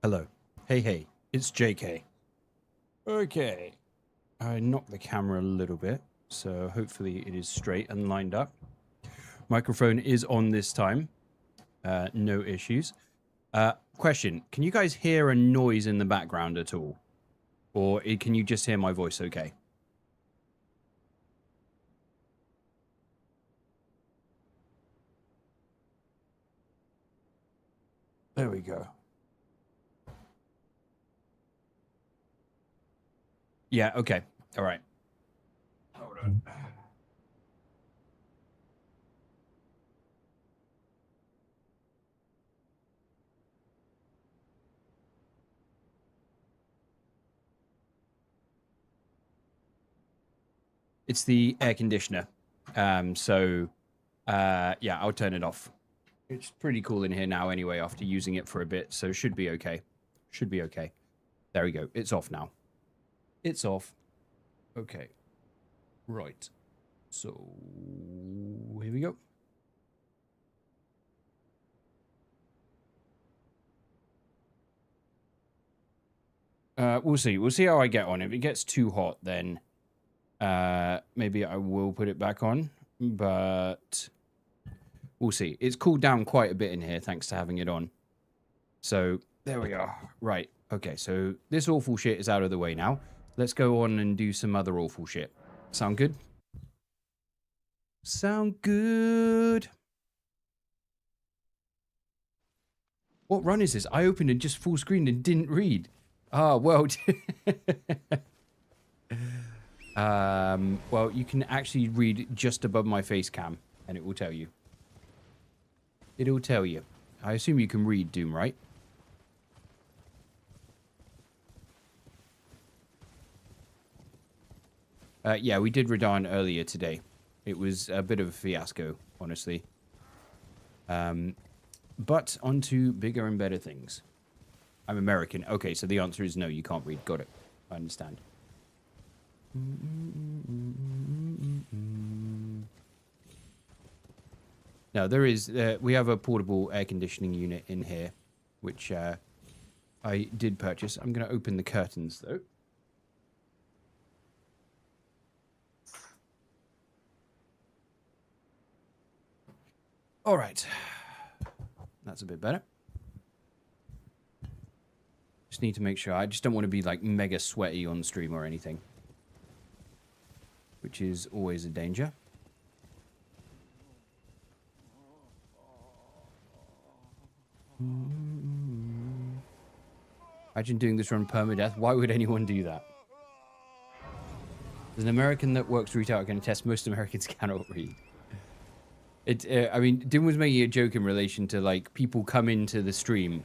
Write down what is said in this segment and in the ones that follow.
Hello. Hey, it's JK. Okay. I knocked the camera a little bit, so hopefully it is straight and lined up. Microphone is on this time. No issues. Question, can you guys hear a noise in the background at all? Or can you just hear my voice okay? There we go. Yeah, okay. All right. Hold on. It's the air conditioner. Yeah, I'll turn it off. It's pretty cool in here now anyway after using it for a bit, so should be okay. Should be okay. There we go. It's off now. It's off. Okay. Right. So, here we go. We'll see. We'll see how I get on. If it gets too hot, then maybe I will put it back on. But we'll see. It's cooled down quite a bit in here thanks to having it on. So, there we are. Right. Okay, so this awful shit is out of the way now. Let's go on and do some other awful shit. Sound good? Sound good. What run is this? I opened it just full screen and didn't read. Ah, well. Well, you can actually read just above my face cam, and it will tell you. It'll tell you. I assume you can read Doom, right? Yeah, we did Radahn earlier today. It was a bit of a fiasco, honestly. But on to bigger and better things. I'm American. Okay, so the answer is no, you can't read. Got it. I understand. Now, there is... we have a portable air conditioning unit in here, which I did purchase. I'm going to open the curtains, though. All right. That's a bit better. Just need to make sure. I just don't want to be like mega sweaty on stream or anything, which is always a danger. Imagine doing this run permadeath. Why would anyone do that? As an American that works retail, I can attest most Americans cannot read. I mean, Dim was making a joke in relation to, like, people come into the stream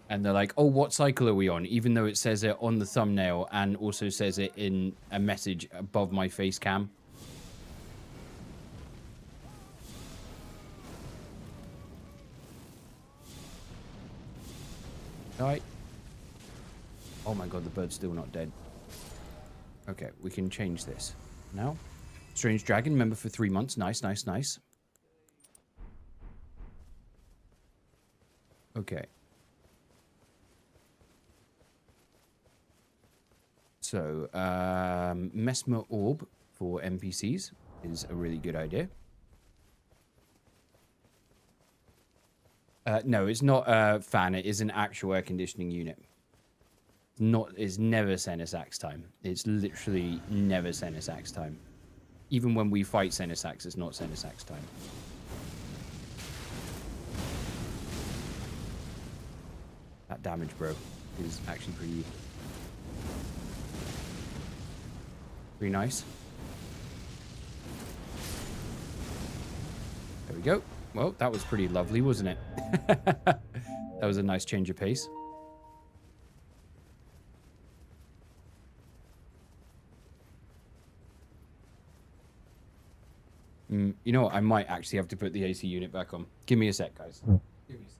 and they're like, oh, what cycle are we on? Even though it says it on the thumbnail and also says it in a message above my face cam. Right. Oh my god, the bird's still not dead. Okay, we can change this now. Strange Dragon, member for 3 months. Nice, nice, nice. Okay. So, Messmer Orb for NPCs is a really good idea. No, it's not a fan. It is an actual air conditioning unit. It's never Senesax time. It's literally never Senesax time. Even when we fight Senesax, it's not Senesax time. That damage, bro, is actually pretty nice. There we go. Well, that was pretty lovely, wasn't it? That was a nice change of pace. You know what? I might actually have to put the AC unit back on. Give me a sec, guys. Give me a sec.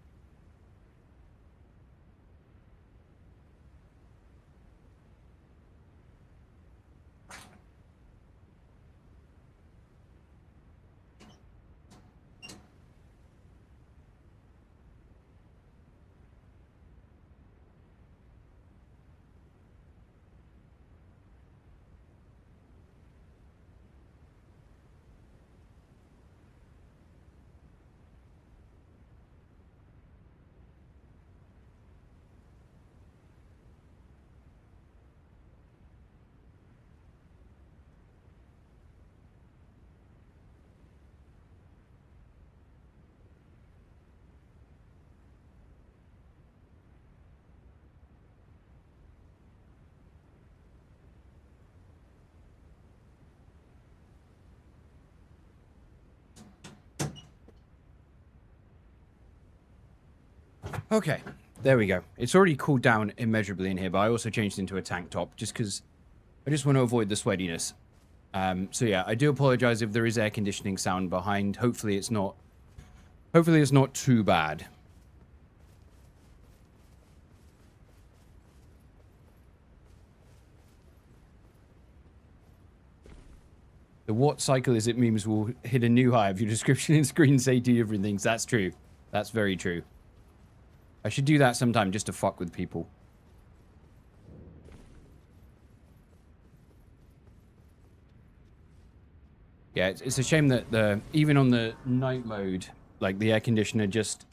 Okay, there we go. It's already cooled down immeasurably in here, but I also changed into a tank top just because I just want to avoid the sweatiness. So yeah, I do apologize if there is air conditioning sound behind. Hopefully it's not too bad. The what cycle is it memes will hit a new high if your description and screen say two different things. That's true. That's very true. I should do that sometime just to fuck with people. Yeah, it's a shame that even on the night mode, like the air conditioner just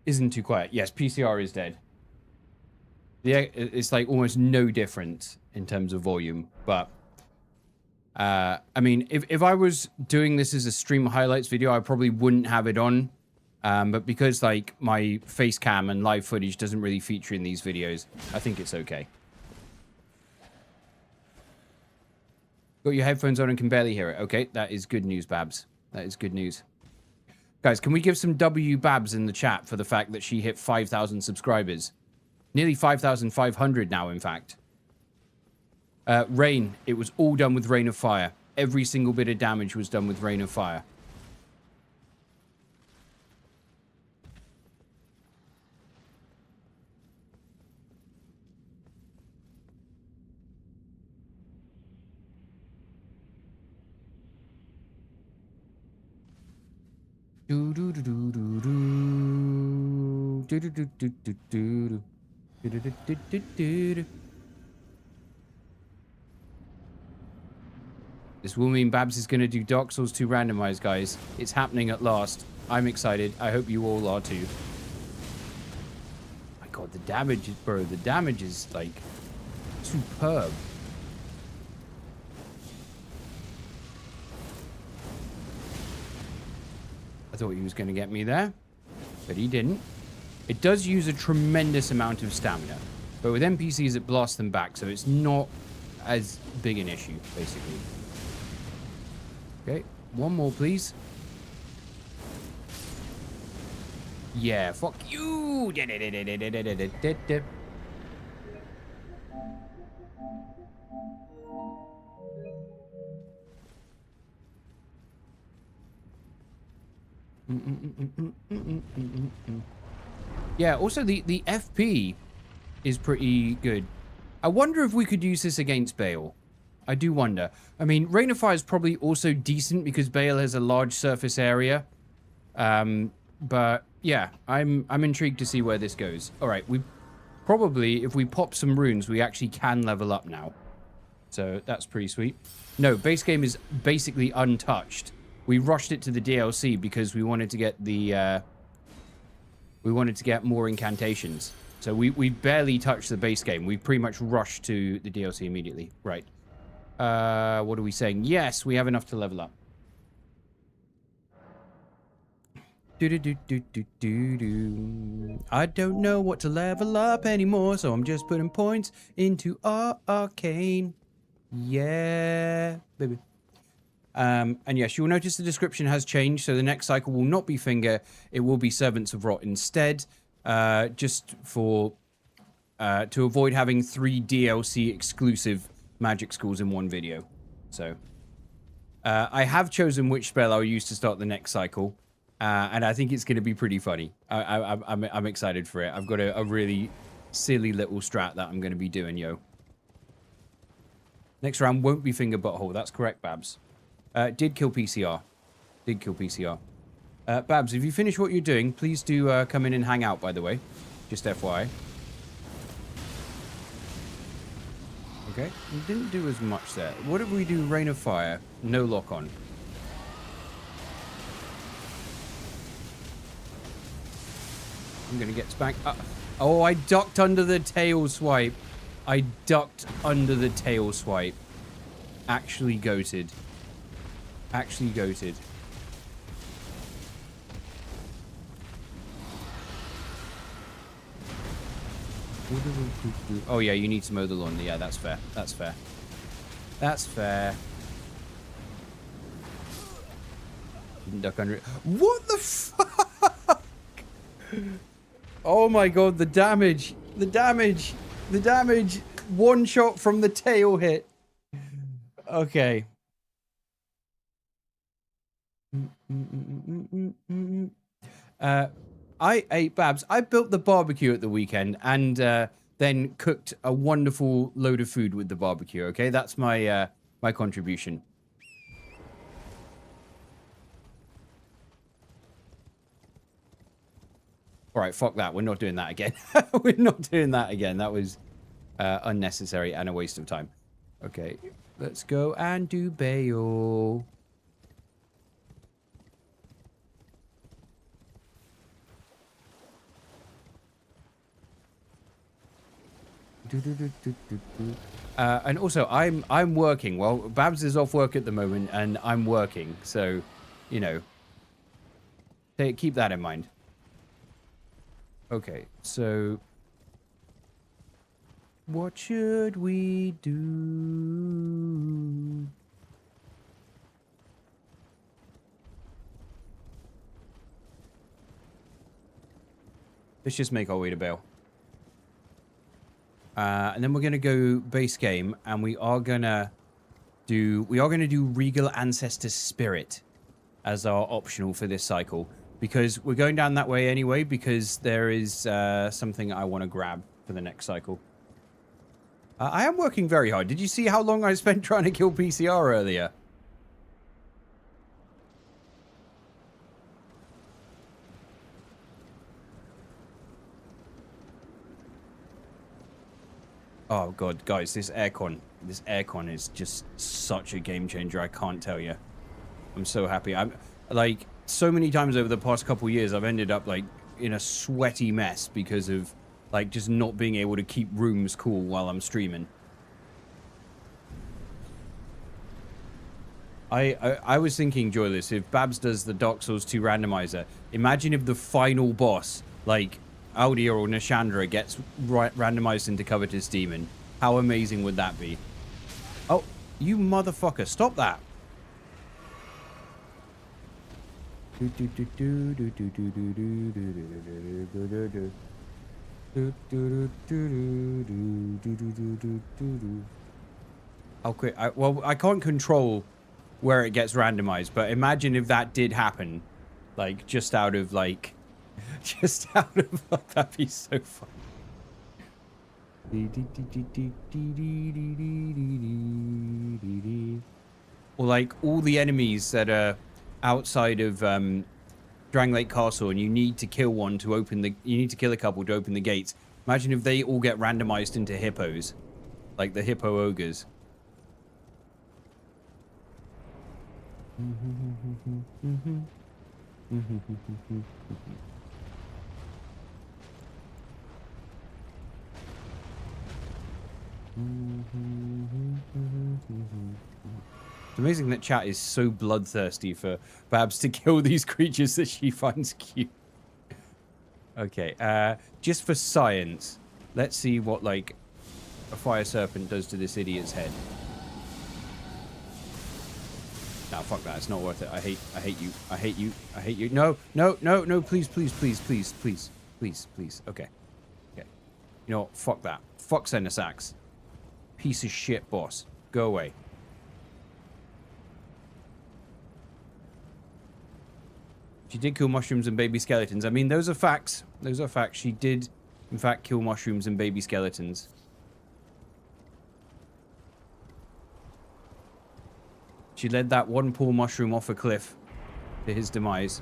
isn't too quiet. Yes, PCR is dead. It's like almost no different in terms of volume, but I mean, if I was doing this as a stream highlights video, I probably wouldn't have it on. But because like my face cam and live footage doesn't really feature in these videos, I think it's okay. Got your headphones on and can barely hear it. Okay, that is good news, Babs. That is good news. Guys, can we give some W Babs in the chat for the fact that she hit 5,000 subscribers? Nearly 5,500 now, in fact. Rain. It was all done with Rain of Fire. Every single bit of damage was done with Rain of Fire. Do do do do do do do do do do do do do do do. This will mean Babs is going to do Dark Souls 2 randomized, guys. It's happening at last. I'm excited. I hope you all are too. My god, the damage, bro. The damage is like superb. I thought he was going to get me there, but he didn't. It does use a tremendous amount of stamina, but with NPCs it blasts them back, so it's not as big an issue, basically. Okay, one more, please. Yeah, fuck you! Yeah, also the FP is pretty good. I wonder if we could use this against Bayle. I do wonder. I mean, Rain of Fire is probably also decent because Bayle has a large surface area. But yeah, I'm intrigued to see where this goes. All right, we probably, if we pop some runes, we actually can level up now. So that's pretty sweet. No, base game is basically untouched. We rushed it to the DLC because we wanted to get the more incantations. So we barely touched the base game. We pretty much rushed to the DLC immediately. Right. What are we saying? Yes, we have enough to level up. I don't know what to level up anymore, so I'm just putting points into arcane. Yeah, baby. And yes, you'll notice the description has changed, so the next cycle will not be Finger, it will be Servants of Rot instead, just for, to avoid having 3 DLC exclusive magic schools in one video. So, I have chosen which spell I'll use to start the next cycle, and I think it's going to be pretty funny. I'm excited for it. I've got a really silly little strat that I'm going to be doing, yo. Next round won't be Finger Butthole, that's correct, Babs. Did kill PCR. Did kill PCR. Babs, if you finish what you're doing, please do come in and hang out, by the way. Just FYI. Okay, we didn't do as much there. What did we do? Rain of Fire. No lock on. I'm going to get spanked. Oh, I ducked under the tail swipe. I ducked under the tail swipe. Actually goated. Actually goated. Oh yeah, you need to mow the lawn. Yeah, that's fair. That's fair. That's fair. Didn't duck under it. What the fuck? Oh my god, the damage. The damage. The damage. One shot from the tail hit. Okay. Babs, I built the barbecue at the weekend and then cooked a wonderful load of food with the barbecue, okay? That's my my contribution. All right, fuck that. We're not doing that again. We're not doing that again. That was unnecessary and a waste of time. Okay, let's go and do Bayle. And also, I'm working. Well, Babs is off work at the moment, and I'm working. So, you know, keep that in mind. Okay, so what should we do? Let's just make our way to Bayle. And then we're gonna go base game, and we are gonna do Regal Ancestor Spirit as our optional for this cycle, because we're going down that way anyway, because there is something I want to grab for the next cycle. I am working very hard. Did you see how long I spent trying to kill PCR earlier? Oh god, guys, this aircon is just such a game changer. I can't tell you. I'm so happy. I'm like, so many times over the past couple years, I've ended up like in a sweaty mess because of like just not being able to keep rooms cool while I'm streaming. I was thinking, Joyless, if Babs does the Dark Souls 2 randomizer, imagine if the final boss, like Aldia or Nashandra, gets randomized into Covetous Demon. How amazing would that be? Oh, you motherfucker, stop that. I'll quit. Well, I can't control where it gets randomized, but imagine if that did happen, like just out of that'd be so fun. Or like all the enemies that are outside of Drang Lake Castle, and you need to kill one to open the. You need to kill a couple to open the gates. Imagine if they all get randomized into hippos, like the hippo ogres. It's amazing that chat is so bloodthirsty for Babs to kill these creatures that she finds cute. Okay, just for science, let's see what, like, a fire serpent does to this idiot's head. No, fuck that. It's not worth it. I hate you. I hate you. I hate you. No, no, no, no, please, please, please, please, please, please, please. Okay. Okay. You know what? Fuck that. Fuck Senasax. Piece of shit, boss. Go away. She did kill mushrooms and baby skeletons. I mean, those are facts. Those are facts. She did, in fact, kill mushrooms and baby skeletons. She led that one poor mushroom off a cliff to his demise.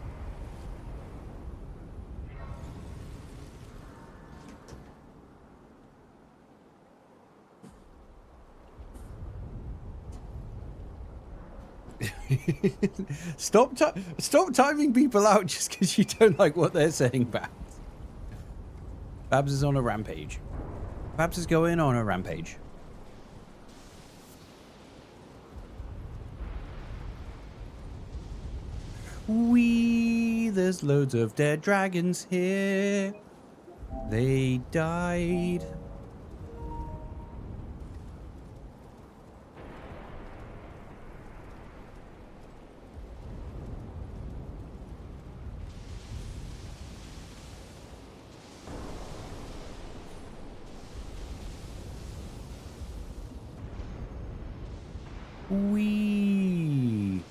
Stop timing people out just because you don't like what they're saying, Babs. Babs is on a rampage. Babs is going on a rampage. There's loads of dead dragons here. They died. Wee.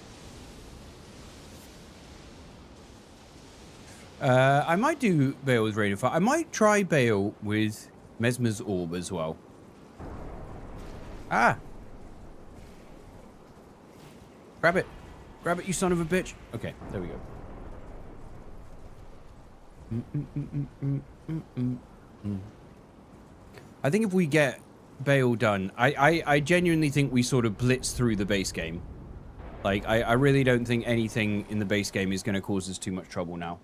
I might do Bayle with Rain of Fire. I might try Bayle with Messmer's Orb as well. Ah! Grab it. Grab it, you son of a bitch. Okay, there we go. I think if we get Bayle done, I genuinely think we sort of blitz through the base game. Like, I really don't think anything in the base game is going to cause us too much trouble now.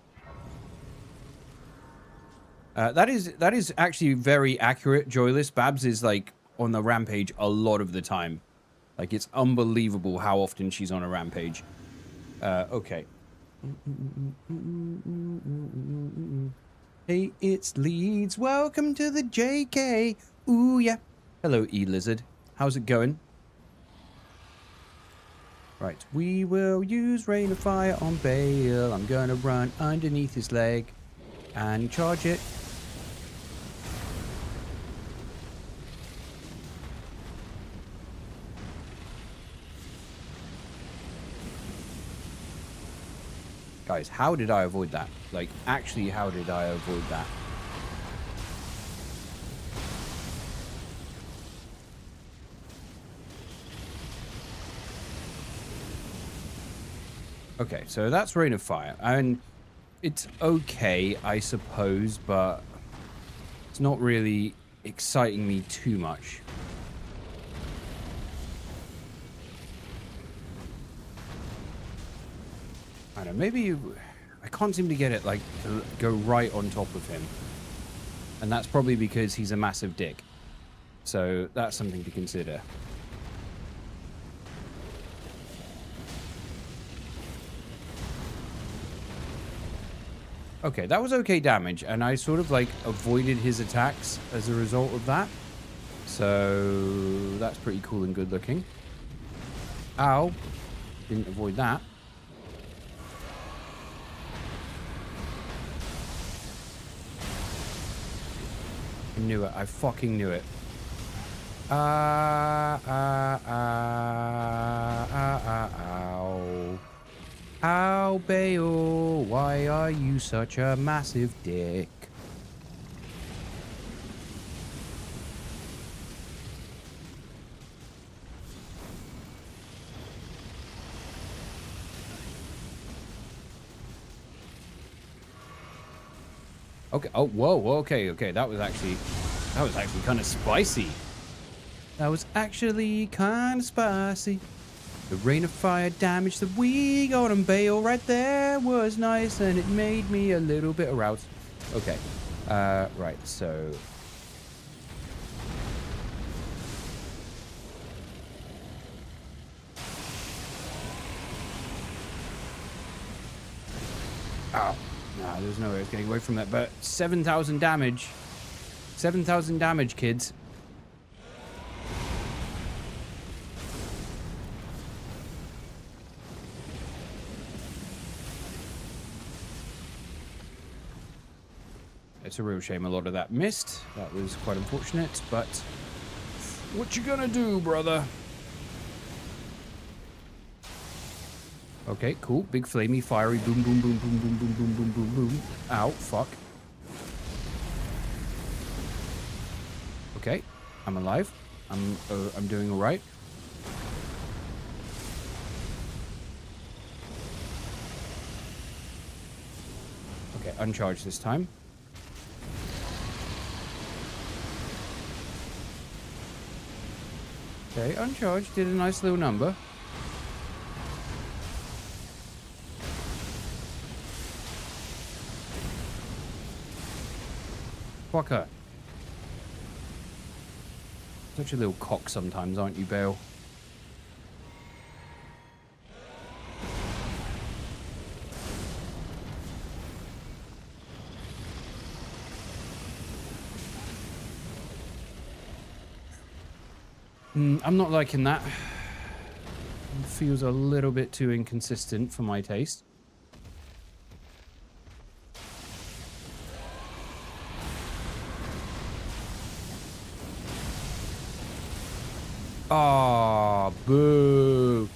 That is actually very accurate, Joyless. Babs is, like, on the rampage a lot of the time. Like, it's unbelievable how often she's on a rampage. Okay. Hey, it's Leeds. Welcome to the JK. Ooh, yeah. Hello, E-Lizard. How's it going? Right, we will use Rain of Fire on Bayle. I'm gonna run underneath his leg and charge it. Guys, how did I avoid that? Like, actually, how did I avoid that? Okay, so that's Rain of Fire. And it's okay, I suppose, but it's not really exciting me too much. I don't know, maybe I can't seem to get it, like, to go right on top of him. And that's probably because he's a massive dick. So that's something to consider. Okay, that was okay damage, and I sort of, like, avoided his attacks as a result of that. So that's pretty cool and good looking. Ow. Didn't avoid that. I knew it. I fucking knew it. Ow. Ow, Bayle. Why are you such a massive dick? Okay. Oh, whoa. Okay. Okay. That was actually kind of spicy. That was actually kind of spicy. The Rain of Fire damage that we got on Bayle right there was nice, and it made me a little bit aroused. Okay. Right. So. Ow. Nah, there's no way I was getting away from that, but 7,000 damage. 7,000 damage, kids. It's a real shame a lot of that missed. That was quite unfortunate, but what you gonna do, brother? Okay, cool. Big flamey, fiery, boom, boom, boom, boom, boom, boom, boom, boom, boom, boom. Ow, fuck. Okay, I'm alive. I'm doing all right. Okay, uncharged this time. Okay, uncharged. Did a nice little number. Fucker. Such a little cock sometimes, aren't you, Bayle? I'm not liking that. It feels a little bit too inconsistent for my taste. Ah, boo.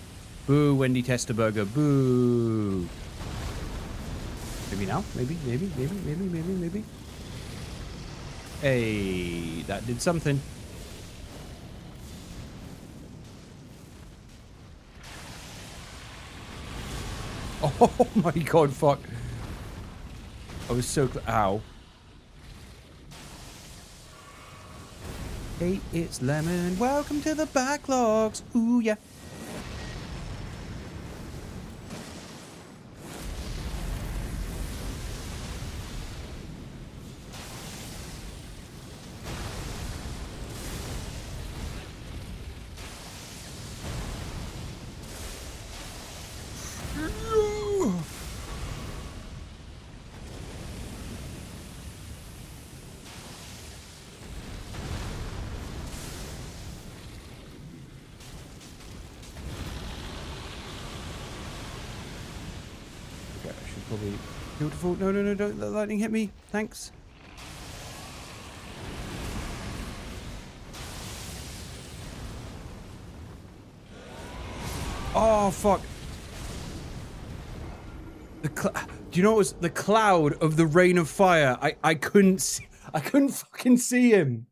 Boo, Wendy Testerberger, boo. Maybe now? Maybe. Hey, that did something. Oh my god, fuck. I was so ow. Hey, it's Lemon. Welcome to the backlogs. Ooh, yeah. Probably beautiful. No, don't let lightning hit me. Thanks. Oh, fuck. Do you know what was the cloud of the rain of fire? I couldn't fucking see him.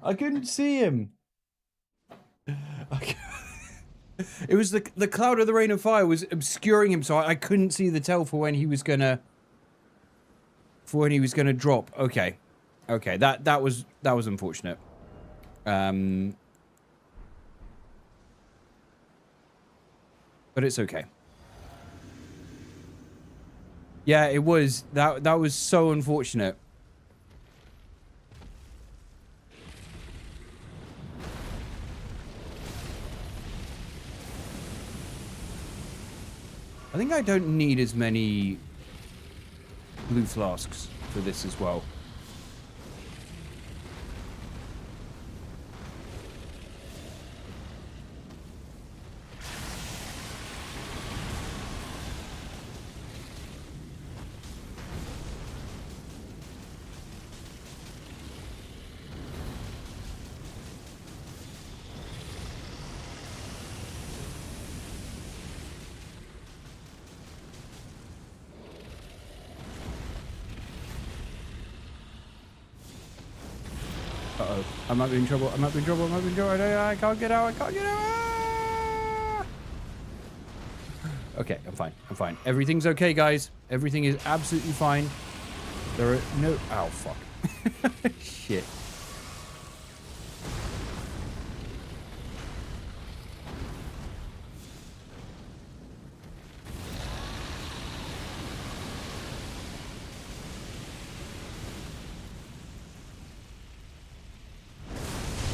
I couldn't see him. It was the cloud of the rain of fire was obscuring him, so I couldn't see the tell for when he was gonna drop. Okay, that was unfortunate. But it's okay. Yeah, it was that was so unfortunate. I think I don't need as many blue flasks for this as well. Uh-oh. I might be in trouble. I can't get out. Okay, I'm fine. Everything's okay, guys. Everything is absolutely fine. There are no... Ow, fuck. Shit.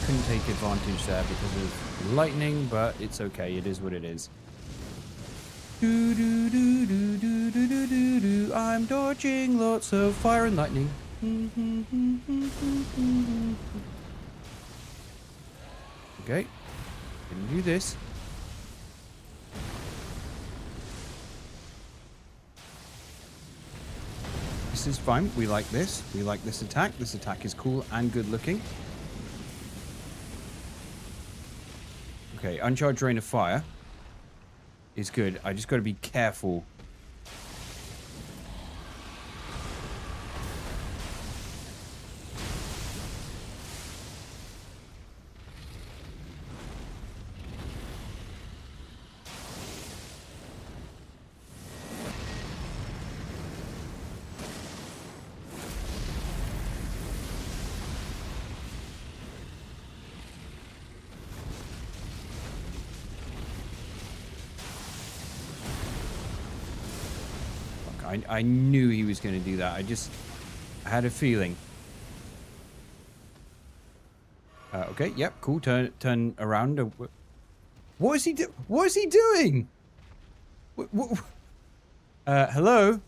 Couldn't take advantage there because of lightning, but it's okay. It is what it is. I'm dodging lots of fire and lightning. Okay, can do this. This is fine. We like this. We like this attack. This attack is cool and good looking. Okay, uncharged rain of fire is good. I just got to be careful. I knew he was going to do that. I had a feeling. Okay, yep, cool. Turn around. What is he doing? Hello?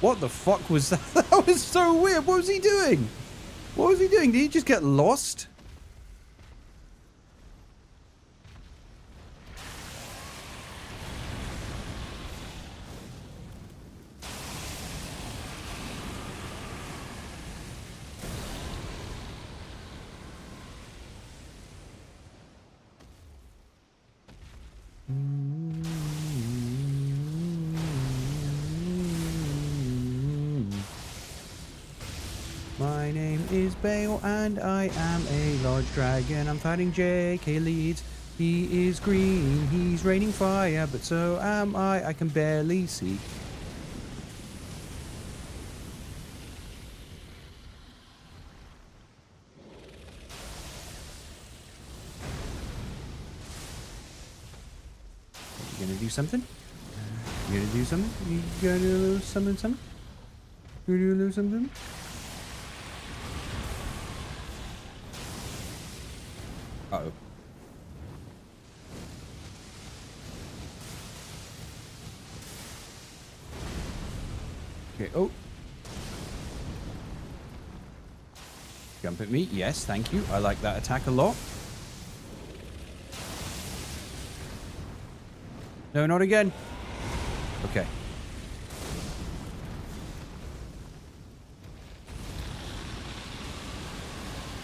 What the fuck was that? That was so weird. What was he doing? Did he just get lost? is Bayle, and I am a large dragon. I'm fighting JK Leeds. He is green, he's raining fire, but so am I. I can barely see. You gonna do something? You gonna do something? You gonna do a little something? You gonna do a little something? Uh-oh. Okay, oh. Jump at me. Yes, thank you. I like that attack a lot. No, not again. Okay.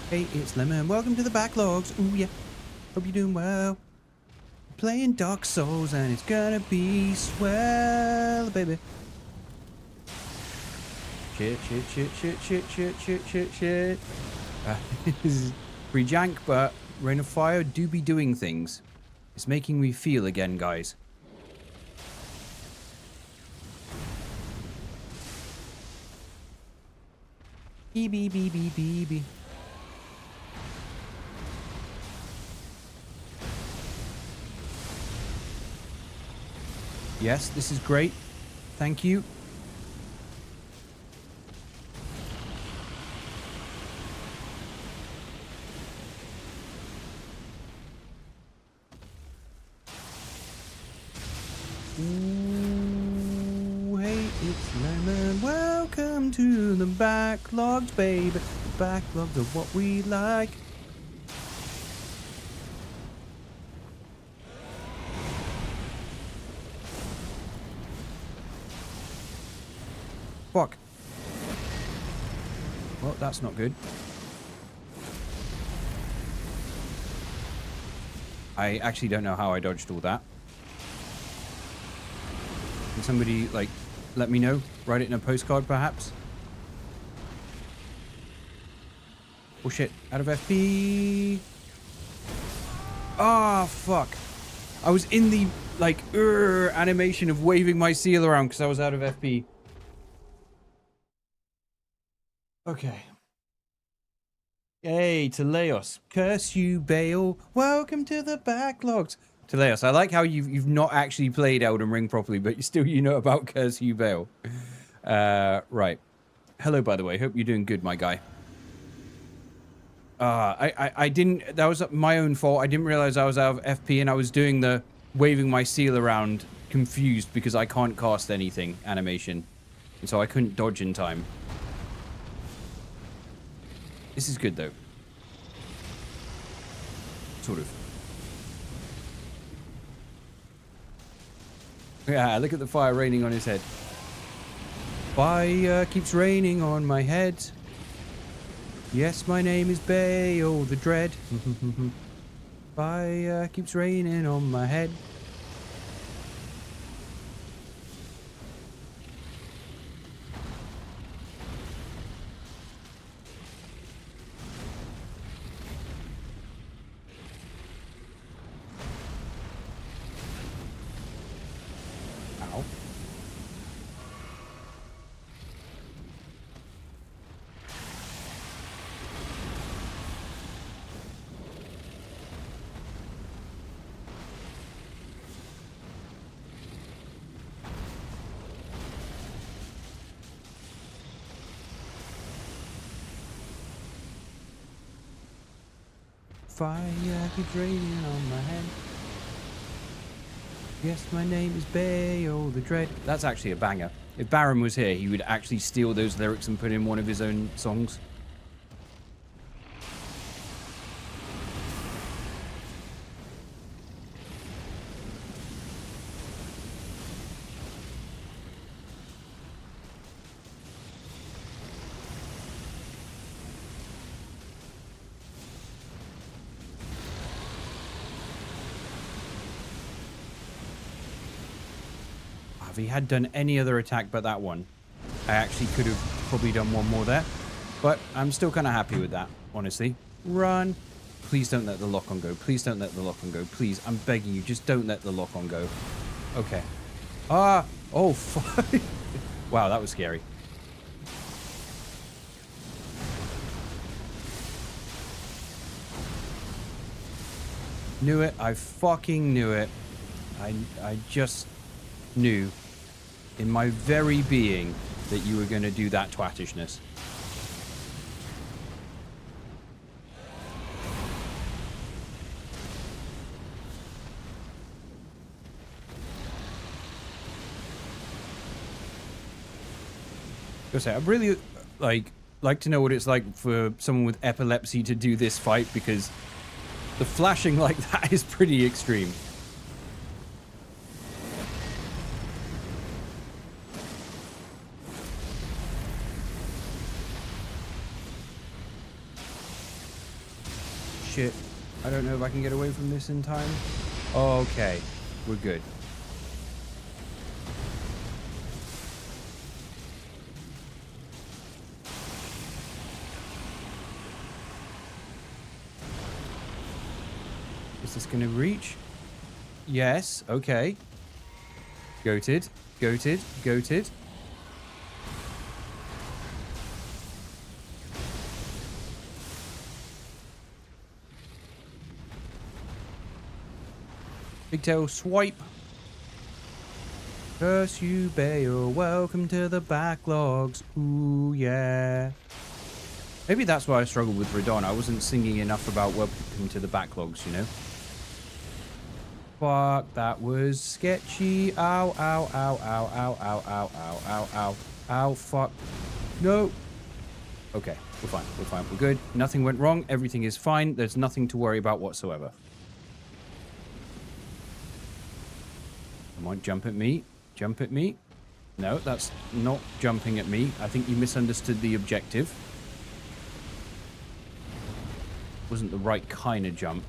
Hey, it's Lemon. Welcome to the backlogs. Ooh, yeah. Hope you're doing well. Playing Dark Souls, and it's gonna be swell, baby. Shit. This is pretty jank, but Rain of Fire do be doing things. It's making me feel again, guys. Beep. Yes, this is great. Thank you. Ooh, hey, it's Lemon. Welcome to the backlogs, baby. The backlogs are what we like. Fuck. Well, that's not good. I actually don't know how I dodged all that. Can somebody, like, let me know? Write it in a postcard, perhaps? Oh, shit. Out of FP. Ah, fuck. I was in the, like, animation of waving my seal around because I was out of FP. Okay. Hey, Teleos. Curse you, Bayle. Welcome to the backlogs. Teleos, I like how you've not actually played Elden Ring properly, but you know about Curse you, Bayle. Right. Hello, by the way. Hope you're doing good, my guy. I didn't... That was my own fault. I didn't realize I was out of FP, and I was doing the waving my seal around confused because I can't cast anything animation. And so I couldn't dodge in time. This is good, though. Sort of. Yeah, look at the fire raining on his head. Fire keeps raining on my head. Yes, my name is Bayle the Dread. Fire keeps raining on my head. Fire keeps raining on my head. Yes, my name is Bayle the Dread. That's actually a banger. If Baron was here, he would actually steal those lyrics and put in one of his own songs. If he had done any other attack but that one, I actually could have probably done one more there. But I'm still kind of happy with that, honestly. Run. Please don't let the lock-on go. Please don't let the lock-on go. Please, I'm begging you, just don't let the lock-on go. Okay. Ah! Oh, fuck. Wow, that was scary. Knew it. I fucking knew it. I just knew in my very being that you were going to do that twattishness. I'd really like to know what it's like for someone with epilepsy to do this fight, because the flashing like that is pretty extreme. Shit. I don't know if I can get away from this in time. Okay. We're good. Is this going to reach? Yes. Okay. Goated. Goated. Goated. Pigtail swipe. Curse you, Bayle. Welcome to the backlogs. Ooh, yeah. Maybe that's why I struggled with Radon. I wasn't singing enough about welcome to the backlogs, you know? Fuck, that was sketchy. Ow, ow, ow, ow, ow, ow, ow, ow, ow, ow. Ow, fuck. No. Okay, we're fine. We're fine. We're good. Nothing went wrong. Everything is fine. There's nothing to worry about whatsoever. Come on, jump at me. Jump at me. No, that's not jumping at me. I think you misunderstood the objective. Wasn't the right kind of jump.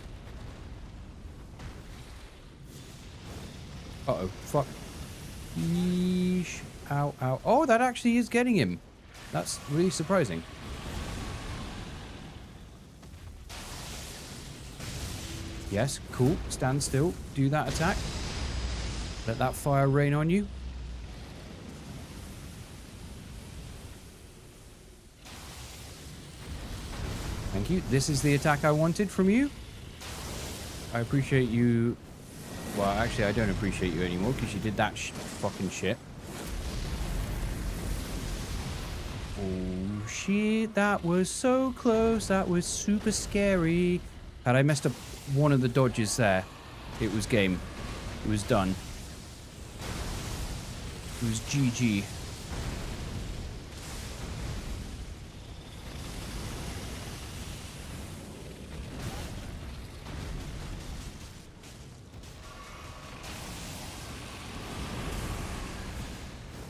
Uh-oh. Fuck. Yeesh. Ow, ow. Oh, that actually is getting him. That's really surprising. Yes, cool. Stand still. Do that attack. Let that fire rain on you. Thank you. This is the attack I wanted from you. I appreciate you. Well, actually, I don't appreciate you anymore because you did that fucking shit. Oh, shit. That was so close. That was super scary. Had I messed up one of the dodges there, it was game. It was done. It was GG.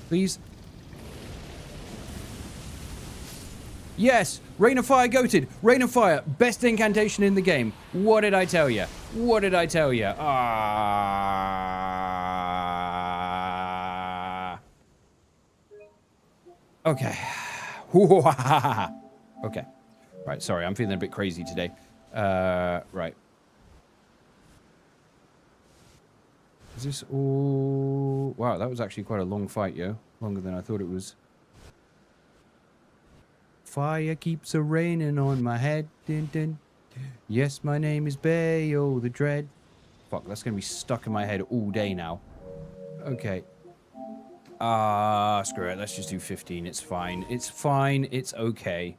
Please. Yes! Rain of Fire goated! Rain of Fire! Best incantation in the game. What did I tell you? What did I tell you? Okay. Okay. Right, sorry, I'm feeling a bit crazy today. Right. Is this all... Wow, that was actually quite a long fight, yo. Longer than I thought it was. Fire keeps a-raining on my head. Din, din. Yes, my name is Bayle the Dread. Fuck, that's going to be stuck in my head all day now. Okay. Screw it. Let's just do 15. It's fine. It's fine. It's okay.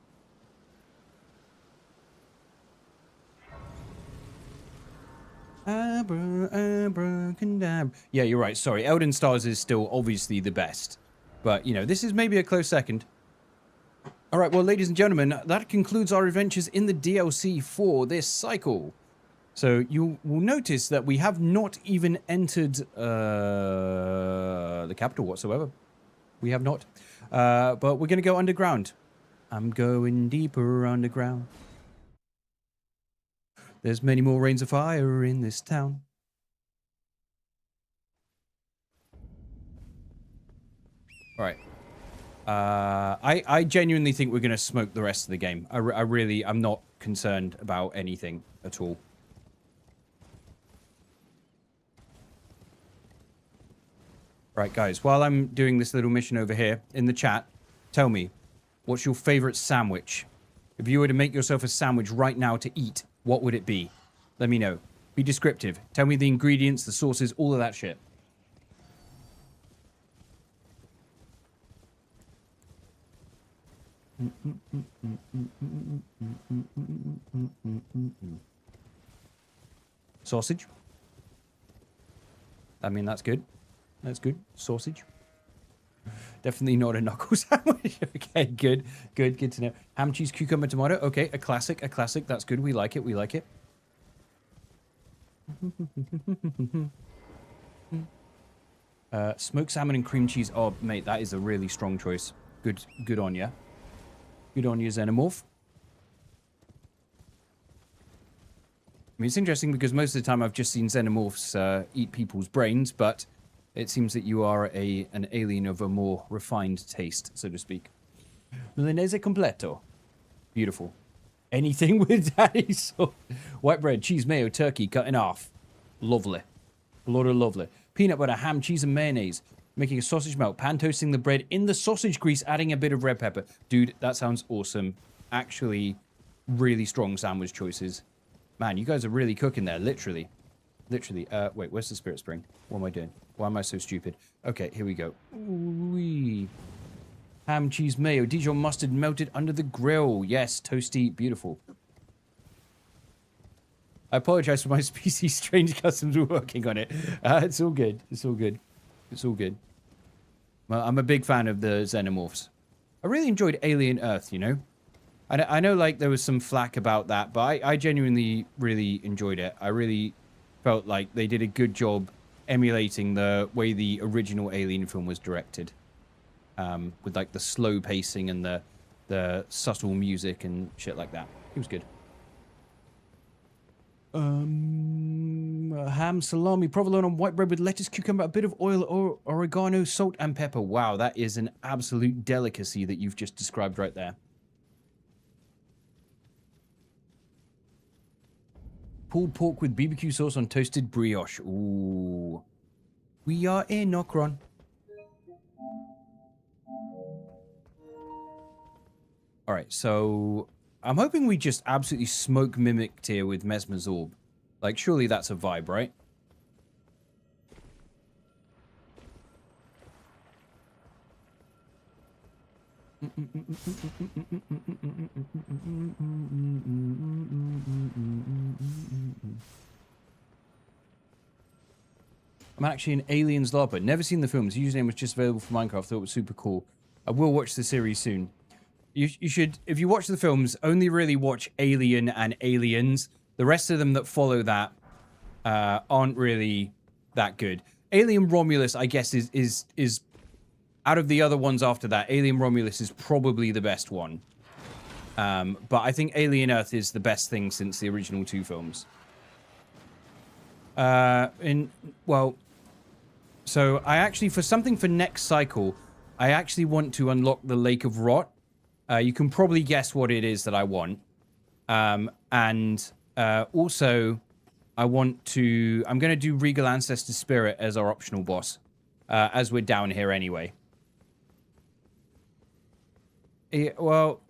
Abracadabra. Yeah, you're right. Sorry. Elden Stars is still obviously the best. But, you know, this is maybe a close second. All right, well, ladies and gentlemen, that concludes our adventures in the DLC for this cycle. So you will notice that we have not even entered the capital whatsoever. We have not. But we're going to go underground. I'm going deeper underground. There's many more rains of fire in this town. All right. I genuinely think we're going to smoke the rest of the game. I'm not concerned about anything at all. Right, guys, while I'm doing this little mission over here, in the chat, tell me, what's your favorite sandwich? If you were to make yourself a sandwich right now to eat, what would it be? Let me know. Be descriptive. Tell me the ingredients, the sauces, all of that shit. Sausage. I mean, that's good. That's good. Sausage. Definitely not a knuckle sandwich. Okay, good. Good to know. Ham, cheese, cucumber, tomato. Okay, a classic. That's good. We like it. Smoked salmon and cream cheese. Oh, mate, that is a really strong choice. Good on ya. Good on you, Xenomorph. I mean, it's interesting because most of the time I've just seen Xenomorphs eat people's brains, but it seems that you are an alien of a more refined taste, so to speak. Milanese completo. Beautiful. Anything with daddy sauce. White bread, cheese, mayo, turkey, cut in half. Lovely. A lot of lovely. Peanut butter, ham, cheese, and mayonnaise. Making a sausage melt, pan toasting the bread in the sausage grease, adding a bit of red pepper. Dude, that sounds awesome. Actually, really strong sandwich choices. Man, you guys are really cooking there, literally. Literally. Wait, where's the spirit spring? What am I doing? Why am I so stupid? Okay, here we go. Ooh-wee. Ham, cheese, mayo, Dijon mustard melted under the grill. Yes, toasty, beautiful. I apologize for my species. Strange customs were working on it. It's all good. It's all good. It's all good. Well, I'm a big fan of the Xenomorphs. I really enjoyed Alien Earth, you know? I know, like, there was some flack about that, but I genuinely really enjoyed it. I really felt like they did a good job emulating the way the original Alien film was directed. With, like, the slow pacing and the subtle music and shit like that. It was good. Ham, salami, provolone on white bread with lettuce, cucumber, a bit of oil, or oregano, salt, and pepper. Wow, that is an absolute delicacy that you've just described right there. Pulled pork with BBQ sauce on toasted brioche. Ooh. We are in Nokron. Alright, so I'm hoping we just absolutely smoke mimicked here with Messmer's orb. Like, surely that's a vibe, right? I'm actually an Aliens LARPer. Never seen the films. The username was just available for Minecraft. Thought it was super cool. I will watch the series soon. You should, if you watch the films, only really watch Alien and Aliens. The rest of them that follow that aren't really that good. Alien Romulus, I guess, is out of the other ones after that, Alien Romulus is probably the best one. But I think Alien Earth is the best thing since the original two films. Well, so I actually, for something for next cycle, I actually want to unlock the Lake of Rot. You can probably guess what it is that I want. Also, I'm going to do Regal Ancestor Spirit as our optional boss, as we're down here anyway. Well,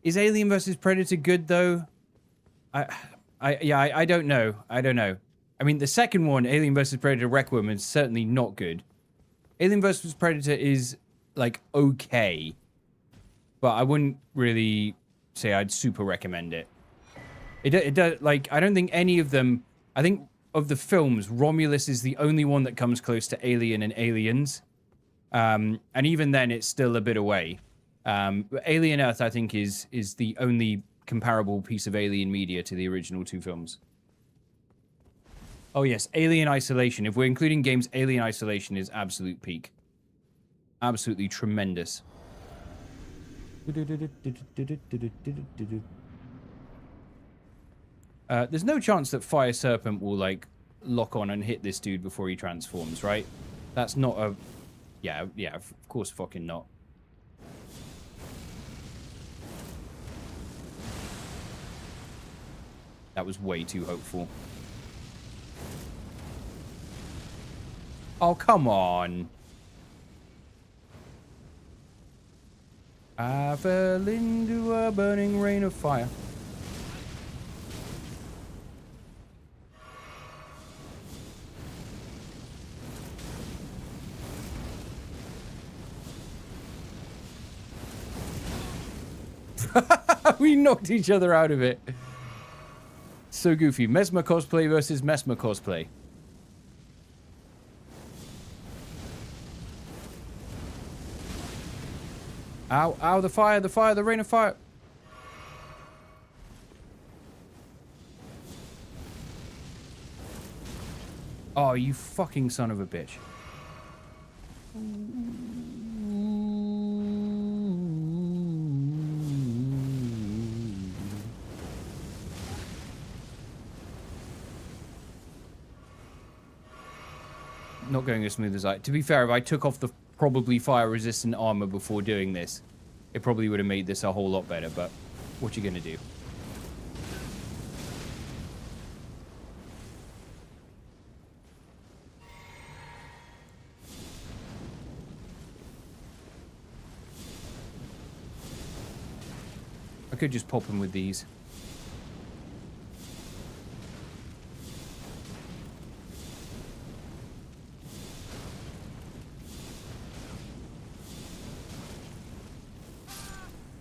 is Alien vs. Predator good, though? I don't know. I don't know. I mean, the second one, Alien vs. Predator Requiem, is certainly not good. Alien vs. Predator is, like, okay. But I wouldn't really say I'd super recommend it. It does, like, I don't think any of them... I think of the films, Romulus is the only one that comes close to Alien and Aliens. And even then, it's still a bit away. But Alien Earth, I think, is the only comparable piece of alien media to the original two films. Oh, yes, Alien Isolation. If we're including games, Alien Isolation is absolute peak. Absolutely tremendous. There's no chance that Fire Serpent will, like, lock on and hit this dude before he transforms, right? That's not a... Yeah, of course fucking not. That was way too hopeful. Oh, come on. I fell into a burning rain of fire. We knocked each other out of it. So goofy. Messmer cosplay versus Messmer cosplay. Ow, ow, the fire, the rain of fire. Oh, you fucking son of a bitch. Not going as smooth as I... To be fair, if I took off the probably fire-resistant armor before doing this, it probably would have made this a whole lot better, but what you gonna do? I could just pop him with these.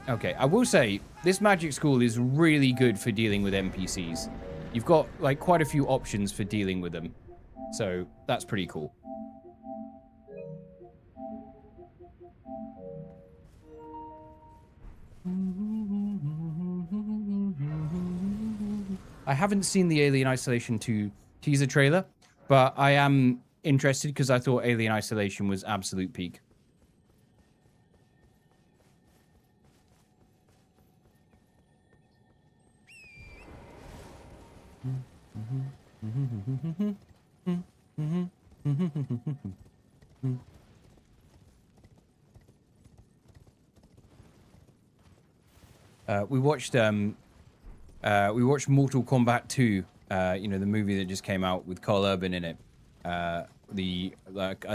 Okay, I will say, this magic school is really good for dealing with NPCs. You've got, like, quite a few options for dealing with them. So, that's pretty cool. I haven't seen the Alien Isolation 2 teaser trailer, but I am interested because I thought Alien Isolation was absolute peak. We watched Mortal Kombat 2, you know, the movie that just came out with Carl Urban in it, I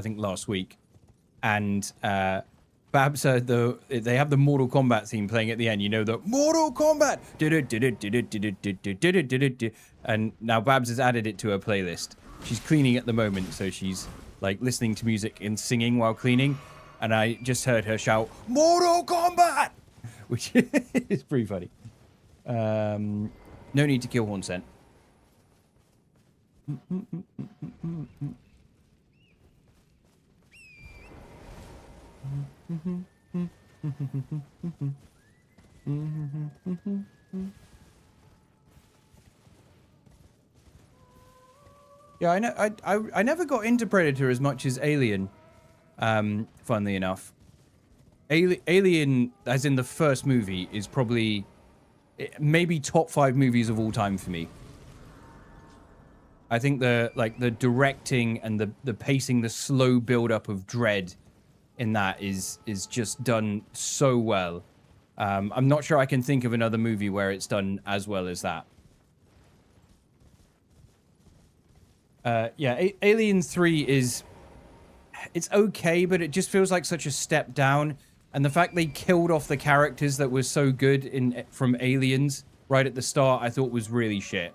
think last week, and Babs they have the Mortal Kombat theme playing at the end, you know, the Mortal Kombat, and now Babs has added it to her playlist. She's cleaning at the moment, so she's like listening to music and singing while cleaning, and I just heard her shout Mortal Kombat, which is pretty funny. No need to kill Hornsent. Yeah, I know. I never got into Predator as much as Alien. Funnily enough, Alien, as in the first movie, is probably maybe top 5 movies of all time for me. I think the directing and the pacing, the slow build up of dread in that is just done so well. I'm not sure I can think of another movie where it's done as well as that. Yeah, Alien 3 it's okay, but it just feels like such a step down. And the fact they killed off the characters that were so good from Aliens right at the start, I thought was really shit.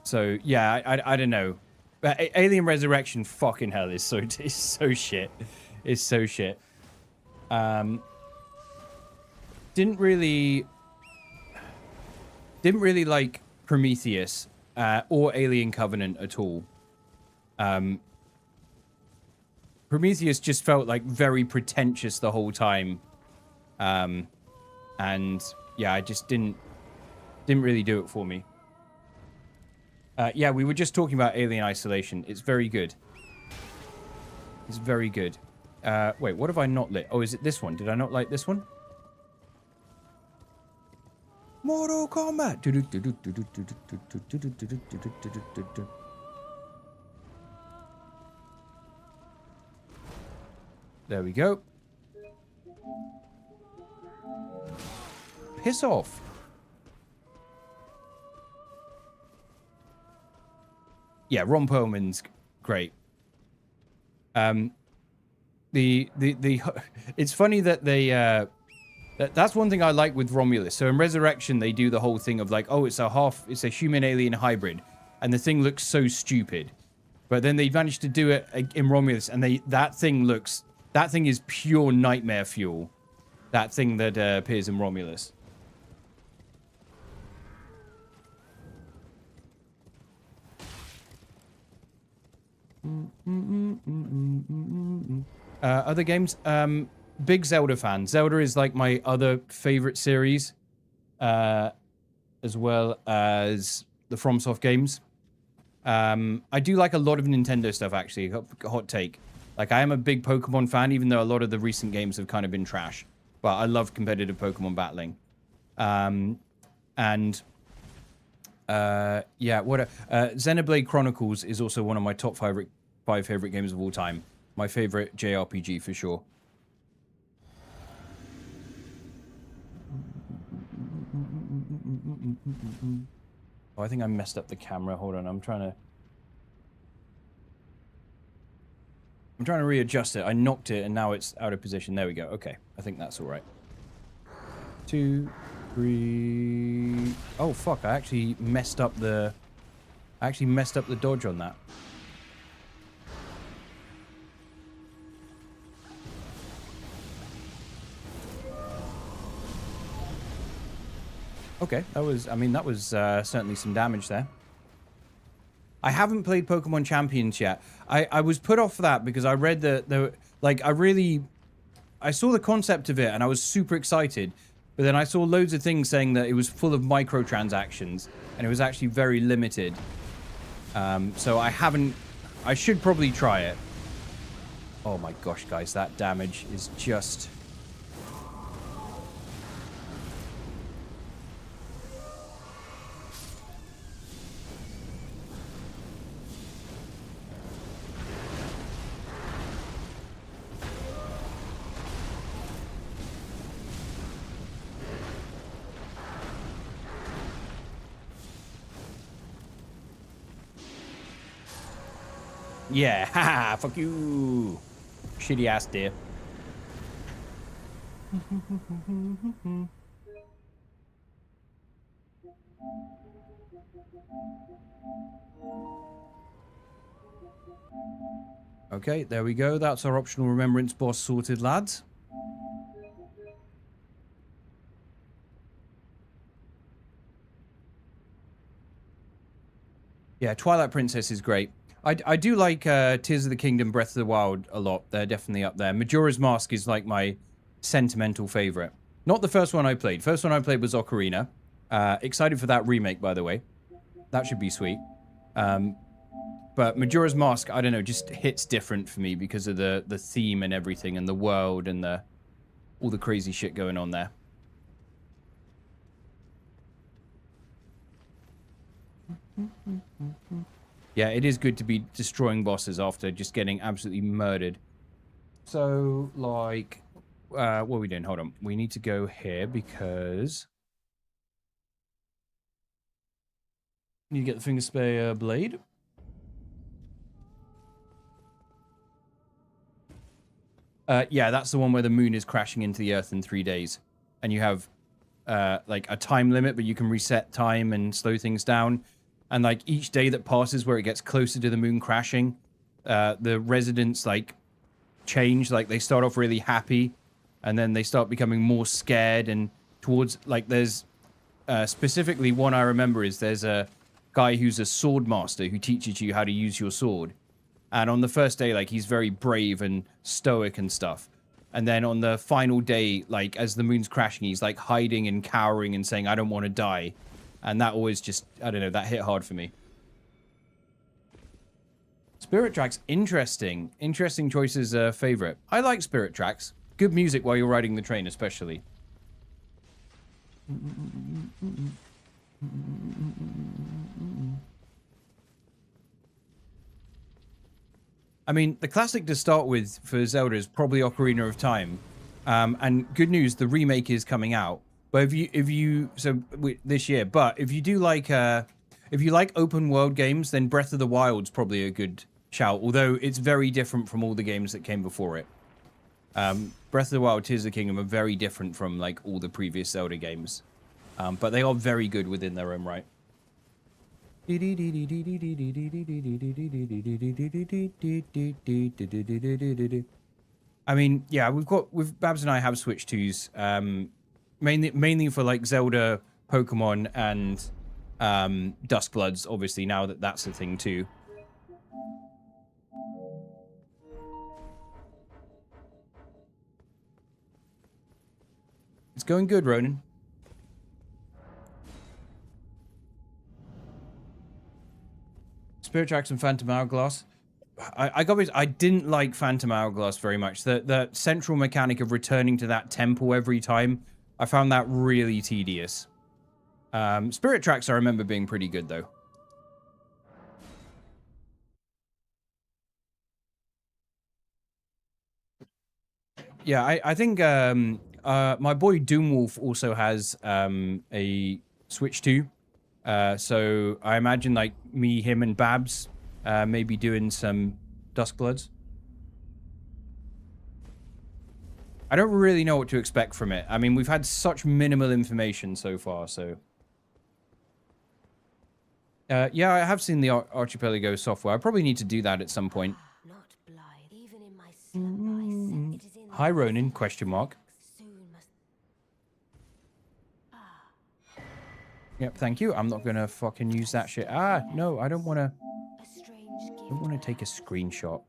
So yeah, I don't know. But Alien Resurrection, fucking hell, is so shit. It's so shit. Didn't really like Prometheus or Alien Covenant at all. Prometheus just felt like very pretentious the whole time. And yeah, I just didn't really do it for me. Yeah, we were just talking about Alien Isolation. It's very good. It's very good. Wait, what have I not lit? Oh, is it this one? Did I not like this one? Mortal Kombat! There we go. Piss off. Yeah, Ron Perlman's great. It's funny that they that's one thing I like with Romulus. So in Resurrection they do the whole thing of like, oh, it's a human alien hybrid, and the thing looks so stupid. But then they managed to do it in Romulus, and that thing is pure nightmare fuel. That thing that appears in Romulus. Other games, big Zelda fan. Zelda is like my other favorite series, as well as the FromSoft games. I do like a lot of Nintendo stuff, actually. Hot take. Like, I am a big Pokemon fan, even though a lot of the recent games have kind of been trash. But I love competitive Pokemon battling. Yeah, Xenoblade Chronicles is also one of my top five favorite games of all time. My favorite JRPG for sure. Oh, I think I messed up the camera. Hold on, I'm trying to readjust it. I knocked it and now it's out of position. There we go. Okay, I think that's all right. 2, 3. Oh fuck! I actually messed up the dodge on that. Okay, that was certainly some damage there. I haven't played Pokemon Champions yet. I was put off that because I read I saw the concept of it and I was super excited, but then I saw loads of things saying that it was full of microtransactions and it was actually very limited. So I should probably try it. Oh my gosh, guys, that damage is just... Yeah, haha, fuck you, shitty ass deer. Okay, there we go. That's our optional remembrance boss sorted, lads. Yeah, Twilight Princess is great. I do like Tears of the Kingdom, Breath of the Wild a lot. They're definitely up there. Majora's Mask is like my sentimental favorite. Not the first one I played. First one I played was Ocarina. Excited for that remake, by the way. That should be sweet. But Majora's Mask, I don't know, just hits different for me because of the theme and everything and the world and all the crazy shit going on there. Yeah, it is good to be destroying bosses after just getting absolutely murdered. So, like, what are we doing? Hold on. We need to go here because... You get the Finger Spear blade. Yeah, that's the one where the moon is crashing into the earth in 3 days. And you have, like, a time limit, but you can reset time and slow things down. And, like, each day that passes where it gets closer to the moon crashing, the residents, like, change. Like, they start off really happy, and then they start becoming more scared. And towards, like, there's specifically one I remember is there's a guy who's a sword master who teaches you how to use your sword. And on the first day, like, he's very brave and stoic and stuff. And then on the final day, like, as the moon's crashing, he's, like, hiding and cowering and saying, I don't want to die. And that always just, I don't know, that hit hard for me. Spirit Tracks, interesting. Interesting choice as a favorite. I like Spirit Tracks. Good music while you're riding the train, especially. I mean, the classic to start with for Zelda is probably Ocarina of Time. And good news, the remake is coming out. But if you this year, but if you do like, if you like open world games, then Breath of the Wild's probably a good shout. Although it's very different from all the games that came before it. Breath of the Wild, Tears of the Kingdom are very different from like all the previous Zelda games. But they are very good within their own right. I mean, yeah, Babs and I have Switch 2s, mainly for like Zelda, Pokemon, and Duskbloods, obviously, now that that's a thing too. It's going good, Ronan. Spirit Tracks and Phantom Hourglass. I didn't like Phantom Hourglass very much. The central mechanic of returning to that temple every time, I found that really tedious. Spirit Tracks I remember being pretty good, though. Yeah, I think my boy Doomwolf also has a Switch 2. So I imagine like me, him, and Babs maybe doing some Duskbloods. I don't really know what to expect from it. I mean, we've had such minimal information so far, so... yeah, I have seen the Archipelago software. I probably need to do that at some point. Hi, Ronan, question mark. Yep, thank you. I'm not gonna fucking use that shit. Ah, no, I don't wanna... I don't wanna take a screenshot.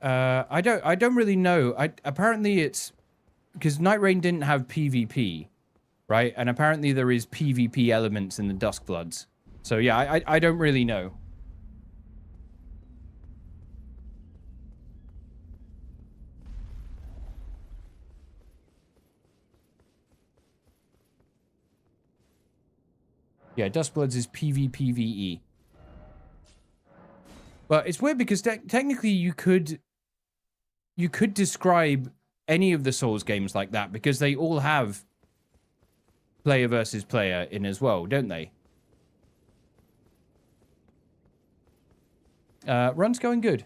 I don't really know. Apparently it's... Because Night Rain didn't have PvP, right? And apparently there is PvP elements in the Duskbloods. So yeah, I don't really know. Yeah, Duskbloods is PvPvE. But it's weird because technically you could describe any of the Souls games like that because they all have player versus player in as well, don't they? Run's going good.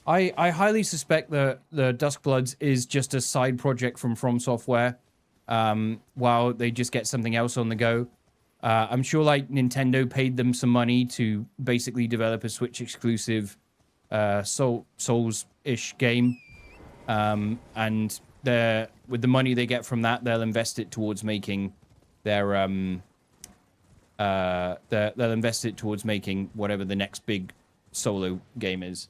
I highly suspect that the Duskbloods is just a side project from Software, while they just get something else on the go. I'm sure like Nintendo paid them some money to basically develop a Switch exclusive Souls-ish game, and with the money they get from that, they'll invest it towards making their they'll invest it towards making whatever the next big solo game is.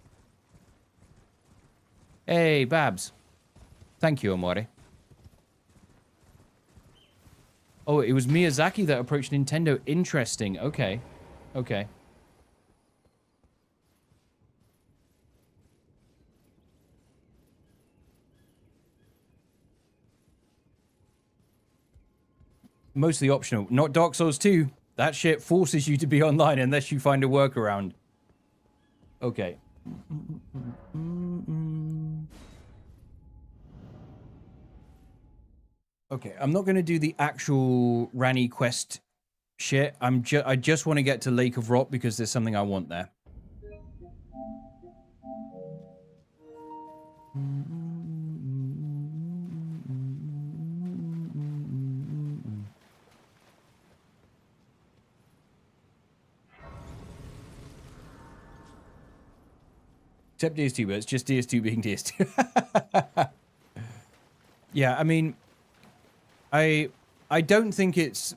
Hey, Babs. Thank you, Amore. Oh, it was Miyazaki that approached Nintendo. Interesting. Okay. Okay. Mostly optional. Not Dark Souls 2. That shit forces you to be online unless you find a workaround. Okay. Okay, I'm not going to do the actual Ranny quest shit. I just want to get to Lake of Rot because there's something I want there. Except DS2, but it's just DS2 being DS2. Yeah, I mean, I don't think it's...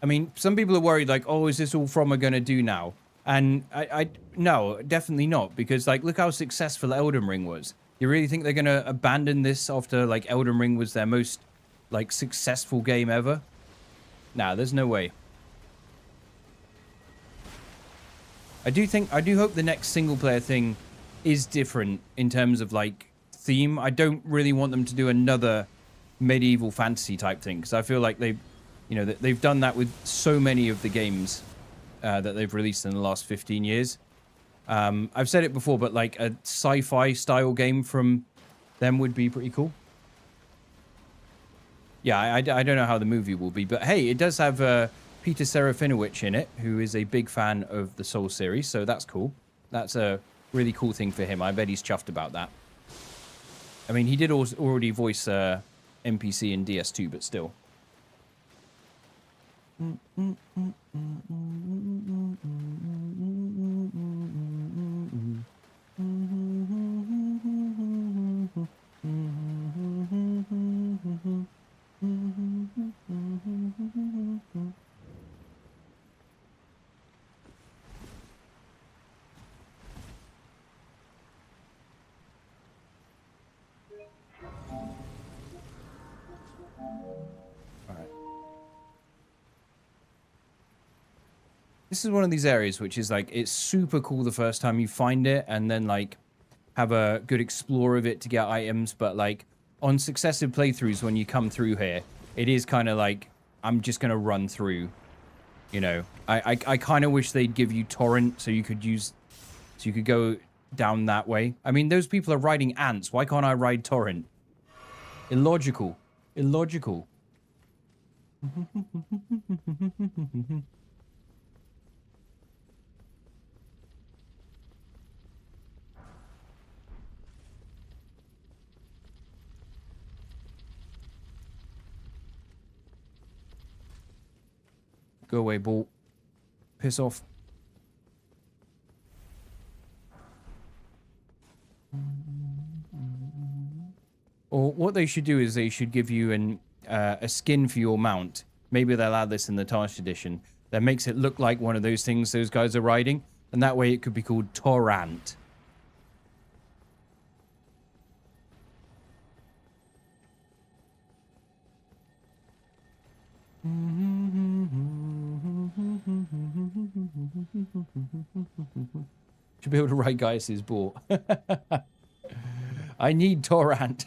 I mean, some people are worried, like, oh, is this all From are going to do now? And no, definitely not. Because, like, look how successful Elden Ring was. You really think they're going to abandon this after, like, Elden Ring was their most, like, successful game ever? Nah, there's no way. I do hope the next single-player thing is different in terms of, like, theme. I don't really want them to do another medieval fantasy type thing, because I feel like they've done that with so many of the games that they've released in the last 15 years. I've said it before, but like a sci-fi style game from them would be pretty cool. Yeah, I don't know how the movie will be, but hey, it does have Peter Serafinowicz in it, who is a big fan of the Soul series, so that's cool. That's a really cool thing for him. I bet he's chuffed about that. I mean, he did already voice NPC in DS2, but still. This is one of these areas which is like, it's super cool the first time you find it, and then like have a good explore of it to get items, but like on successive playthroughs when you come through here, it is kind of like, I'm just going to run through, you know. I kind of wish they'd give you torrent so you could go down that way. I mean, those people are riding ants. Why can't I ride torrent? Illogical. Illogical. Go away, ball. Piss off. Or what they should do is they should give you a skin for your mount. Maybe they'll add this in the Tarnished edition. That makes it look like one of those things those guys are riding. And that way it could be called Torrent. Should be able to ride Gaius's boat. I need Torrent.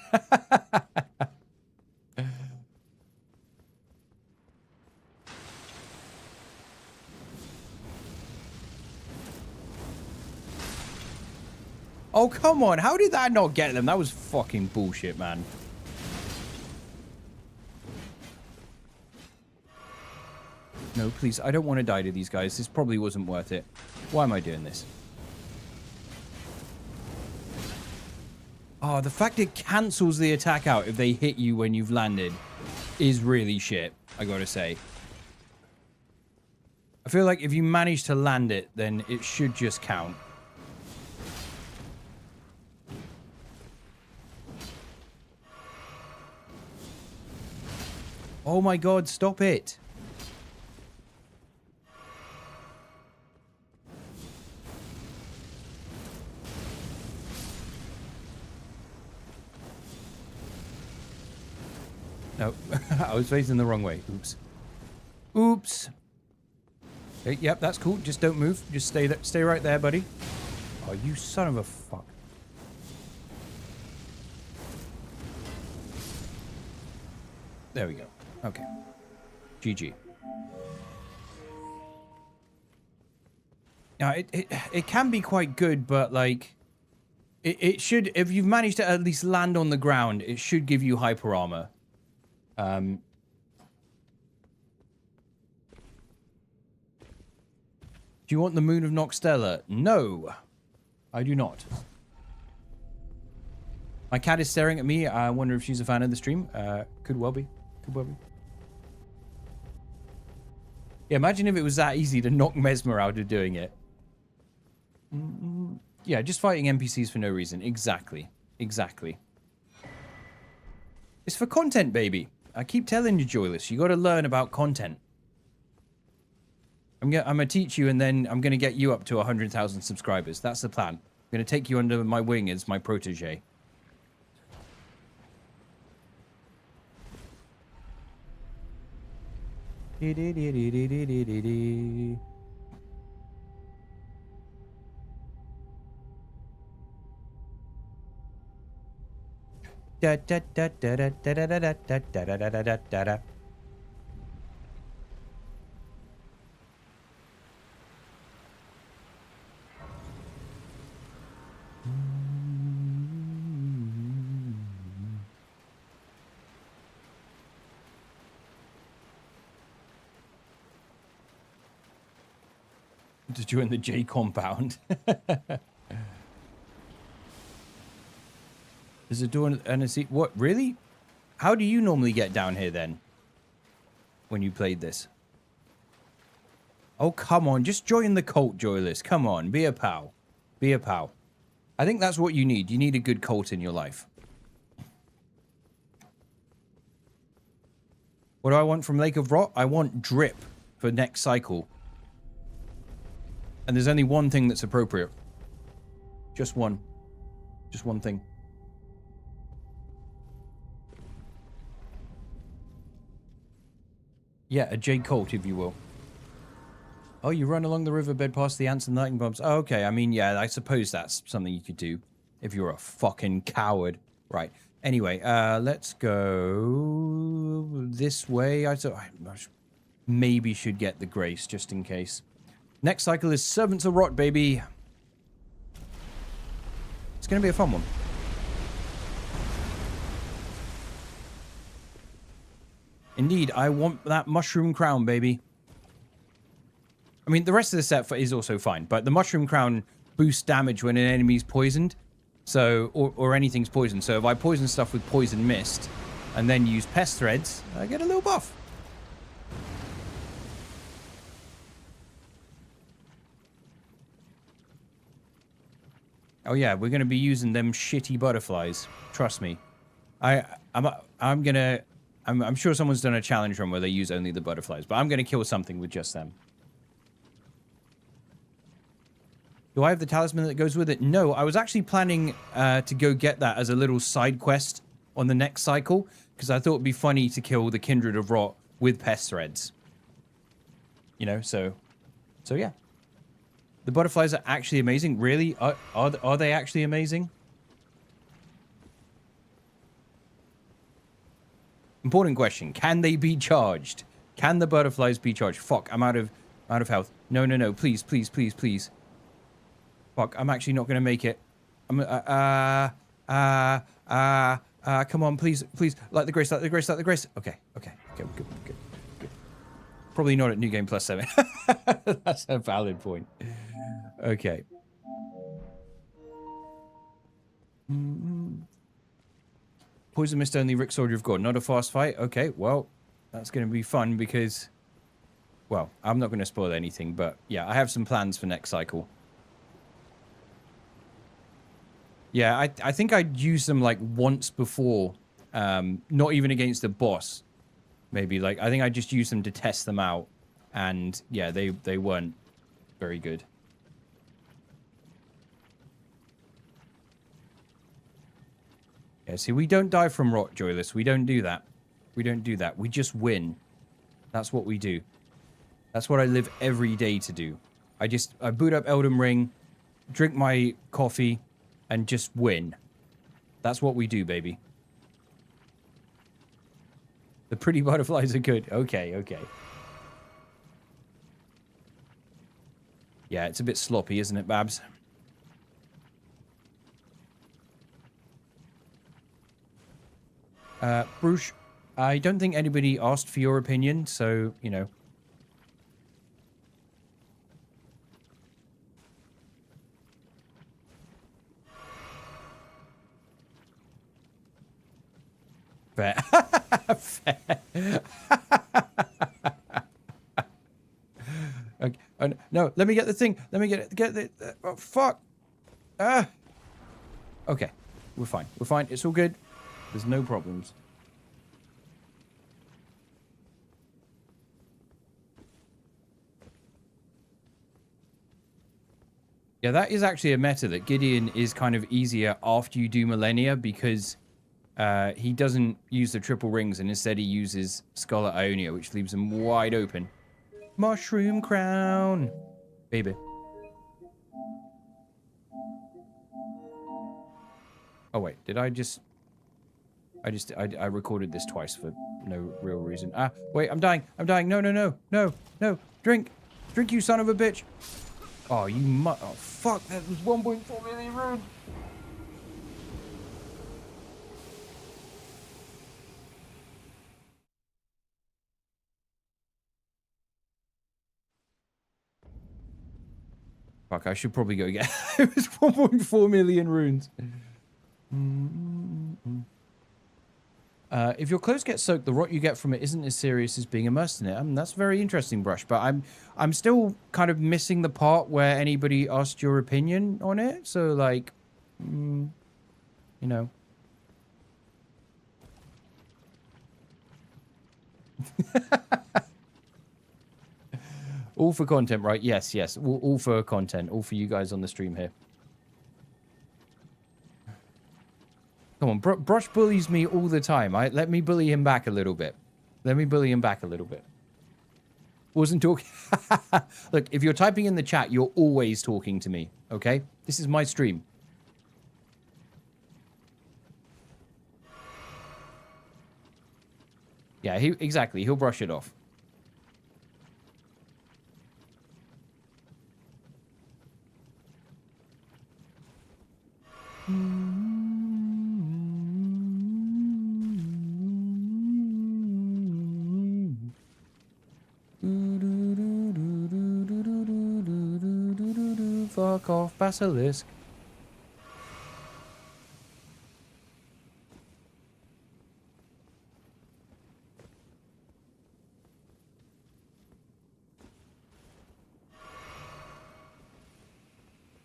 Oh, come on. How did that not get them? That was fucking bullshit, man. No, please. I don't want to die to these guys. This probably wasn't worth it. Why am I doing this? Oh, the fact it cancels the attack out if they hit you when you've landed is really shit, I gotta say. I feel like if you manage to land it, then it should just count. Oh my god, stop it. No, I was facing the wrong way. Oops. Oops. Okay, yep, that's cool. Just don't move. Just stay right there, buddy. Oh, you son of a fuck. There we go. Okay. GG. Now, it can be quite good, but, like, it should, if you've managed to at least land on the ground, it should give you hyper armor. Do you want the Moon of Noxtella? No, I do not. My cat is staring at me. I wonder if she's a fan of the stream. Could well be. Could well be. Yeah, imagine if it was that easy to knock Messmer out of doing it. Yeah, just fighting NPCs for no reason. Exactly. Exactly. It's for content, baby. I keep telling you, Joyless, you got to learn about content. I'm gonna teach you, and then I'm gonna get you up to 100,000 subscribers. That's the plan. I'm gonna take you under my wing as my protege. Da da da da da da da da da da da da da da da. To join the J compound. There's a door and a seat. What, really? How do you normally get down here then? When you played this? Oh, come on. Just join the cult, Joyless. Come on. Be a pal. Be a pal. I think that's what you need. You need a good cult in your life. What do I want from Lake of Rot? I want drip for next cycle. And there's only one thing that's appropriate. Just one. Just one thing. Yeah, a J Colt, if you will. Oh, you run along the riverbed past the ants and lightning bombs. Oh, okay, I mean, yeah, I suppose that's something you could do if you're a fucking coward. Right. Anyway, let's go this way. I maybe should get the grace just in case. Next cycle is Servants of Rot, baby. It's going to be a fun one. Indeed, I want that mushroom crown, baby. I mean, the rest of the set is also fine, but the mushroom crown boosts damage when an enemy's poisoned. So, or anything's poisoned. So if I poison stuff with poison mist and then use pest threads, I get a little buff. Oh yeah, we're going to be using them shitty butterflies. Trust me. I'm sure someone's done a challenge run where they use only the butterflies, but I'm going to kill something with just them. Do I have the talisman that goes with it? No, I was actually planning to go get that as a little side quest on the next cycle, because I thought it'd be funny to kill the Kindred of Rot with pest threads. You know, so yeah. The butterflies are actually amazing. Really? Are they actually amazing? Important question. Can they be charged? Can the butterflies be charged? Fuck, I'm out of health. No, no, no. Please, please, please, please. Fuck, I'm actually not gonna make it. I'm come on, please, please. Light the grace, light the grace, light the grace. Okay, okay, okay, good, good, good. Probably not at New Game Plus 7. That's a valid point. Okay. Poison Mist only, Rick Soldier of God. Not a fast fight? Okay, well, that's going to be fun because... Well, I'm not going to spoil anything, but yeah, I have some plans for next cycle. Yeah, I think I'd use them like once before. Not even against the boss. Maybe, like, I think I just used them to test them out. And yeah, they weren't very good. Yeah, see, we don't die from rot, Joyless. We don't do that. We don't do that. We just win. That's what we do. That's what I live every day to do. I boot up Elden Ring, drink my coffee, and just win. That's what we do, baby. The pretty butterflies are good. Okay, okay. Yeah, it's a bit sloppy, isn't it, Babs? Bruce, I don't think anybody asked for your opinion, so, you know. Fair. Fair. Okay. Oh, no, let me get the thing. Let me get the... oh, fuck. Ah. Okay. We're fine. We're fine. It's all good. There's no problems. Yeah, that is actually a meta that Gideon is kind of easier after you do Millennia because he doesn't use the triple rings and instead he uses Scarlet Ionia, which leaves him wide open. Mushroom crown. Baby. Oh, wait. Did I just... I recorded this twice for no real reason. Ah, wait, I'm dying. I'm dying. No, no, no. No, no. Drink. Drink, you son of a bitch. Oh, you oh, fuck. That was 1.4 million rude. Fuck, I should probably go get... It was 1.4 million runes. If your clothes get soaked, the rot you get from it isn't as serious as being immersed in it. That's very interesting, Brush. But I'm still kind of missing the part where anybody asked your opinion on it. So, like, you know. All for content, right? Yes, yes. All for content. All for you guys on the stream here. Come on, Brush bullies me all the time. Let me bully him back a little bit. Let me bully him back a little bit. Wasn't talking... Look, if you're typing in the chat, you're always talking to me, okay? This is my stream. Yeah, exactly. He'll brush it off. Fuck off, Basilisk.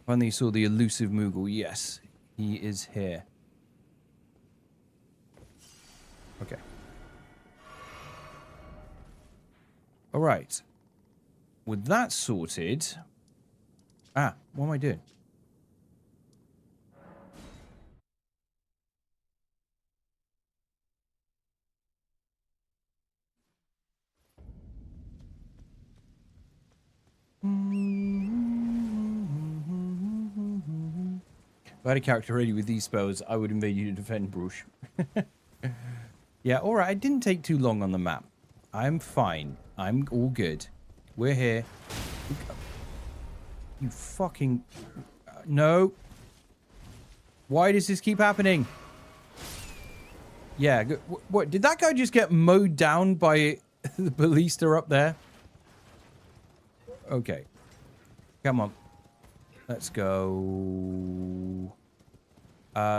Finally saw the elusive Moogle. Yes, he is here. Okay. All right. With that sorted... Ah, what am I doing? If I had a character ready with these spells, I would invade you to defend Bruges. Yeah, alright, I didn't take too long on the map. I'm fine. I'm all good. We're here. You fucking... No. Why does this keep happening? Yeah, what? Did that guy just get mowed down by the ballista up there? Okay. Come on. Let's go.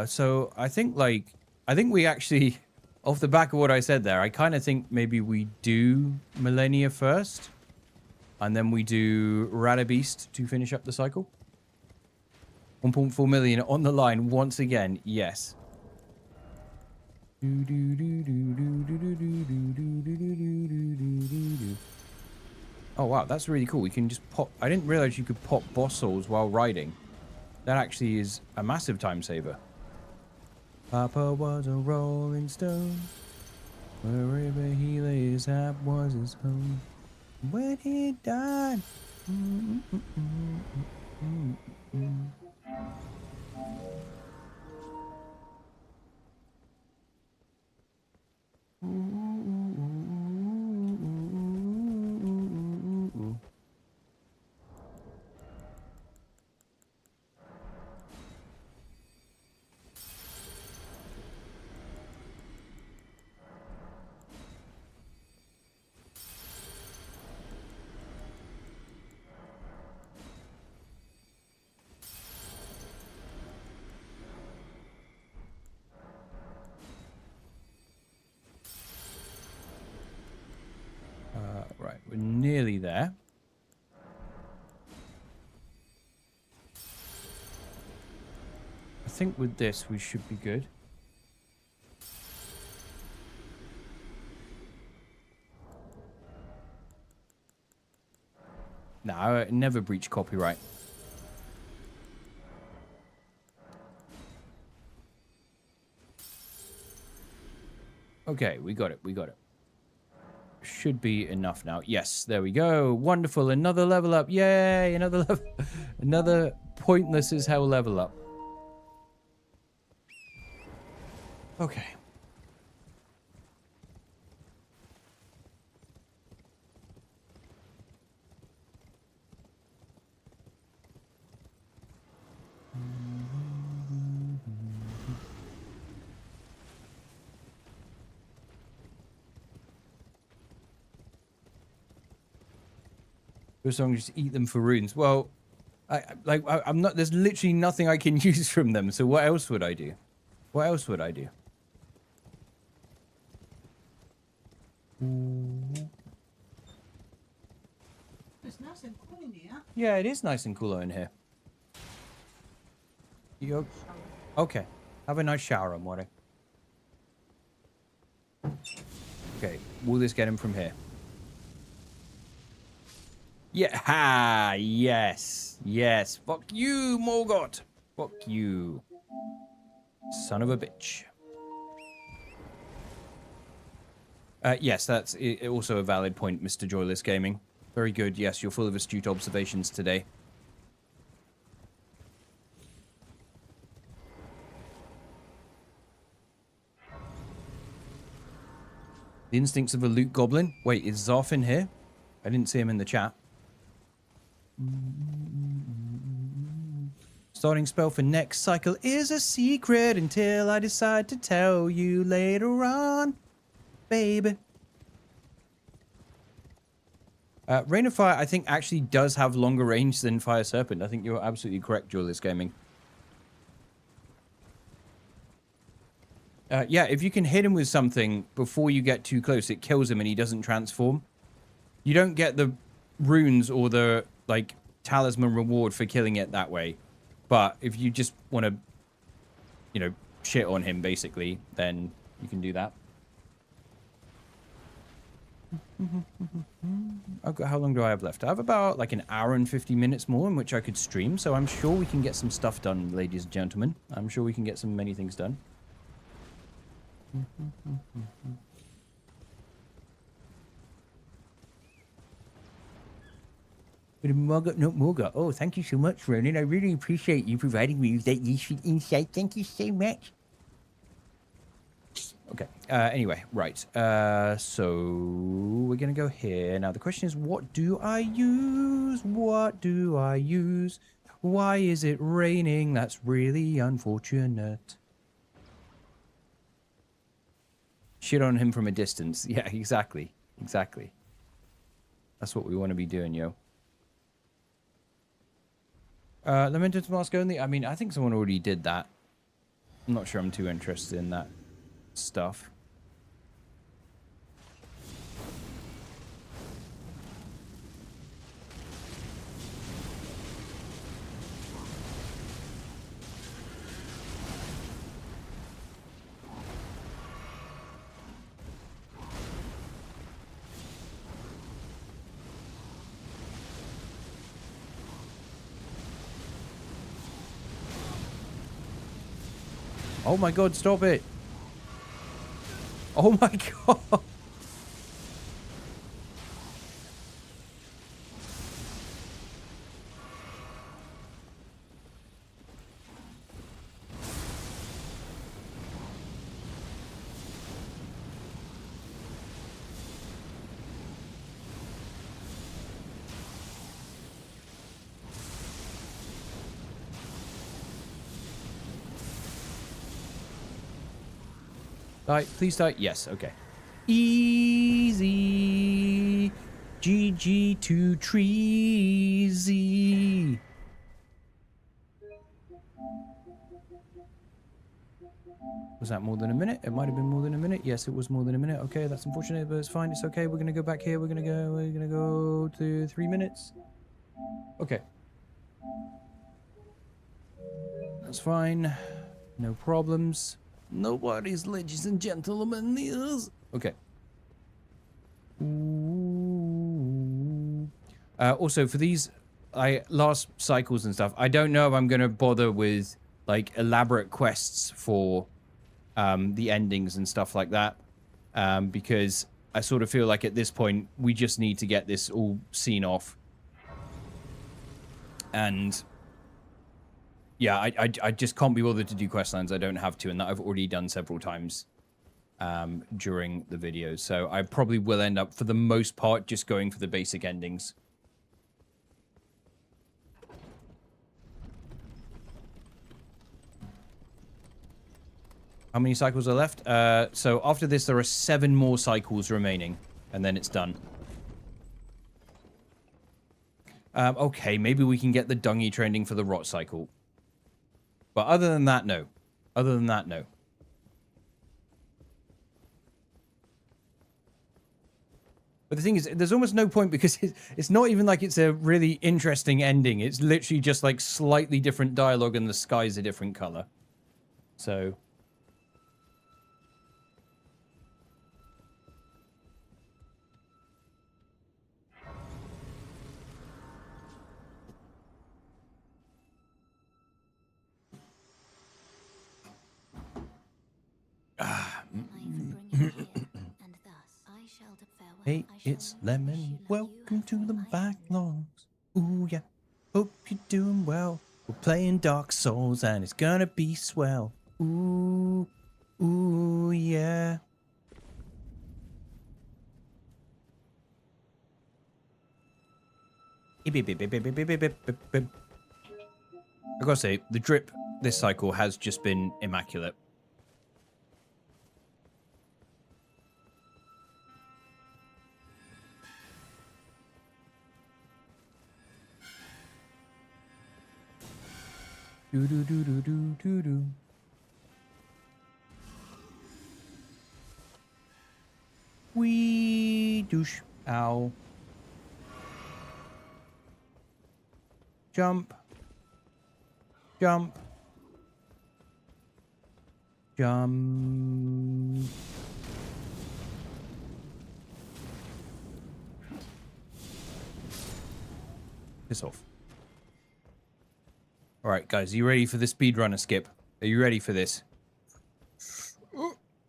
So I think we actually, off the back of what I said there, I kind of think maybe we do Millennia first, and then we do Radabeast to finish up the cycle. 1.4 million on the line once again. Yes. Oh wow, that's really cool. We can just pop... I didn't realize you could pop boss souls while riding. That actually is a massive time saver. Papa was a rolling stone. Wherever he lay his hat was his home. When he died... Right, we're nearly there. I think with this we should be good. No, I never breach copyright. Okay, we got it, we got it. Should be enough now. Yes, there we go. Wonderful. Another level up. Yay, another level. Another pointless as hell level up. Okay. First song, just eat them for runes. Well, I'm not. There's literally nothing I can use from them. So what else would I do? What else would I do? It's nice and cool in here. Yeah, it is nice and cool in here. You okay? Have a nice shower, Amore. Okay, will this get him from here? Yeah, ha! Yes, yes. Fuck you, Morgoth. Fuck you, son of a bitch. Yes, that's also a valid point, Mr. Joyless Gaming. Very good. Yes, you're full of astute observations today. The instincts of a loot goblin. Wait, is Zarf in here? I didn't see him in the chat. Starting spell for next cycle is a secret until I decide to tell you later on, baby. Rain of Fire, I think, actually does have longer range than Fire Serpent. I think you're absolutely correct, Julius Gaming. Yeah, if you can hit him with something before you get too close, it kills him and he doesn't transform. You don't get the runes or the, like, talisman reward for killing it that way. But if you just want to, you know, shit on him, basically, then you can do that. Okay, how long do I have left? I have about, like, an hour and 50 minutes more in which I could stream, so I'm sure we can get some stuff done, ladies and gentlemen. I'm sure we can get many things done. Morgoth. Oh, thank you so much, Ronan. I really appreciate you providing me with that useful insight. Thank you so much. Okay. Anyway, right. So we're gonna go here. Now the question is, what do I use? What do I use? Why is it raining? That's really unfortunate. Shit on him from a distance. Yeah, exactly. Exactly. That's what we want to be doing, yo. Lamented Mask only? I mean, I think someone already did that. I'm not sure I'm too interested in that stuff. Oh my god, stop it. Oh my god. Die, please die. Yes, okay. Easy. GG to Treezy. Was that more than a minute? It might have been more than a minute. Yes, it was more than a minute. Okay, that's unfortunate, but it's fine. It's okay. We're gonna go back here. We're gonna go to 3 minutes. Okay. That's fine. No problems. Nobody's, ladies and gentlemen, is okay. Also, for these last cycles and stuff, I don't know if I'm gonna bother with like elaborate quests for the endings and stuff like that, because I sort of feel like at this point we just need to get this all seen off. And yeah, I just can't be bothered to do questlines. I don't have to, and that I've already done several times during the videos. So I probably will end up, for the most part, just going for the basic endings. How many cycles are left? So after this, there are 7 more cycles remaining, and then it's done. Okay, maybe we can get the dungy trending for the rot cycle. But other than that, no. Other than that, no. But the thing is, there's almost no point because it's not even like it's a really interesting ending. It's literally just like slightly different dialogue and the sky's a different color. So... Hey, it's Lemon. Welcome to the backlogs. Ooh, yeah. Hope you're doing well. We're playing Dark Souls and it's gonna be swell. Ooh, ooh, yeah. I gotta say, the drip this cycle has just been immaculate. Do do do do do do do. Wee douche. Ow. Jump. Jump. Jump. Piss off. Alright, guys, are you ready for the speedrunner skip? Are you ready for this?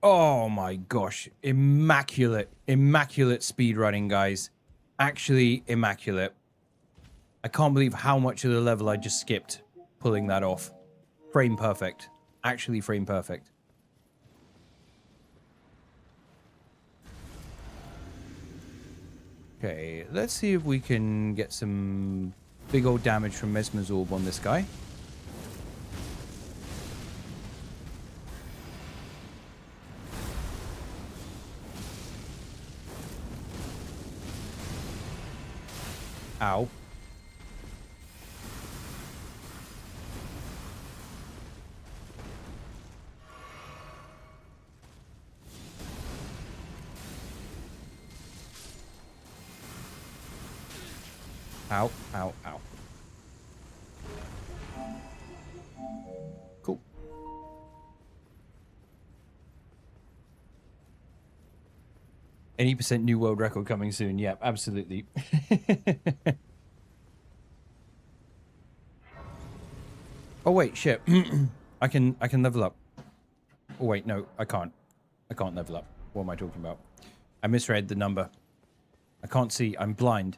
Oh my gosh. Immaculate. Immaculate speedrunning, guys. Actually immaculate. I can't believe how much of the level I just skipped pulling that off. Frame perfect. Actually frame perfect. Okay, let's see if we can get some big old damage from Messmer's orb on this guy. Ow. Ow, ow, ow. Cool. Any % new world record coming soon. Yep, absolutely. Oh wait, shit. I can level up. Oh wait, no, I can't. I can't level up. What am I talking about? I misread the number. I can't see. I'm blind.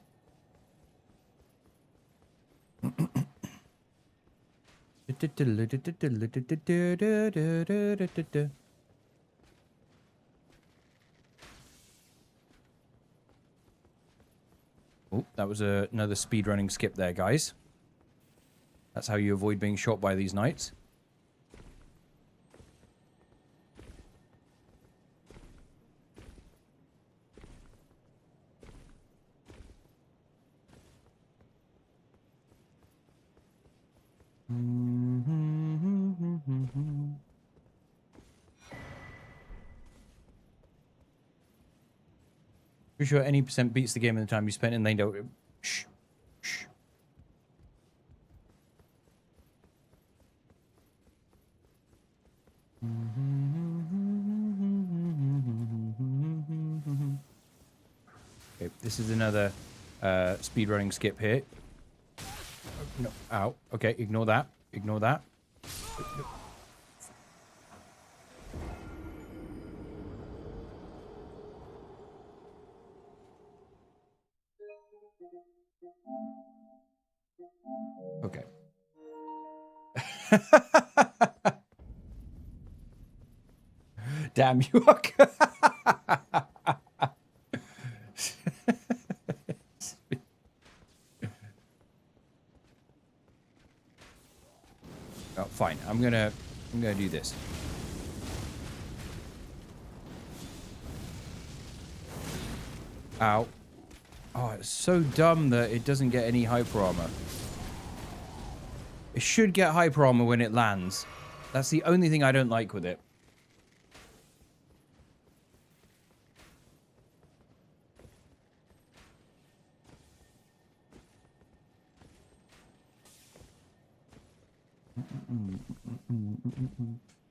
Oh, that was another speedrunning skip there, guys. That's how you avoid being shot by these knights. Pretty sure any % beats the game in the time you spent in lane don't. Shh. Shh. Okay, this is another speedrunning skip here. No, ow. Okay, ignore that. Ignore that. Okay. Damn you. Oh, fine. I'm gonna do this. Ow. Oh, it's so dumb that it doesn't get any hyper armor. It should get hyper armor when it lands. That's the only thing I don't like with it.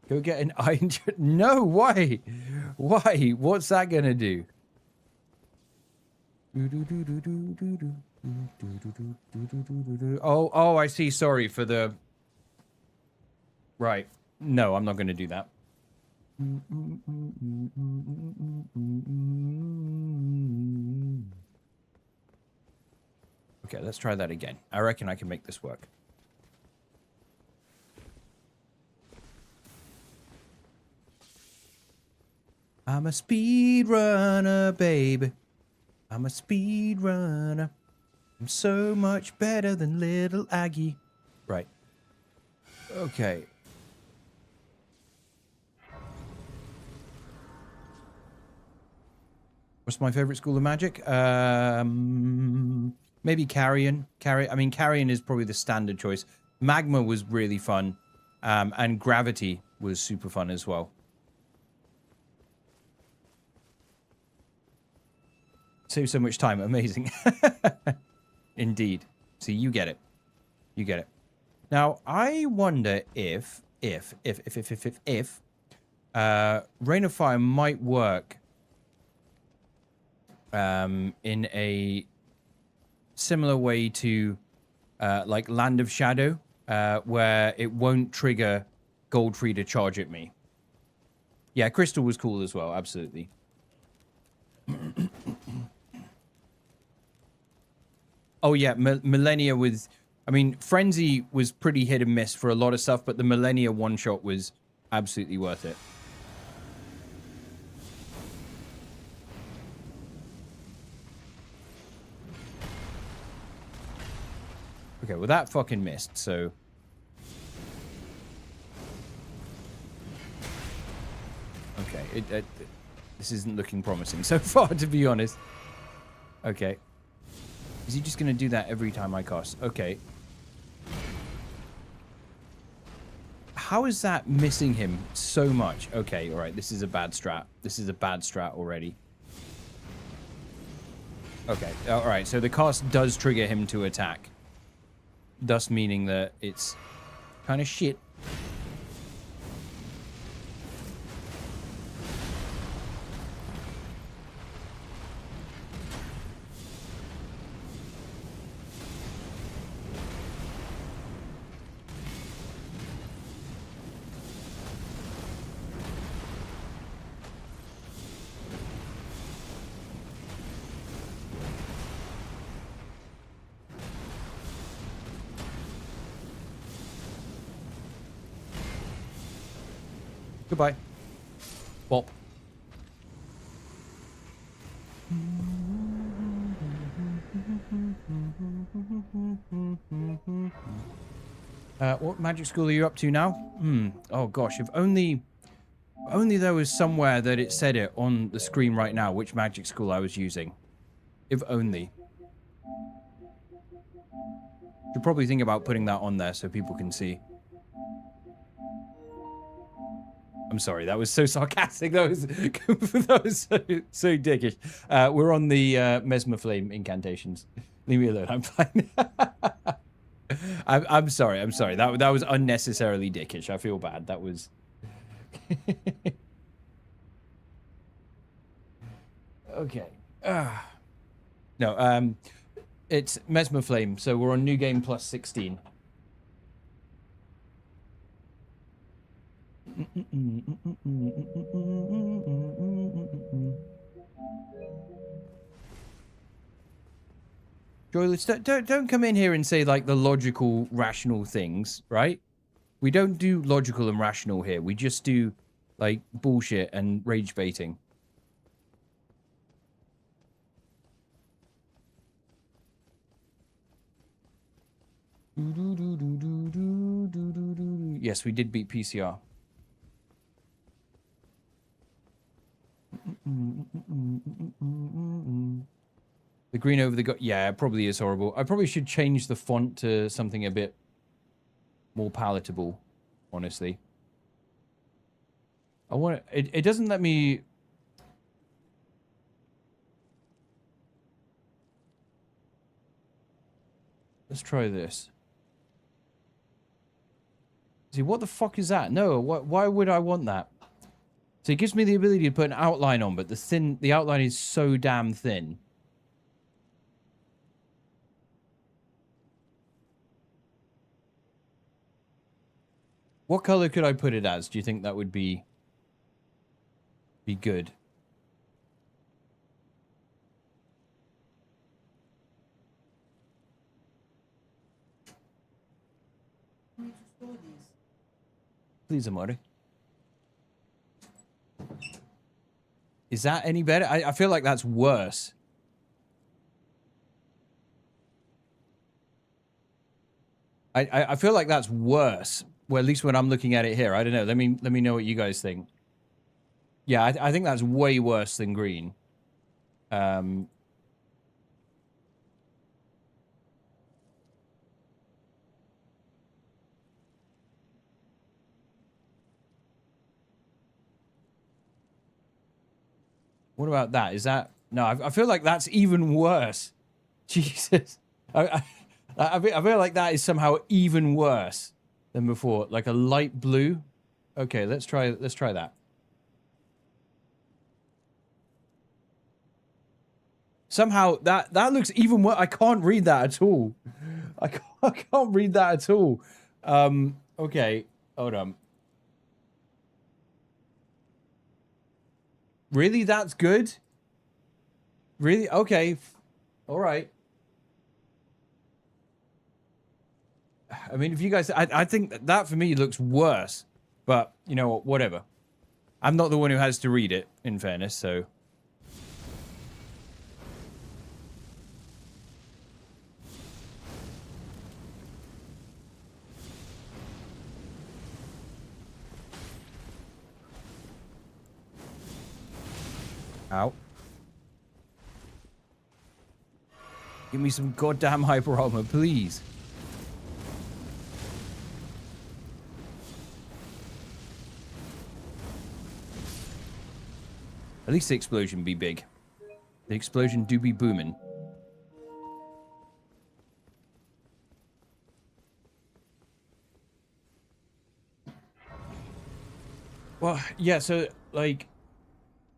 Go get an iron. No, why? Why? What's that gonna do? Oh, I see. Sorry for the... Right. No, I'm not gonna do that. Okay, let's try that again. I reckon I can make this work. I'm a speedrunner, baby. I'm a speedrunner. I'm so much better than little Aggie. Right. Okay. What's my favorite school of magic? Maybe Carian. I mean, Carian is probably the standard choice. Magma was really fun. And Gravity was super fun as well. Save so much time. Amazing. Indeed. See, you get it. You get it. Now, I wonder if Rain of Fire might work in a similar way to like Land of Shadow, where it won't trigger Goldtree to charge at me. Yeah, Crystal was cool as well. Absolutely. Oh yeah, Millennia was... I mean, Frenzy was pretty hit and miss for a lot of stuff, but the Millennia one-shot was absolutely worth it. Okay, well that fucking missed, so... Okay, this isn't looking promising so far, to be honest. Okay. Is he just going to do that every time I cast? Okay. How is that missing him so much? Okay, alright, this is a bad strat. This is a bad strat already. Okay, alright, so the cast does trigger him to attack. Thus meaning that it's kind of shit. Goodbye. Bop. What magic school are you up to now? Oh gosh, if only there was somewhere that it said it on the screen right now, which magic school I was using. If only. Should probably think about putting that on there so people can see. I'm sorry, that was so sarcastic. That was so dickish. We're on the Messmer Flame incantations. Leave me alone. I'm fine. I'm sorry. I'm sorry. That was unnecessarily dickish. I feel bad. That was. Okay. No. It's Messmer Flame. So we're on new game plus 16. Joyless, don't come in here and say like the logical, rational things, right? We don't do logical and rational here. We just do like bullshit and rage baiting. Yes, we did beat PCR. The green over the... Yeah, it probably is horrible. I probably should change the font to something a bit more palatable, honestly. I want it doesn't let me... Let's try this. See, what the fuck is that? No, why would I want that? So it gives me the ability to put an outline on, but the outline is so damn thin. What color could I put it as? Do you think that would be good? I need to store these. Please, Amari. Is that any better? I feel like that's worse. I feel like that's worse. Well, at least when I'm looking at it here. I don't know. Let me know what you guys think. Yeah, I think that's way worse than green. What about that? Is that... No, I feel like that's even worse. Jesus. I feel like that is somehow even worse than before. Like a light blue. Okay, let's try that. Somehow that looks even worse. I can't read that at all. I can't read that at all. Okay, hold on. Really? That's good? Really? Okay. All right. I mean, if you guys... I think that for me looks worse. But, you know what? Whatever. I'm not the one who has to read it, in fairness, so... Ow. Give me some goddamn hyper armor, please. At least the explosion be big. The explosion do be booming. Well, yeah, so, like...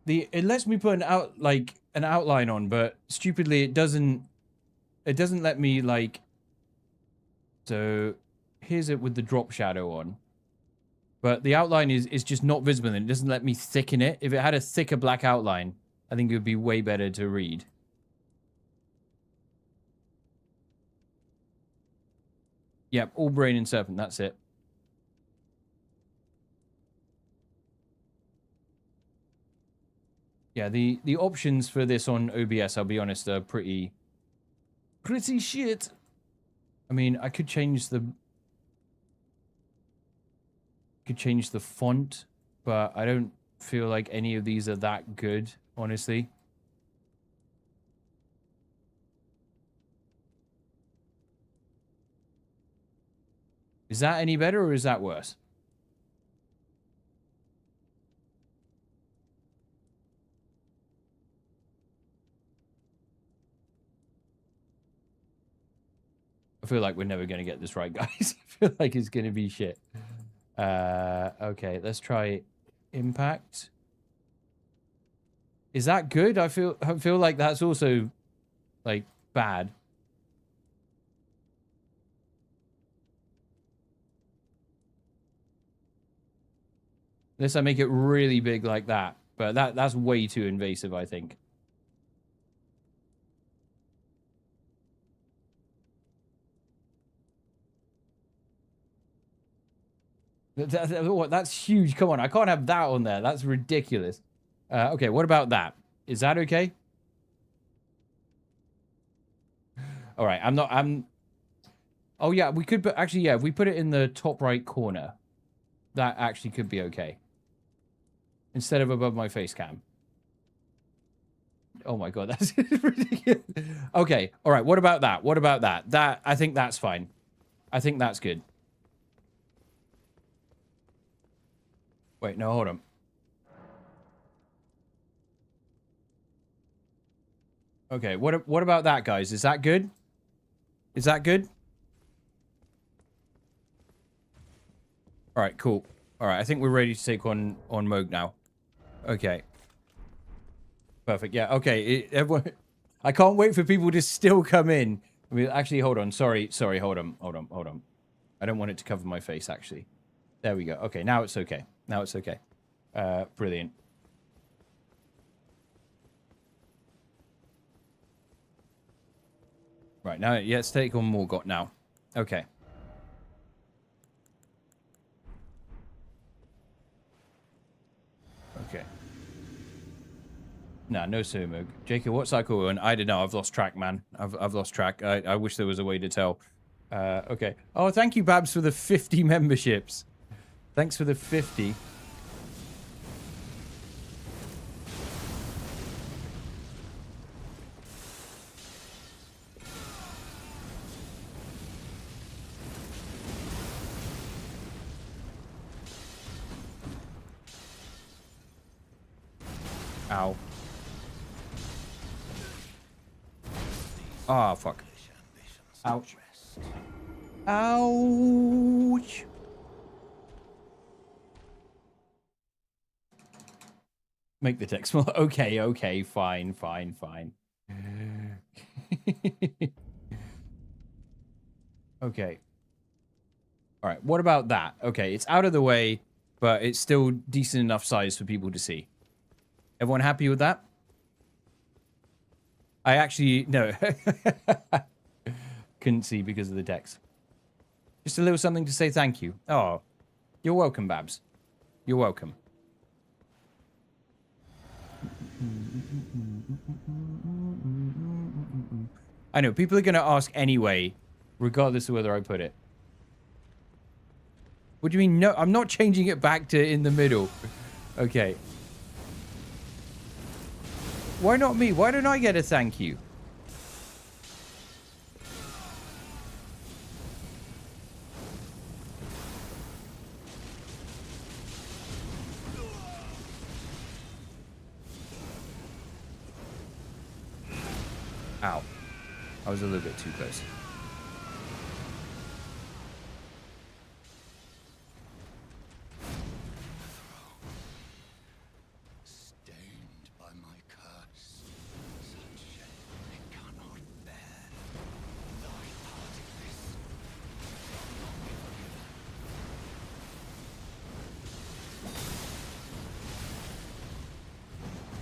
It lets me put an outline on, but stupidly it doesn't let me, like... So, here's it with the drop shadow on. But the outline is just not visible, and it doesn't let me thicken it. If it had a thicker black outline, I think it would be way better to read. Yep, all brain and serpent, that's it. Yeah, the options for this on OBS, I'll be honest, are pretty shit. I mean, I could change the font, but I don't feel like any of these are that good, honestly. Is that any better or is that worse? I feel like we're never going to get this right, guys. I feel like it's going to be shit. Okay, let's try impact. Is that good? I feel like that's also, like, bad. Unless I make it really big like that. But that's way too invasive, I think. That's huge. Come on, I can't have that on there. That's ridiculous. Okay, what about that? Is that okay? All right, I'm... Oh, yeah, we could... Actually, yeah, if we put it in the top right corner, that actually could be okay. Instead of above my face cam. Oh my god, that's ridiculous. Okay, all right. What about that? What about that? I think that's fine. I think that's good. Wait, no, hold on. Okay, what about that, guys? Is that good? Is that good? All right, cool. All right, I think we're ready to take on Moog now. Okay. Perfect. Yeah. Okay. Everyone, I can't wait for people to still come in. I mean, actually, hold on. Sorry. Hold on. I don't want it to cover my face. Actually, there we go. Okay. Now it's okay. Now it's okay. Brilliant. Right now, yeah, let's take on Morgott now. Okay. Okay. Nah, no Sumo. Jacob, what cycle? And I don't know. I've lost track, man. I've lost track. I wish there was a way to tell. Okay. Oh, thank you, Babs, for the 50 memberships. Thanks for the 50. Ow. Ah, oh, fuck. Ouch. Ouch. Make the text small. Okay, fine. Okay. All right, what about that? Okay, it's out of the way, but it's still decent enough size for people to see. Everyone happy with that? I actually, no. Couldn't see because of the text. Just a little something to say thank you. Oh, you're welcome, Babs. You're welcome. I know, people are going to ask anyway, regardless of whether I put it. What do you mean? No, I'm not changing it back to in the middle. Okay. Why not me? Why don't I get a thank you? Ow. I was a little bit too close.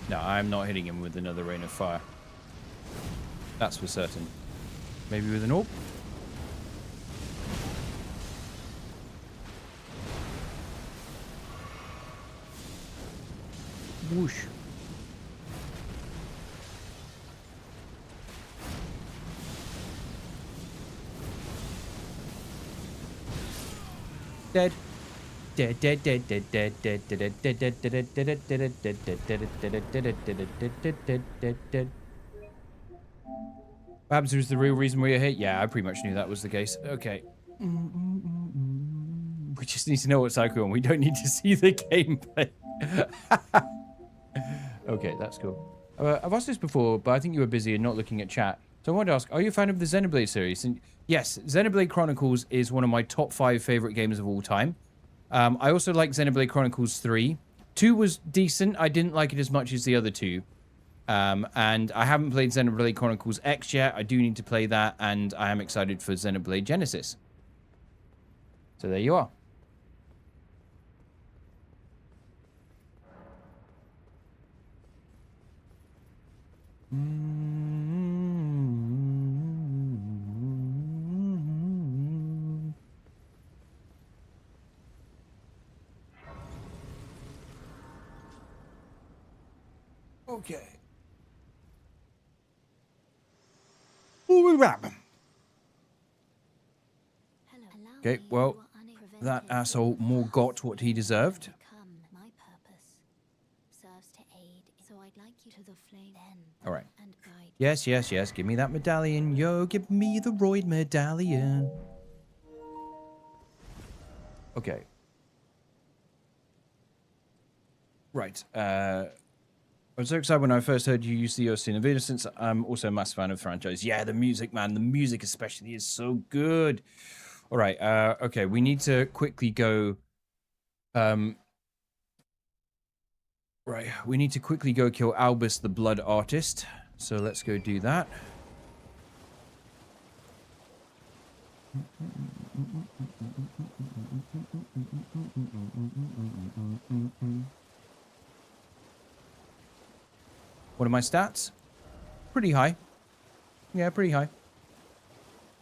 No, I'm not hitting him with another rain of fire. That's for certain. Maybe with an orb? Whoosh. Dead. Babs was the real reason we were hit? Yeah, I pretty much knew that was the case. Okay. We just need to know what's cycle and we don't need to see the gameplay. Okay, that's cool. I've asked this before, but I think you were busy and not looking at chat. So I wanted to ask, are you a fan of the Xenoblade series? And yes, Xenoblade Chronicles is one of my top 5 favorite games of all time. I also like Xenoblade Chronicles 3. 2 was decent. I didn't like it as much as the other 2. And I haven't played Xenoblade Chronicles X yet. I do need to play that, and I am excited for Xenoblade Genesis. So there you are. Okay. Okay, well, that asshole more got what he deserved. I'd like you to the flame then. All right. And guide. Yes, yes, yes. Give me that medallion. Yo, give me the roid medallion. Okay. Right. I was so excited when I first heard you use the Ocean of Innocence. I'm also a massive fan of the franchise. Yeah, the music, man. The music especially is so good. All right. Okay, we need to quickly go... Right, we need to quickly go kill Albus the Blood Artist. So let's go do that. What are my stats? Pretty high. Yeah, pretty high.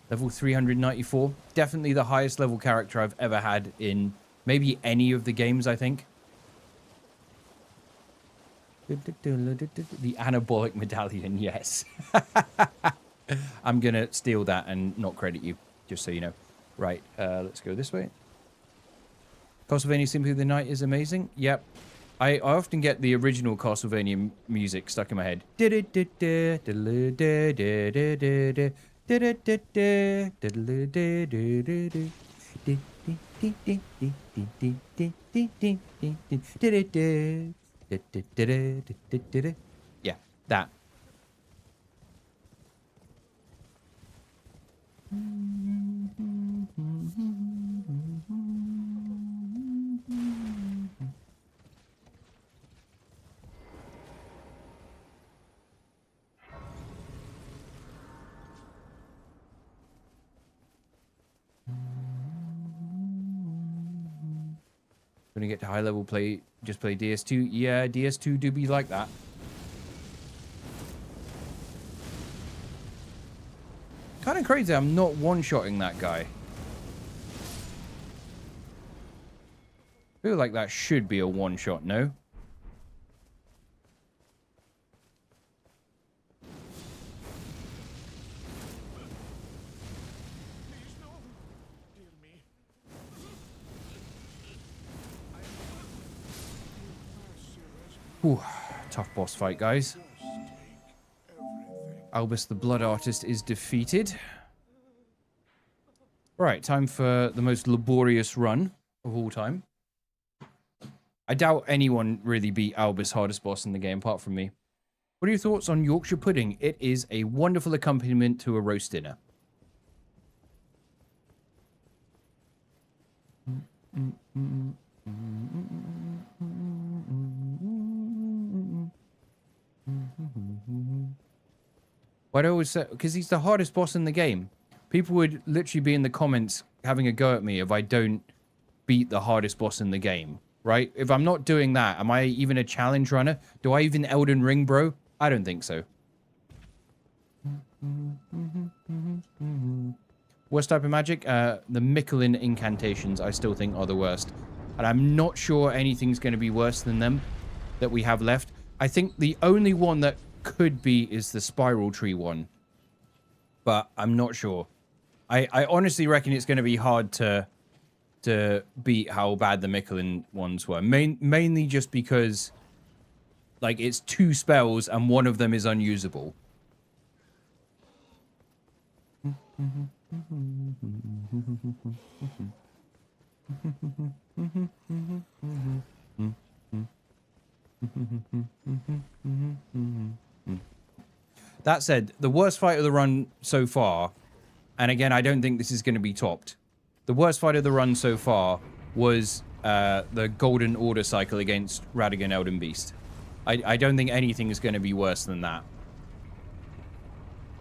Level 394. Definitely the highest level character I've ever had in maybe any of the games, I think. The anabolic medallion, yes. I'm going to steal that and not credit you, just so you know. Right, let's go this way. Castlevania Symphony of the Night is amazing. Yep. I often get the original Castlevania music stuck in my head. Yeah, that. Gonna get to high level play, just play DS2. Yeah, DS2 do be like that. Kind of crazy I'm not one-shotting that guy. I feel like that should be a one-shot, no? Whew, tough boss fight, guys. Albus the Blood Artist is defeated. Right, time for the most laborious run of all time. I doubt anyone really beat Albus, hardest boss in the game, apart from me. What are your thoughts on Yorkshire pudding? It is a wonderful accompaniment to a roast dinner. Why do I always say? Because he's the hardest boss in the game. People would literally be in the comments having a go at me if I don't beat the hardest boss in the game, right? If I'm not doing that, am I even a challenge runner? Do I even Elden Ring, bro? I don't think so. Worst type of magic? The Miquellan incantations I still think are the worst. And I'm not sure anything's going to be worse than them that we have left. I think the only one that could be is the Spiral Tree one. But I'm not sure. I honestly reckon it's going to be hard to beat how bad the Miquellan ones were. Mainly just because, like, it's 2 spells and one of them is unusable. That said, the worst fight of the run so far, and again, I don't think this is going to be topped. The worst fight of the run so far was the Golden Order cycle against Radagon Elden Beast. I don't think anything is going to be worse than that.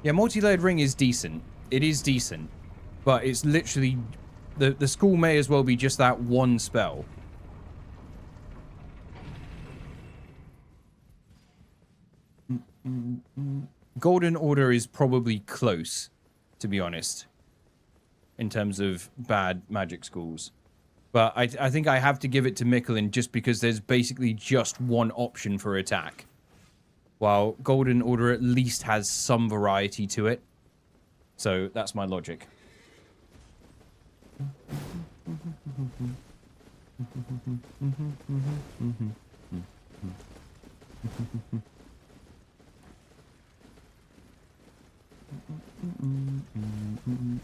Yeah, multi-layered ring is decent. It is decent. But it's literally... The school may as well be just that one spell. Golden Order is probably close, to be honest, in terms of bad magic schools. But I think I have to give it to Miquellan just because there's basically just one option for attack. While Golden Order at least has some variety to it. So that's my logic.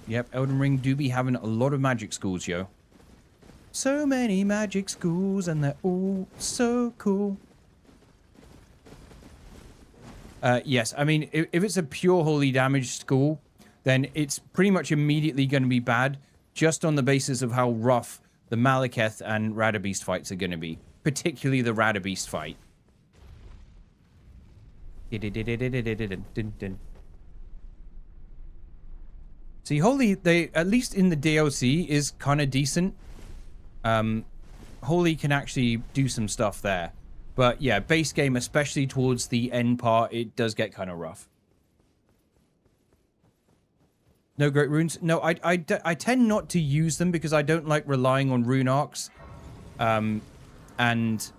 Yep, Elden Ring do be having a lot of magic schools, yo. So many magic schools, and they're all so cool. Yes, I mean, if it's a pure holy damage school, then it's pretty much immediately going to be bad, just on the basis of how rough the Malekith and Radabeast fights are going to be. Particularly the Radabeast fight. See, Holy, they, at least in the DLC, is kind of decent. Holy can actually do some stuff there. But yeah, base game, especially towards the end part, it does get kind of rough. No great runes? No, I tend not to use them because I don't like relying on rune arcs. And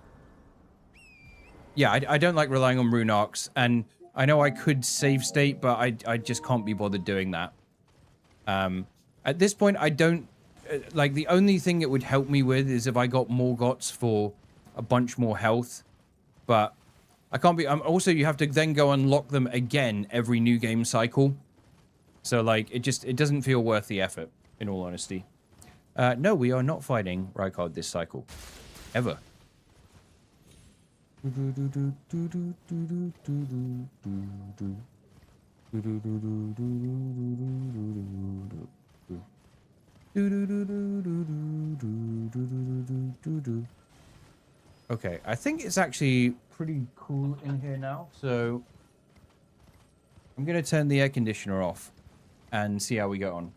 yeah, I don't like relying on rune arcs. And I know I could save state, but I just can't be bothered doing that. At this point, I don't... like, the only thing it would help me with is if I got Morgoths for a bunch more health. But I can't be... also, you have to then go unlock them again every new game cycle. So, like, it doesn't feel worth the effort, in all honesty. No, we are not fighting Rykard this cycle. Ever. Okay, I think it's actually pretty cool in here now, so I'm going to turn the air conditioner off and see how we go on.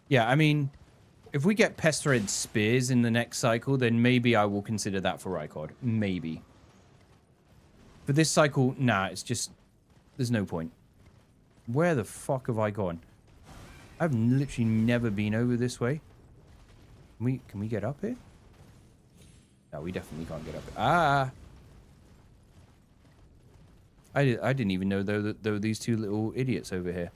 Yeah, I mean, if we get Pest Thread Spears in the next cycle, then maybe I will consider that for Rykard. Maybe. For this cycle, nah, it's just... there's no point. Where the fuck have I gone? I've literally never been over this way. Can we get up here? No, we definitely can't get up here. Ah! I didn't even know, though, that there were these two little idiots over here.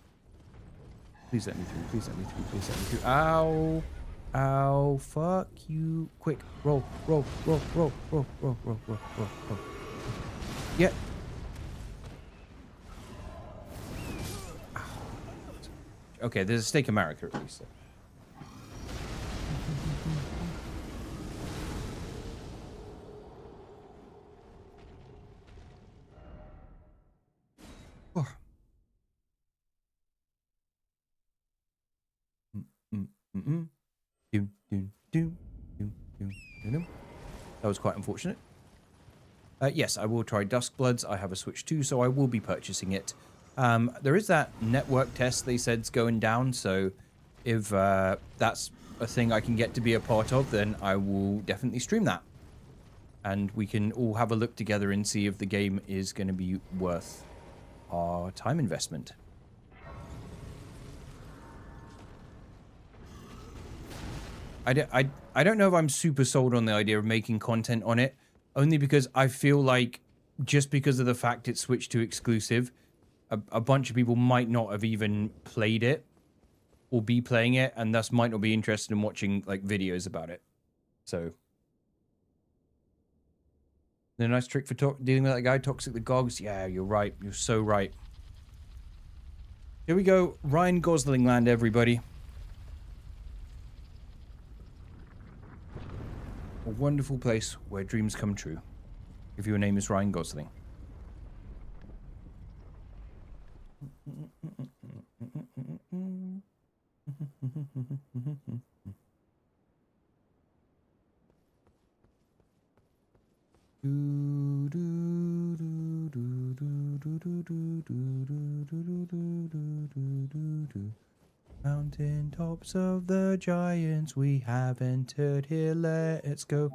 Please let me through, please let me through, please let me through. Ow! Ow, fuck you. Quick, roll, roll, roll, roll, roll, roll, roll, roll, roll, roll. Yeah. Okay, there's a stake of Marika at least. Oh. That was quite unfortunate. Yes, I will try Duskbloods. I have a Switch 2, so I will be purchasing it. There is that network test they said's going down, so if that's a thing I can get to be a part of, then I will definitely stream that. And we can all have a look together and see if the game is going to be worth our time investment. I don't know if I'm super sold on the idea of making content on it, only because I feel like just because of the fact it's switched to exclusive, a bunch of people might not have even played it or be playing it, and thus might not be interested in watching like videos about it. So, the nice trick for dealing with that guy, Toxic the Gogs. Yeah, you're right. You're so right. Here we go, Ryan Gosling land, everybody. A wonderful place where dreams come true. If your name is Ryan Gosling. Mountain tops of the giants, we have entered here, let's go.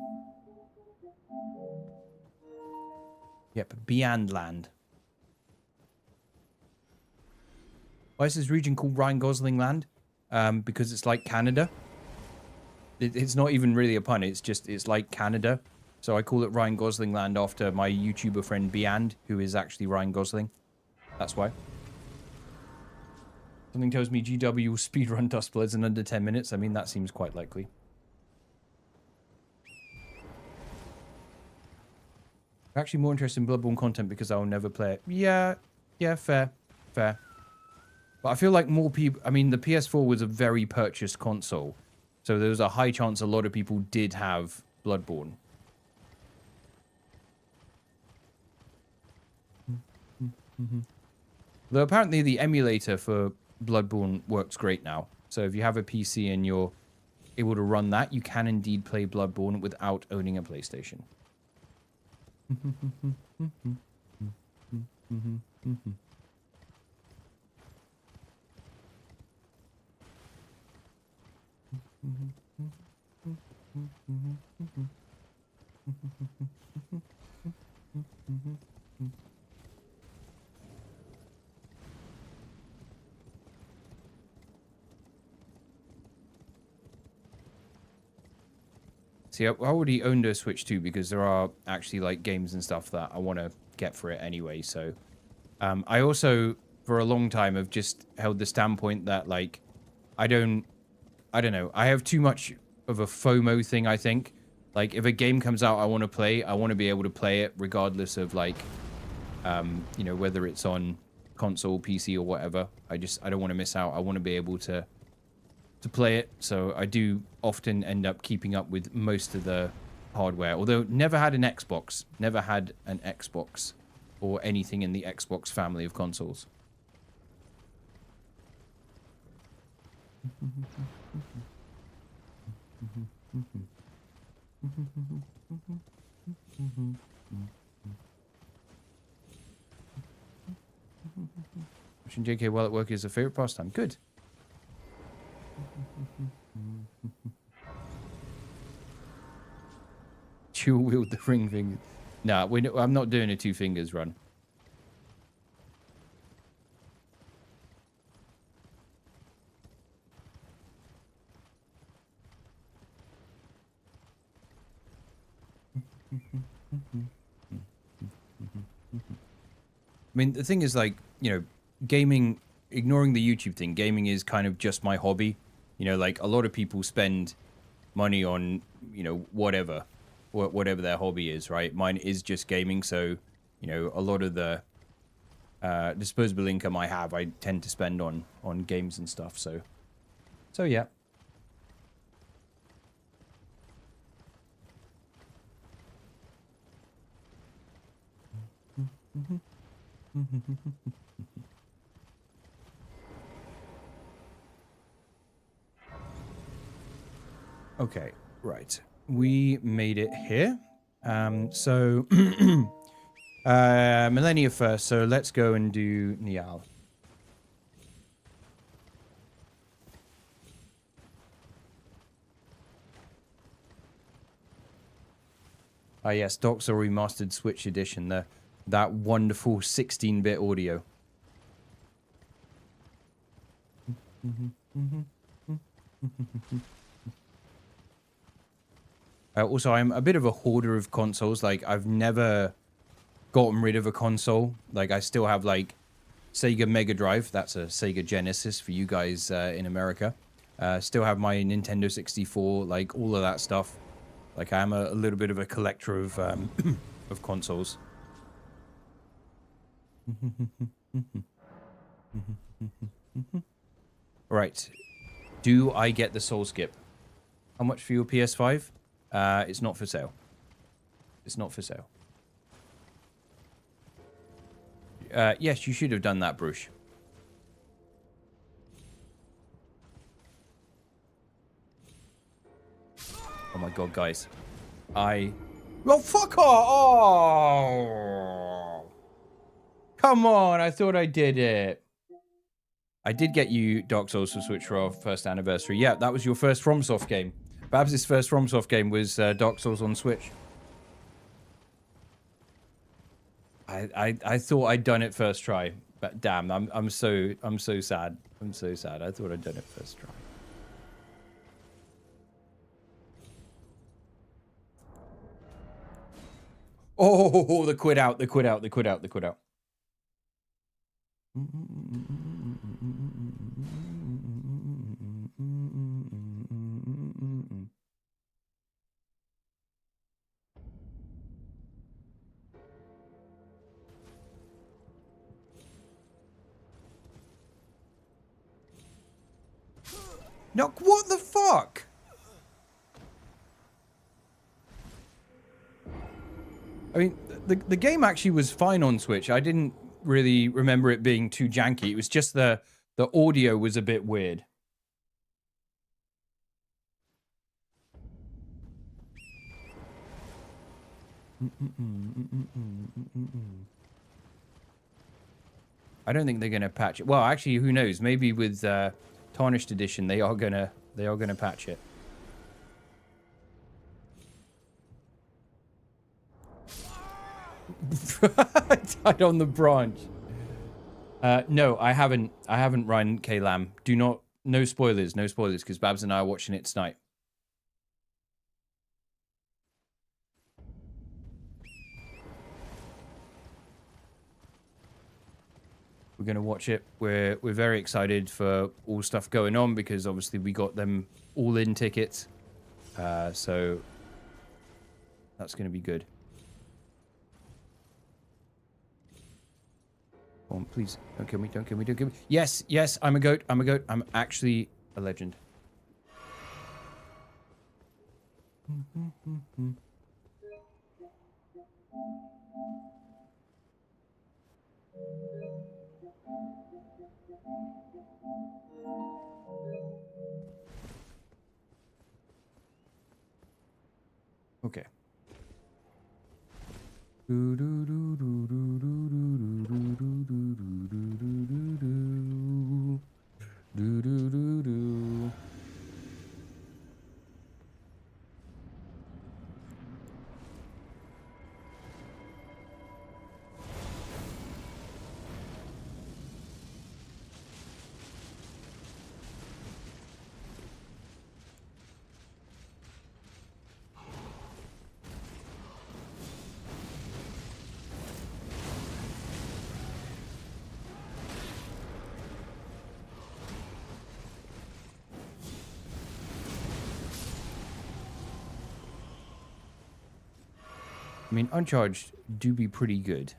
Yep, beyond land. Why is this region called Ryan Gosling Land? Because it's like Canada. It's not even really a pun, it's like Canada. So I call it Ryan Gosling Land after my YouTuber friend Beyond, who is actually Ryan Gosling. That's why. Something tells me GW will speedrun Duskbloods in under 10 minutes. I mean, that seems quite likely. Actually more interested in Bloodborne content because I'll never play it. Yeah, fair. But I feel like more people... I mean, the PS4 was a very purchased console. So there was a high chance a lot of people did have Bloodborne. Though apparently the emulator for Bloodborne works great now. So if you have a PC and you're able to run that, you can indeed play Bloodborne without owning a PlayStation. See, I already owned a Switch too because there are actually like games and stuff that I want to get for it anyway. So I also, for a long time, have just held the standpoint that like I don't know. I have too much of a FOMO thing, I think. Like if a game comes out I want to play, I want to be able to play it regardless of like, you know, whether it's on console, PC or whatever. I don't want to miss out. I want to be able to play it, so I do often end up keeping up with most of the hardware, although never had an Xbox or anything in the Xbox family of consoles. Watching JK while at work is a favorite pastime. Good. Dual wield the ring finger. Nah, I'm not doing a 2 fingers run. I mean, the thing is, like, you know, gaming, ignoring the YouTube thing, gaming is kind of just my hobby. You know, like, a lot of people spend money on, you know, whatever their hobby is, right? Mine is just gaming, so, you know, a lot of the disposable income I have, I tend to spend on games and stuff, so yeah. Okay, right. We made it here. So Millennia first, so let's go and do Niall. Ah yes, Docs or Remastered Switch Edition, that wonderful 16-bit audio. Also, I'm a bit of a hoarder of consoles. Like, I've never gotten rid of a console. Like, I still have, like, Sega Mega Drive. That's a Sega Genesis for you guys in America. Still have my Nintendo 64, like, all of that stuff. Like, I am a little bit of a collector of of consoles. Right. Do I get the Soul Skip? How much for your PS5? It's not for sale. It's not for sale. Yes, you should have done that, Bruce. Oh my god, guys. Well, fuck off! Oh! Come on, I thought I did it. I did get you Dark Souls for Switch for our first anniversary. Yeah, that was your first FromSoft game. Babs' first FromSoft game was Dark Souls on Switch. I thought I'd done it first try, but damn, I'm so sad. I'm so sad. I thought I'd done it first try. Oh, the quit out. No, what the fuck? I mean, the game actually was fine on Switch. I didn't really remember it being too janky. It was just the audio was a bit weird. I don't think they're gonna patch it. Well, actually, who knows? Maybe with Tarnished Edition, they are gonna patch it. I died on the branch. No, I haven't run K-Lam. Do not, no spoilers, because Babs and I are watching it tonight. We're gonna watch it. We're very excited for all stuff going on because obviously we got them all in tickets. So that's gonna be good. Come on, please. Don't kill me, don't kill me, don't kill me. Yes, yes, I'm a goat, I'm a goat. I'm actually a legend. Okay. I mean, uncharged do be pretty good.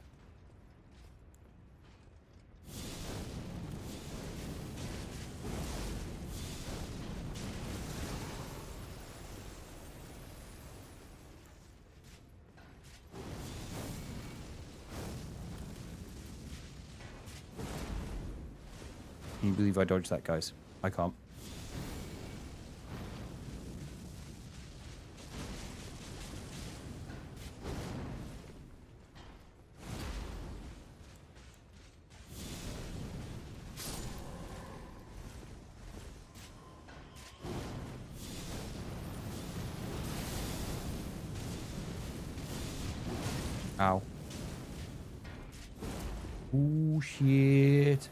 Can you believe I dodged that, guys? I can't. Ow. Oh, shit.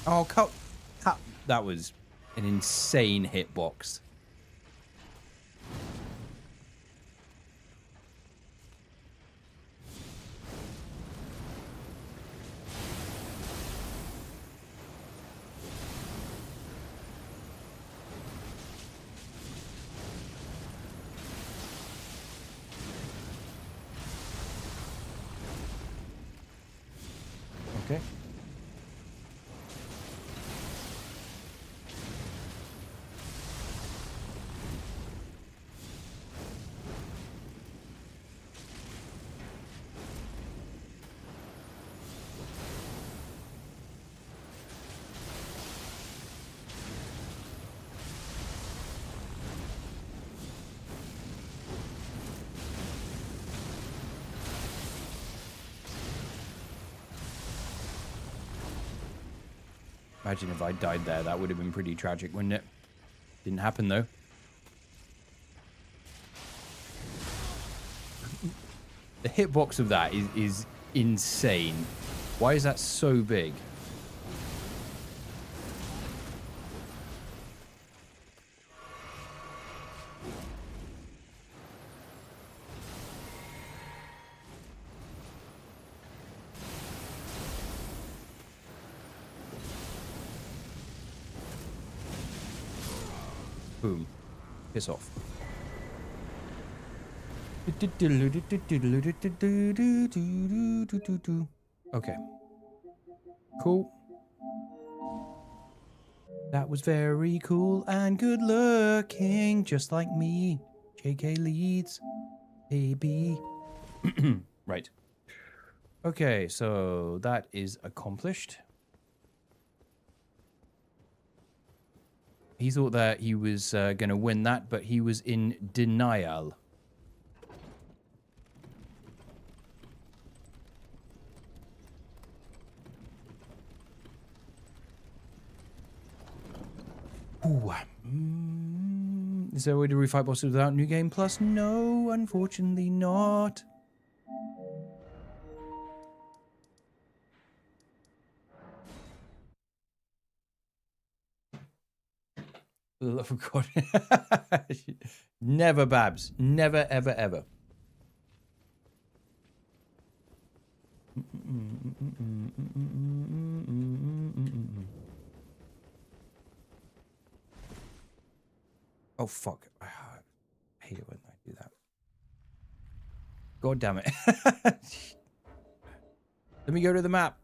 Oh, cut. That was an insane hitbox. Okay. Imagine if I died there. That would have been pretty tragic, wouldn't it? Didn't happen, though. The hitbox of that is insane. Why is that so big? Boom. Piss off. Okay. Cool. That was very cool and good looking, just like me. JK Leeds. Baby. Right. Okay, so that is accomplished. He thought that he was going to win that, but he was in denial. Ooh. Is there a way to refight bosses without New Game Plus? No, unfortunately not. For the love of God. Never, Babs. Never, ever, ever. Oh, fuck. I hate it when I do that. God damn it. Let me go to the map.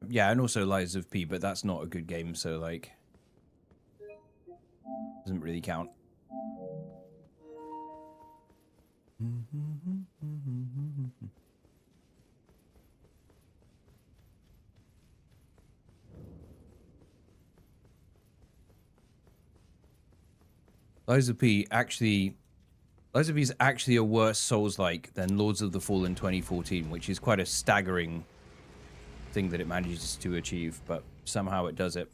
Yeah, and also Lies of P, but that's not a good game, so, like, doesn't really count. Lies of P is actually a worse Souls-like than Lords of the Fallen 2014, which is quite a staggering thing that it manages to achieve, but somehow it does it.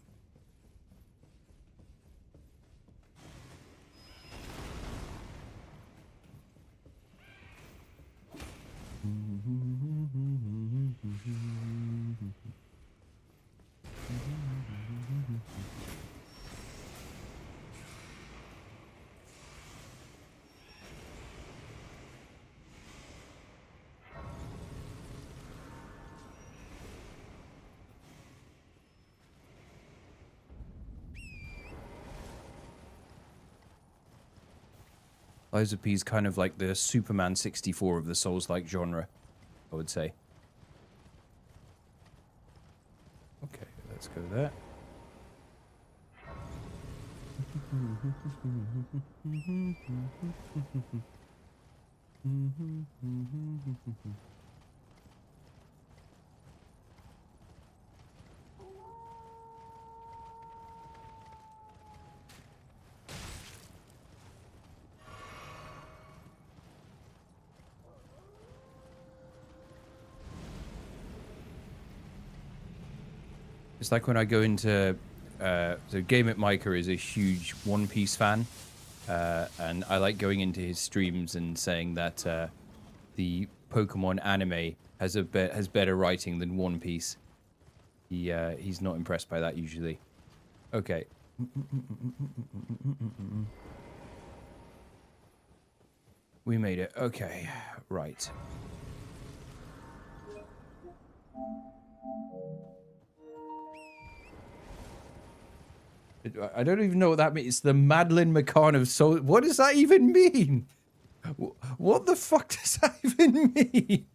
Lies of P is kind of like the Superman 64 of the Souls-like genre, I would say. Okay, let's go there. It's like when I go into... so Game at Micah is a huge One Piece fan. And I like going into his streams and saying that the Pokemon anime has better writing than One Piece. He's not impressed by that usually. Okay. We made it. Okay. Right. I don't even know what that means. It's the Madeline McCann of Soul. What does that even mean? What the fuck does that even mean?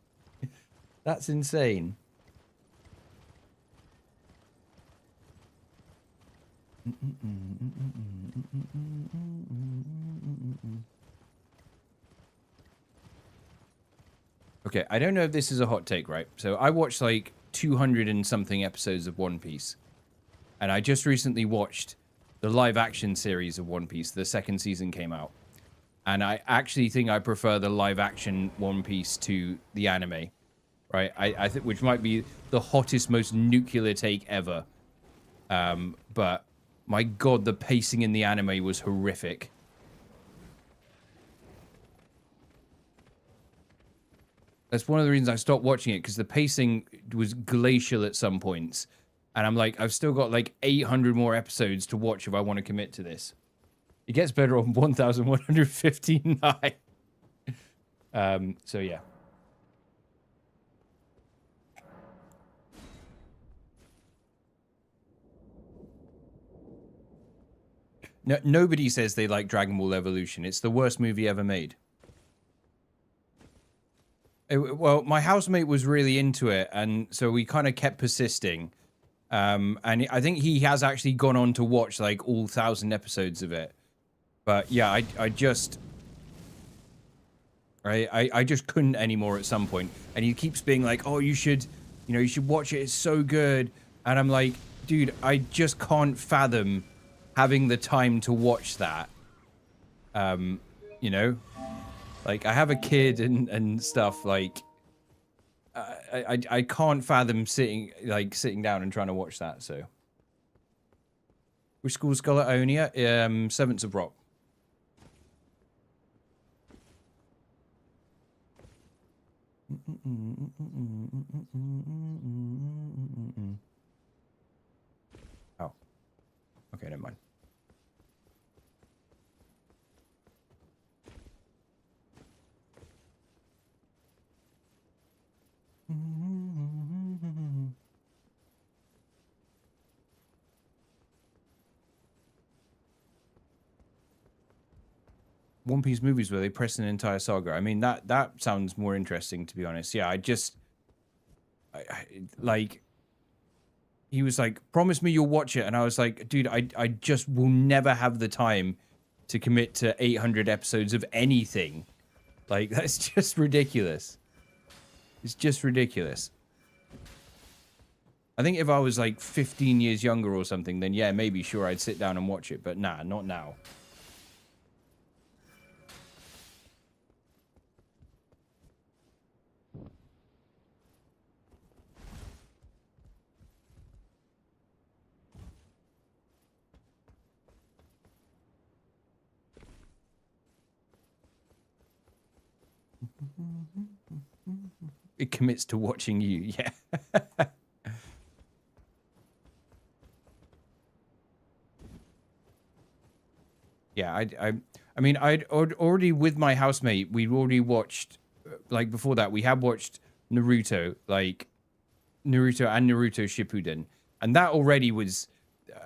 That's insane. Okay, I don't know if this is a hot take, right? So I watched like 200 and something episodes of One Piece. And I just recently watched the live-action series of One Piece. The second season came out. And I actually think I prefer the live-action One Piece to the anime. right? I think which might be the hottest, most nuclear take ever. But my God, the pacing in the anime was horrific. That's one of the reasons I stopped watching it, because the pacing was glacial at some points. And I'm like, I've still got like 800 more episodes to watch if I want to commit to this. It gets better on 1159. So yeah. No, nobody says they like Dragon Ball Evolution. It's the worst movie ever made. Well, my housemate was really into it, and so we kind of kept persisting. And I think he has actually gone on to watch like all 1,000 episodes of it. But yeah, I just couldn't anymore at some point. And he keeps being like, "Oh, you should watch it. It's so good." And I'm like, dude, I just can't fathom having the time to watch that. You know, like I have a kid and stuff. Like, I can't fathom sitting down and trying to watch that. So, which school's Scholar Onia? Servants of Rot. Oh, okay, never mind. One Piece movies where they press an entire saga. I mean, that sounds more interesting, to be honest. Yeah, like, he was like, promise me you'll watch it. And I was like, dude, I just will never have the time to commit to 800 episodes of anything. Like, that's just ridiculous. It's just ridiculous. I think if I was like 15 years younger or something, then yeah, maybe sure I'd sit down and watch it. But nah, not now. It commits to watching you, yeah. Yeah, I mean, I'd already, with my housemate, we'd already watched, like, before that, we had watched Naruto, like, Naruto and Naruto Shippuden. And that already was,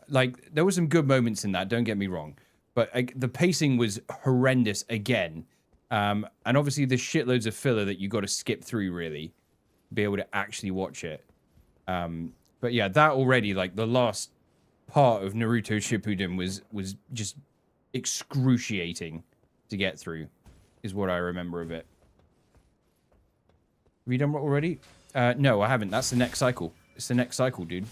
like, there were some good moments in that, don't get me wrong. But the pacing was horrendous again. And obviously there's shitloads of filler that you got to skip through, really, to be able to actually watch it. But yeah, that already, like, the last part of Naruto Shippuden was just excruciating to get through, is what I remember of it. Have you done it already? No, I haven't. That's the next cycle. It's the next cycle, dude.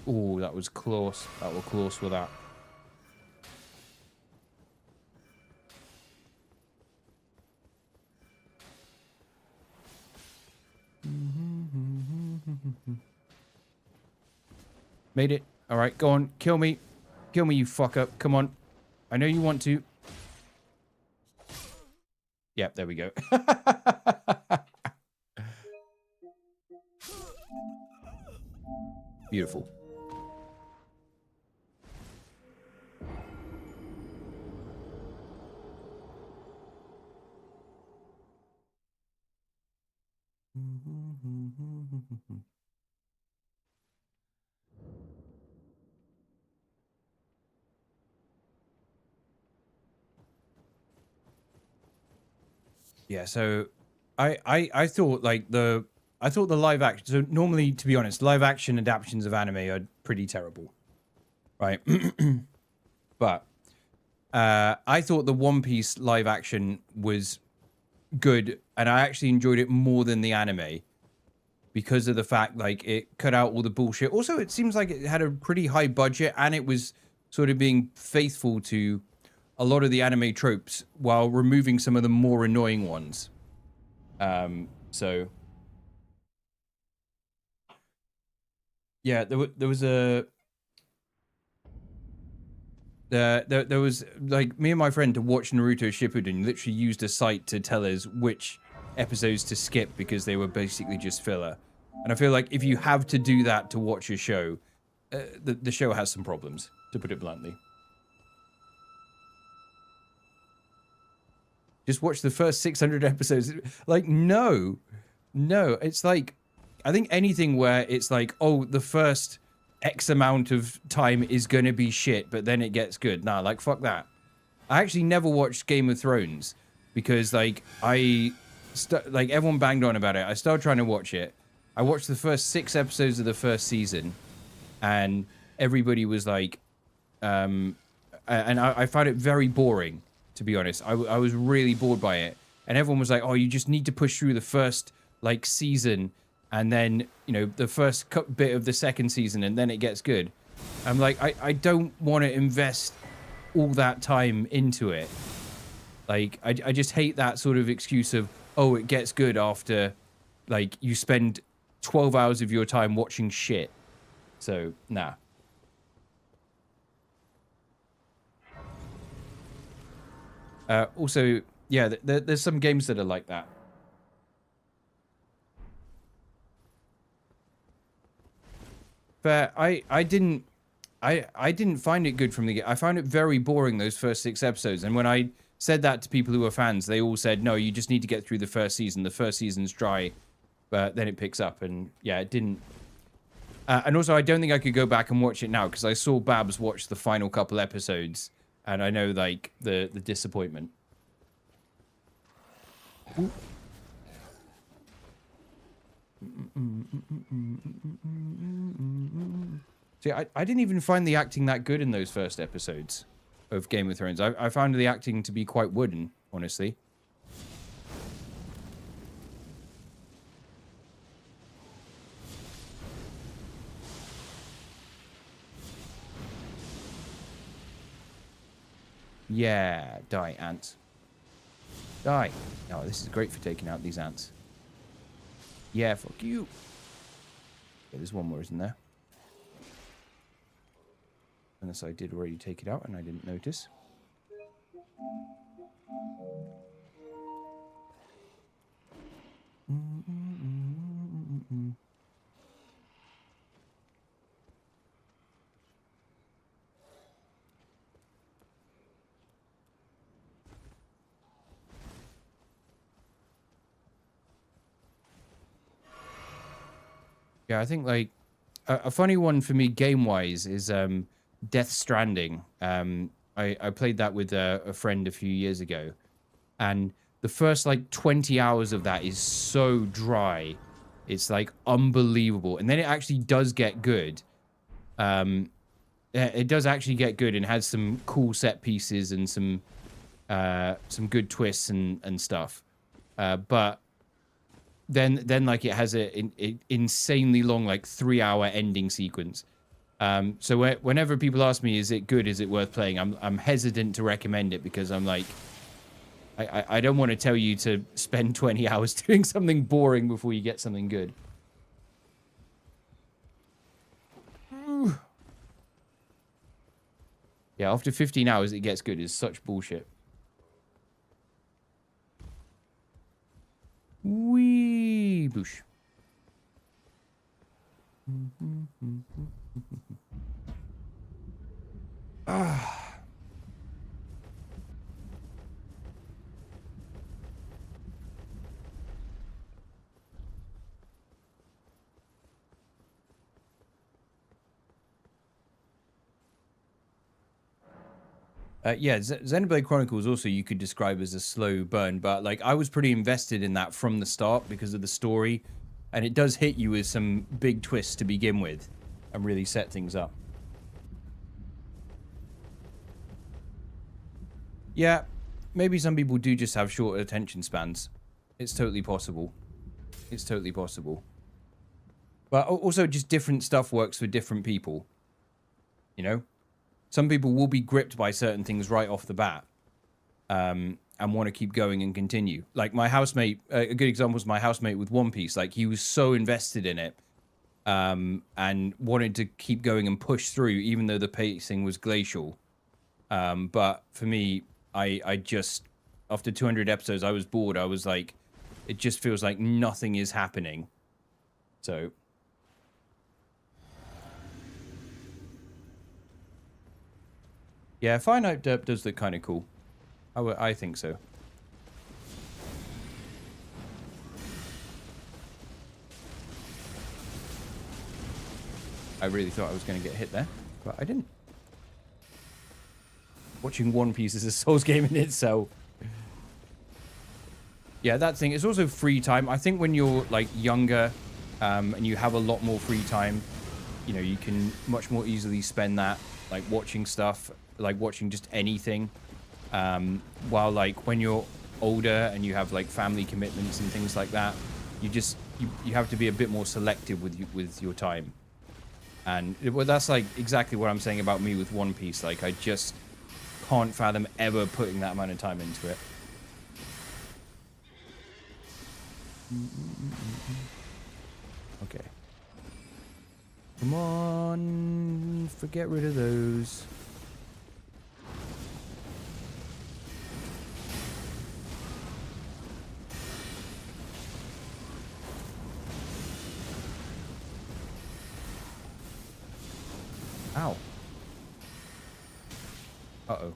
Oh, that was close. That was close with that. Made it. All right, go on. Kill me. Kill me, you fuck up. Come on. I know you want to. Yep, there we go. Beautiful. Yeah, so I thought like the live action, so normally, to be honest, live action adaptations of anime are pretty terrible, right? But I thought the One Piece live action was good, and I actually enjoyed it more than the anime because of the fact like it cut out all the bullshit. Also, it seems like it had a pretty high budget and it was sort of being faithful to a lot of the anime tropes while removing some of the more annoying ones. So yeah, there was a there was like me and my friend to watch Naruto Shippuden literally used a site to tell us which episodes to skip because they were basically just filler. And I feel like if you have to do that to watch a show, the show has some problems, to put it bluntly. Just watch the first 600 episodes. Like, no. It's like, I think anything where it's like, oh, the first X amount of time is going to be shit, but then it gets good. Nah, like, fuck that. I actually never watched Game of Thrones because, like, like, everyone banged on about it. I started trying to watch it. I watched the first 6 episodes of the first season, and everybody was like, and I found it very boring, to be honest. I was really bored by it. And everyone was like, oh, you just need to push through the first, like, season, and then, you know, the first bit of the second season, and then it gets good. I'm like, I don't want to invest all that time into it. Like, I just hate that sort of excuse of, oh, it gets good after, like, you spend 12 hours of your time watching shit. So, nah. Also, yeah, there's some games that are like that. But I didn't find it good from the get. I found it very boring, those first 6 episodes. And when I said that to people who were fans, they all said, no, you just need to get through the first season. The first season's dry, but then it picks up. And yeah, it didn't. And also, I don't think I could go back and watch it now because I saw Babs watch the final couple episodes. And I know, like, the disappointment. Ooh. See, I didn't even find the acting that good in those first episodes of Game of Thrones. I found the acting to be quite wooden, honestly. Yeah, die, ants. Die. Oh, this is great for taking out these ants. Yeah, fuck you. Okay, there's one more, isn't there? Unless I did already take it out and I didn't notice. Yeah, I think, like, a funny one for me game-wise is Death Stranding. I played that with a friend a few years ago, and the first, like, 20 hours of that is so dry. It's, like, unbelievable. And then it actually does get good. It does actually get good and has some cool set pieces and some good twists and stuff. But then like it has an insanely long, like, 3-hour ending sequence. So whenever people ask me, is it good, is it worth playing, I'm hesitant to recommend it because I'm like, I don't want to tell you to spend 20 hours doing something boring before you get something good. Yeah, after 15 hours it gets good is such bullshit. Wee boosh. Ah. Yeah, Xenoblade Chronicles also you could describe as a slow burn, but like I was pretty invested in that from the start because of the story, and it does hit you with some big twists to begin with and really set things up. Yeah, maybe some people do just have short attention spans. It's totally possible. It's totally possible. But also just different stuff works for different people. You know? some people will be gripped by certain things right off the bat, and want to keep going and continue. Like my housemate, a good example is my housemate with One Piece. Like he was so invested in it, and wanted to keep going and push through, even though the pacing was glacial. But for me, I just, after 200 episodes, I was bored. I was like, it just feels like nothing is happening. So. Yeah, finite derp does look kind of cool. I think so. I really thought I was going to get hit there, but I didn't. Watching One Piece is a Souls game in itself. Yeah, that thing. It's also free time. I think when you're like younger, and you have a lot more free time, you know, you can much more easily spend that like watching stuff, like watching just anything. While like when you're older and you have like family commitments and things like that, you have to be a bit more selective with your time. And well, that's like exactly what I'm saying about me with One Piece. Like I just can't fathom ever putting that amount of time into it. Okay. Come on, forget rid of those. Ow. Uh-oh.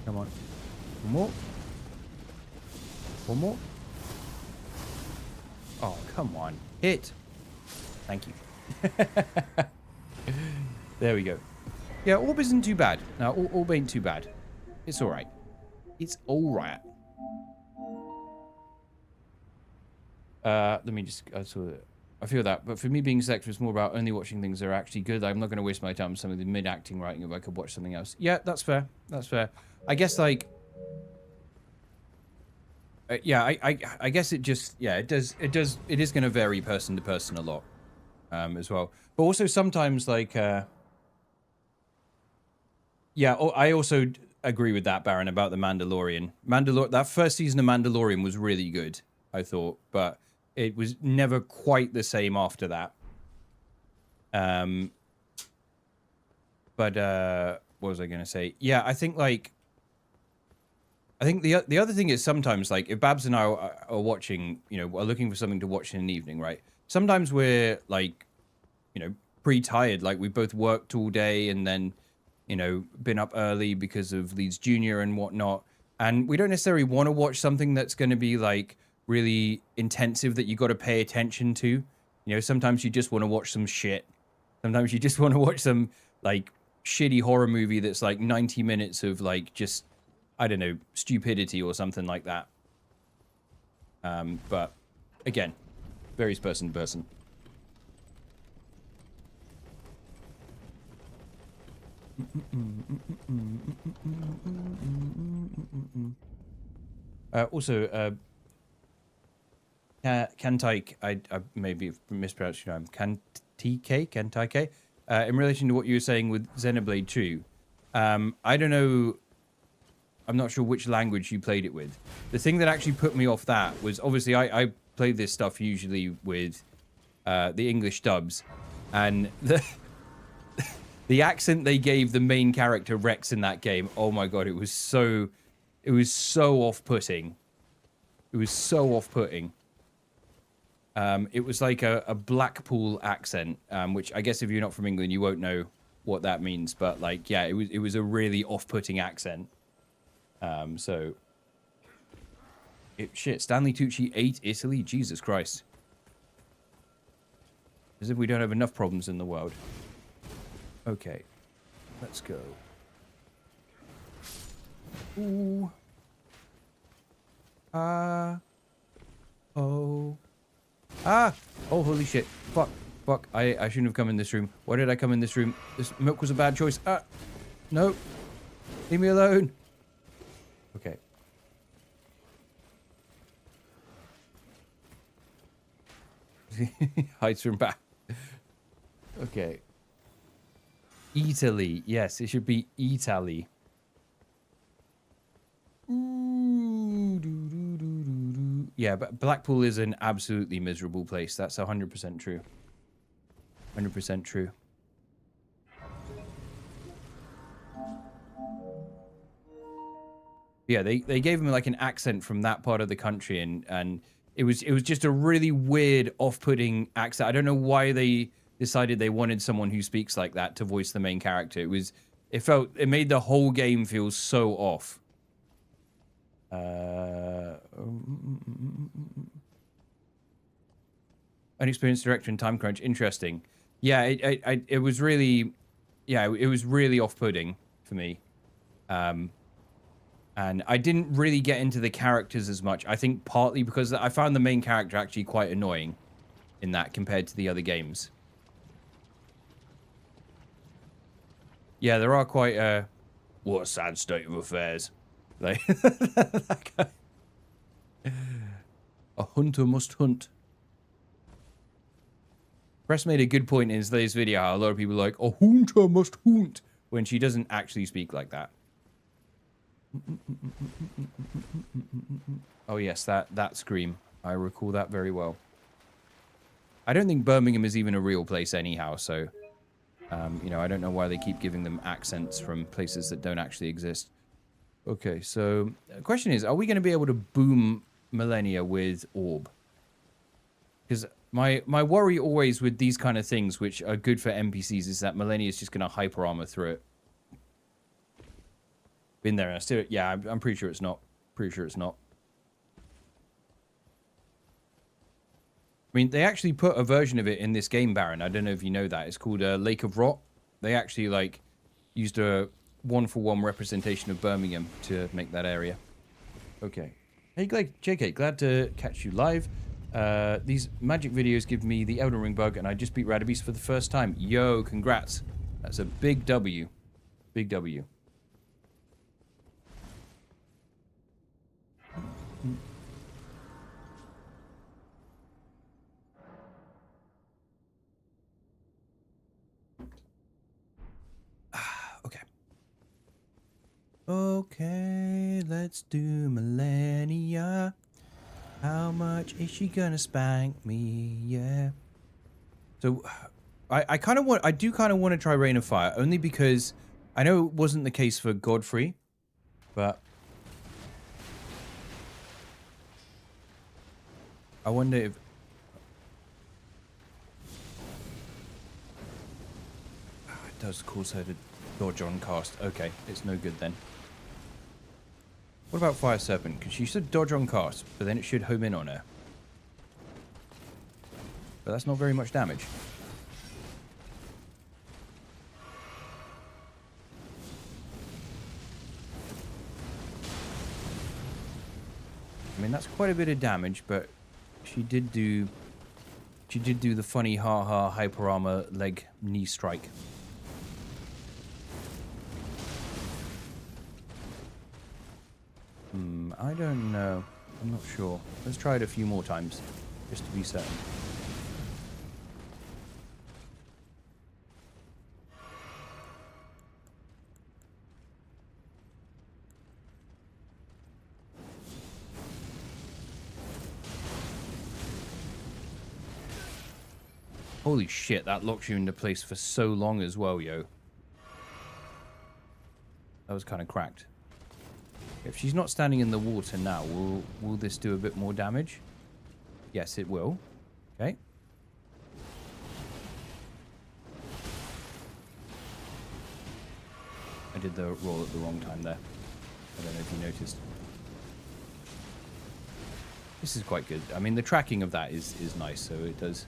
Come on. One more. One more. Oh, come on. Hit. Thank you. There we go. Yeah, Orb isn't too bad. No, Orb ain't too bad. It's alright. It's alright. Let me just... I feel that. But for me, being selective is more about only watching things that are actually good. I'm not going to waste my time on some of the mid-acting writing if I could watch something else. Yeah, that's fair. That's fair. I guess, like... yeah, I guess it just... Yeah, it is going to vary person to person a lot. As well. But also sometimes, like... yeah, I also agree with that, Baron, about The Mandalorian. That first season of Mandalorian was really good, I thought. But it was never quite the same after that. But what was I going to say? Yeah, I think, like... I think the other thing is sometimes, like, if Babs and I are watching, you know, are looking for something to watch in an evening, right? Sometimes we're, like, you know, pretty tired. Like, we've both worked all day and then, you know, been up early because of Leeds Junior and whatnot. And we don't necessarily want to watch something that's going to be, like, really intensive that you got to pay attention to. You know, sometimes you just want to watch some shit. Sometimes you just want to watch some, like, shitty horror movie that's, like, 90 minutes of, like, just... I don't know, stupidity or something like that. But, again, varies person to person. Also, Kantaik, I maybe mispronounced your name, Kantaike, in relation to what you were saying with Xenoblade 2, I don't know... I'm not sure which language you played it with. The thing that actually put me off that was, obviously, I play this stuff usually with the English dubs. And The accent they gave the main character Rex in that game, oh my god, it was so off-putting. It was so off-putting. It was like a Blackpool accent, which I guess if you're not from England, you won't know what that means. But like, yeah, it was a really off-putting accent. Shit, Stanley Tucci ate Italy? Jesus Christ. As if we don't have enough problems in the world. Okay, let's go. Ooh. Oh. Ah! Oh, holy shit. Fuck. Fuck. I shouldn't have come in this room. Why did I come in this room? This milk was a bad choice. Ah! No. Leave me alone. Okay. Hides from back. Okay. Italy. Yes, it should be Italy. Yeah, but Blackpool is an absolutely miserable place. That's 100% true. 100% true. Yeah, they gave him like an accent from that part of the country, and it was just a really weird, off-putting accent. I don't know why they decided they wanted someone who speaks like that to voice the main character. It made the whole game feel so off. Unexperienced director and time crunch. Interesting. Yeah, it was really, yeah, it was really off-putting for me. And I didn't really get into the characters as much. I think partly because I found the main character actually quite annoying in that compared to the other games. Yeah, there are quite what a sad state of affairs. Like that guy. A hunter must hunt. Press made a good point in today's video how a lot of people are like, a hunter must hunt, when she doesn't actually speak like that. Oh yes, that scream. I recall that very well. I don't think Birmingham is even a real place anyhow, so you know, I don't know why they keep giving them accents from places that don't actually exist. Okay, so the question is, are we going to be able to boom Millennia with Orb? Because my worry always with these kind of things, which are good for NPCs, is that Millennia is just going to hyper armor through it. Been there, and I still, yeah, I'm pretty sure it's not. Pretty sure it's not. I mean, they actually put a version of it in this game, Baron. I don't know if you know that. It's called Lake of Rot. They actually, like, used a one-for-one representation of Birmingham to make that area. Okay. Hey, JK, glad to catch you live. These magic videos give me the Elden Ring bug, and I just beat Radabeast for the first time. Yo, congrats. That's a big W. Big W. Okay, let's do Millennia. How much is she gonna spank me? Yeah. So, I do kind of want to try Rain of Fire, only because I know it wasn't the case for Godfrey, but I wonder if it does cause her to dodge on cast. Okay, it's no good then. What about Fire Serpent? Because she should dodge on cast, but then it should home in on her. But that's not very much damage. I mean, that's quite a bit of damage, but she did do the funny ha-ha hyper armor leg knee strike. I don't know. I'm not sure. Let's try it a few more times, just to be certain. Holy shit, that locks you into place for so long as well, yo. That was kind of cracked. If she's not standing in the water now, will this do a bit more damage? Yes, it will. Okay. I did the roll at the wrong time there. I don't know if you noticed. This is quite good. I mean, the tracking of that is nice, so it does...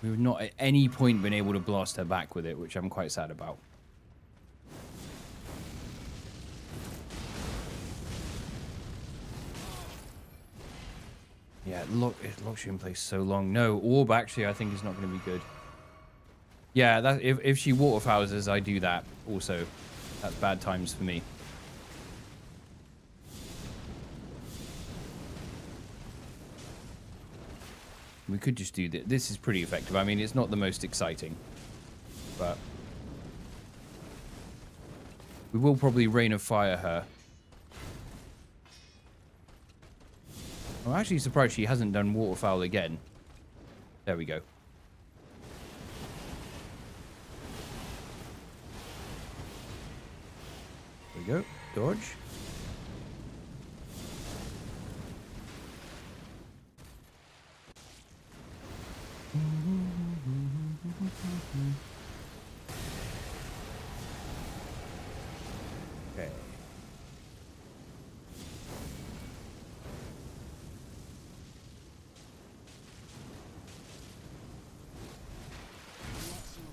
We've not at any point been able to blast her back with it, which I'm quite sad about. Yeah, it locks you in place so long. No, orb actually I think is not going to be good. Yeah, that if she waterfowls us, I do that also. That's bad times for me. We could just do this. This is pretty effective. I mean, it's not the most exciting, but we will probably Rain of Fire her. I'm actually surprised she hasn't done Waterfowl again. There we go. There we go. Dodge. Okay.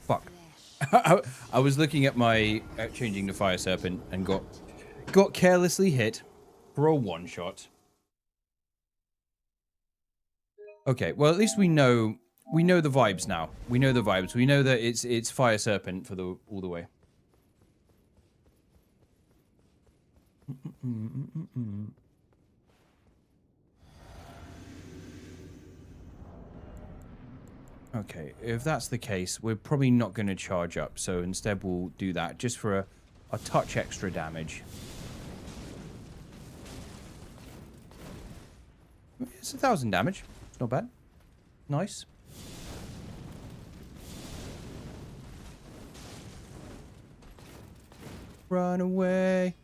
Fuck. I was looking at my changing to Fire Serpent and got carelessly hit for a one-shot. Okay, well at least we know the vibes now. We know the vibes. We know that it's Fire Serpent for all the way. Okay, if that's the case, we're probably not going to charge up. So instead we'll do that just for a touch extra damage. It's 1,000 damage. It's not bad. Nice. Run away.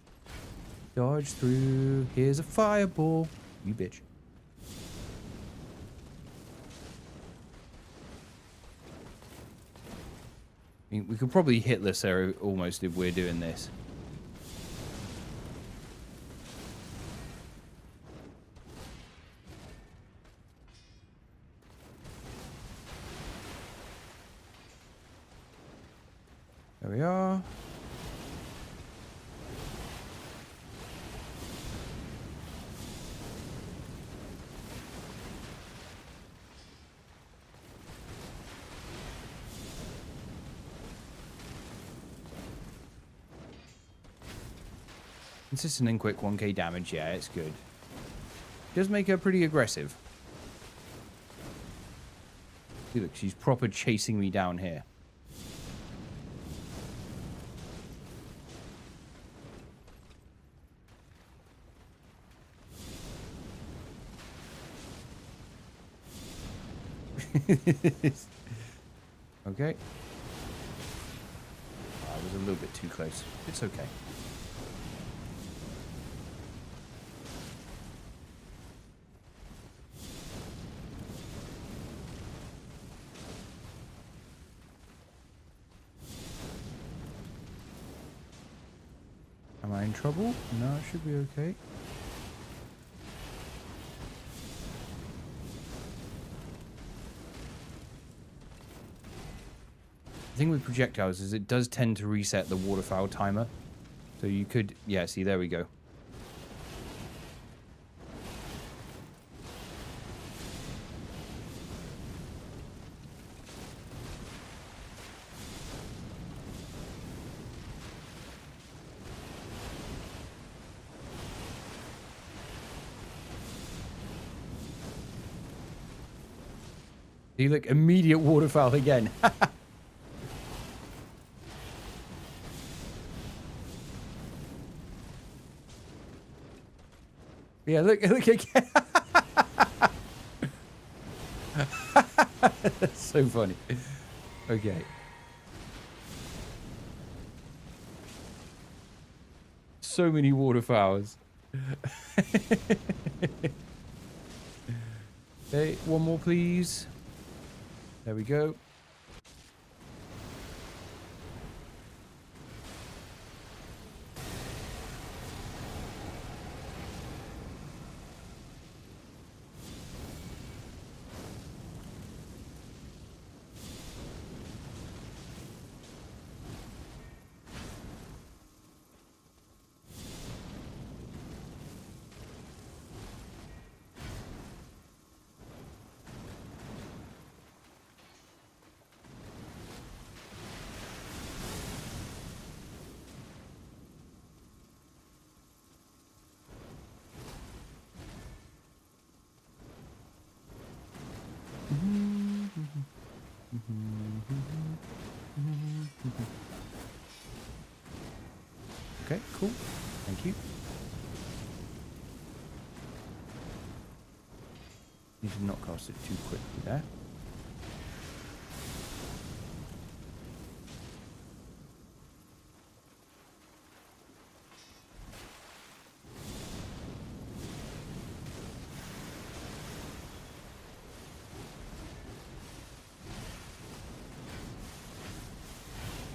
Dodge through. Here's a fireball. You bitch. I mean, we could probably hit this area almost if we're doing this. There we are. Consistent and quick 1k damage, yeah, it's good. Does make her pretty aggressive. See, look, she's proper chasing me down here. Okay. I was a little bit too close. It's okay. Am I in trouble? No, it should be okay. The thing with projectiles is it does tend to reset the waterfowl timer. So you could... Yeah, see, there we go. See, look, immediate waterfowl again. Yeah, look again. That's so funny. Okay. So many waterfowls. Okay, one more, please. There we go. Okay, cool. Thank you. Need to not cast it too quickly there.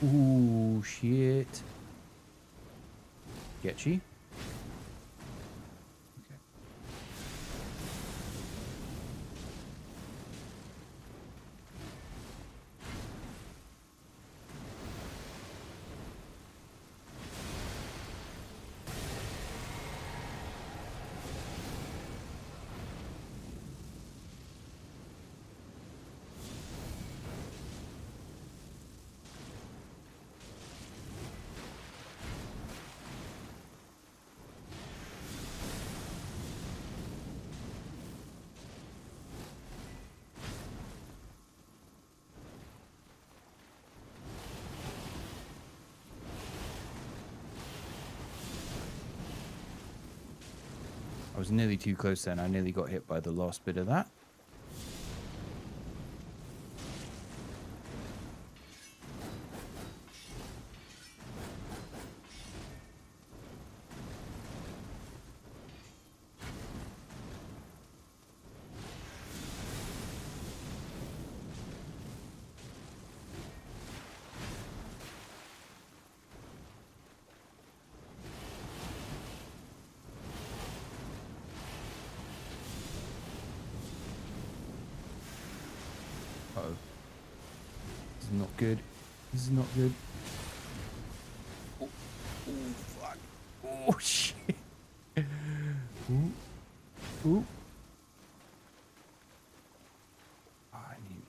Ooh, shit. Getchy. Okay. I was nearly too close then. I nearly got hit by the last bit of that. Uh-oh. This is not good. This is not good. Oh, oh fuck. Oh, shit. Ooh. Ooh. Oh, I need...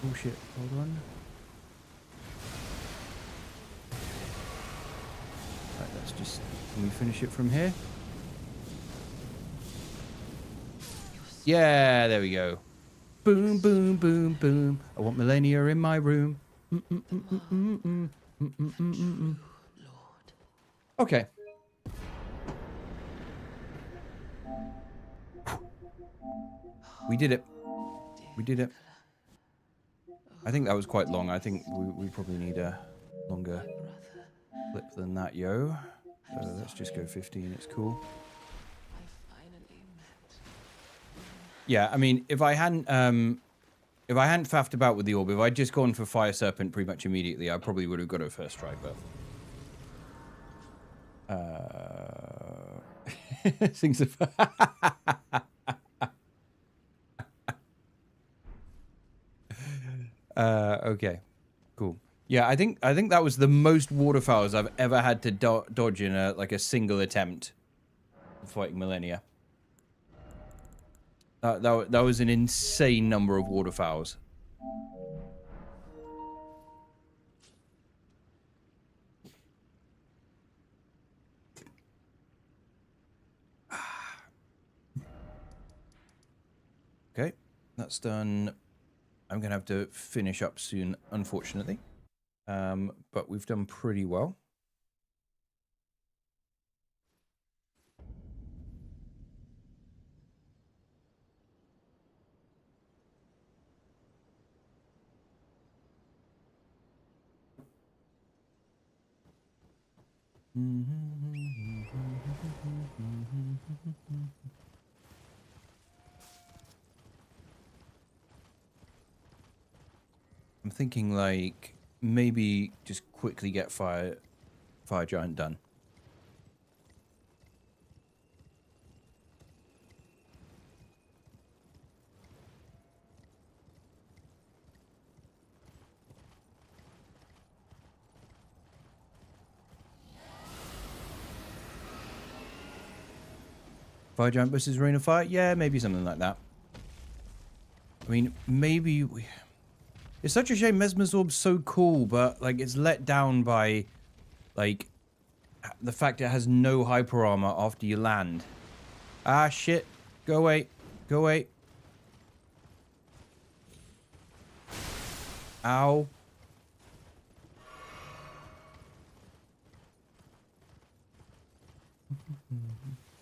Oh, shit. Hold on. Right, let's just... Can we finish it from here? Yeah, there we go. Boom, boom, boom, boom. I want Millennia in my room. Okay. We did it. We did it. I think that was quite long. I think we probably need a longer clip than that, yo. Let's just go 15. It's cool. Yeah, I mean, if I hadn't faffed about with the orb, if I'd just gone for Fire Serpent pretty much immediately, I probably would have got it first try, but... Things okay, cool. Yeah, I think that was the most waterfowls I've ever had to dodge in a single attempt of fighting Millennia. That was an insane number of waterfowls. Okay, that's done. I'm gonna have to finish up soon, unfortunately. But we've done pretty well. I'm thinking like maybe just quickly get fire giant done. Fire giant versus rain of fire? Yeah, maybe something like that. I mean, maybe we... It's such a shame Messmer's orb's so cool, but like it's let down by like the fact it has no hyper armor after you land. Ah shit. Go away. Go away. Ow.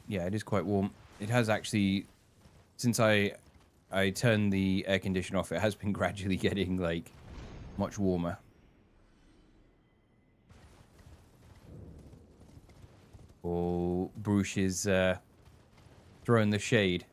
Yeah, it is quite warm. It has actually, since I turned the air conditioner off, it has been gradually getting like much warmer. Oh, Bruce is throwing the shade.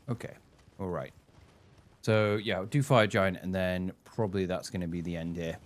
Okay, all right. So yeah, I'll do fire giant, and then probably that's going to be the end here.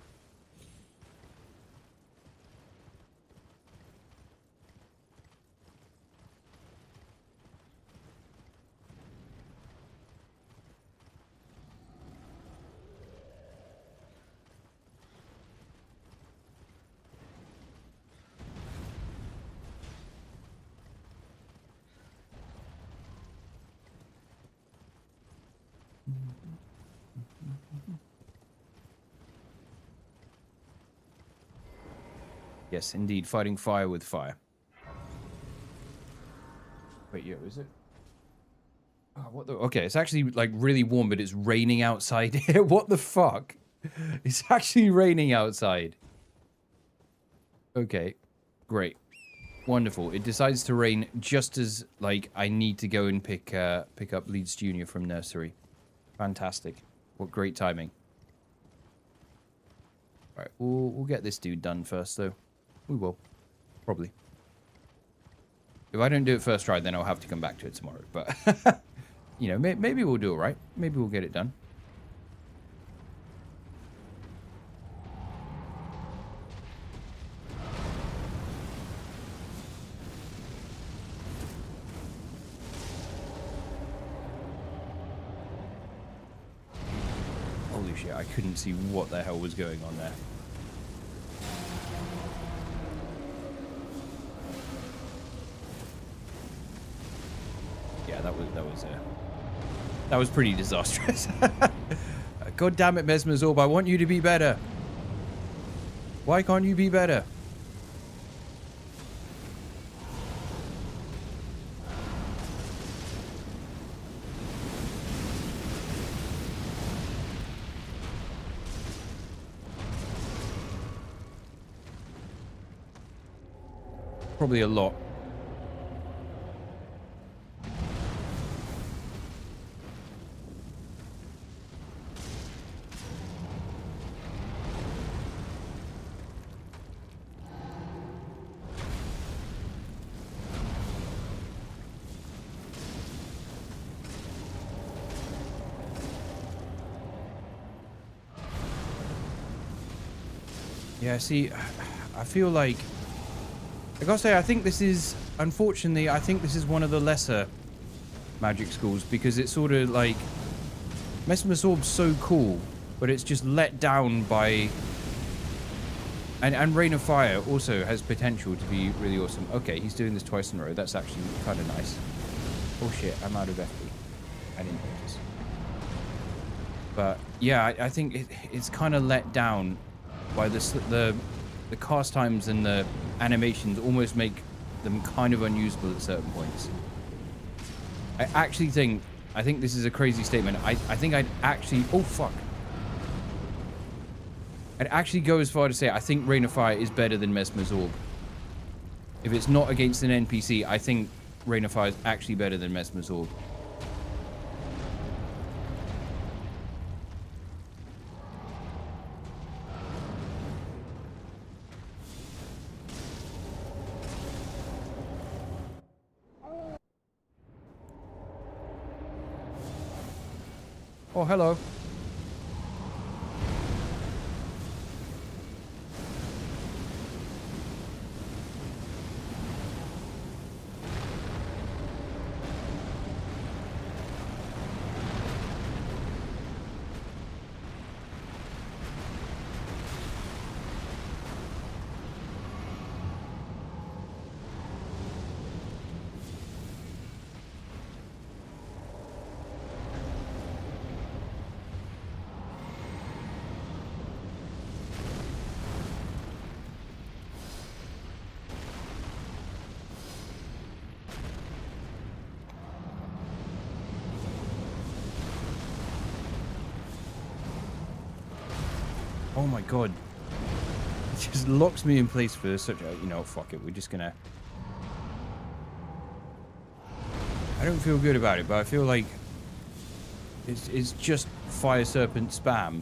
Yes, indeed, fighting fire with fire. Wait, yeah, is it? Oh, what the? Okay, it's actually like really warm, but it's raining outside here. What the fuck? It's actually raining outside. Okay, great, wonderful. It decides to rain just as like I need to go and pick up Leeds Jr. from nursery. Fantastic. What great timing. All right, we'll get this dude done first, though. We will, probably. If I don't do it first try, then I'll have to come back to it tomorrow. But you know, maybe we'll do it right. Maybe we'll get it done. Holy shit! I couldn't see what the hell was going on there. Yeah, that was pretty disastrous. God damn it, Messmer's Orb, I want you to be better. Why can't you be better? Probably a lot. Yeah, see, I feel like... I gotta say, I think this is... Unfortunately, I think this is one of the lesser magic schools, because it's sort of like... Messmer's Orb's so cool, but it's just let down by... And Rain of Fire also has potential to be really awesome. Okay, he's doing this twice in a row. That's actually kind of nice. Oh shit, I'm out of FP. I didn't notice. But yeah, I think it's kind of let down by the cast times, and the animations almost make them kind of unusable at certain points. I think this is a crazy statement. I think I'd actually... Oh, fuck. I'd actually go as far to say I think Rain of Fire is better than Messmer's Orb. If it's not against an NPC, I think Rain of Fire is actually better than Messmer's Orb. Oh, hello. Oh my god. It just locks me in place for such a... You know, fuck it. We're just gonna... I don't feel good about it, but I feel like... It's just Fire Serpent spam.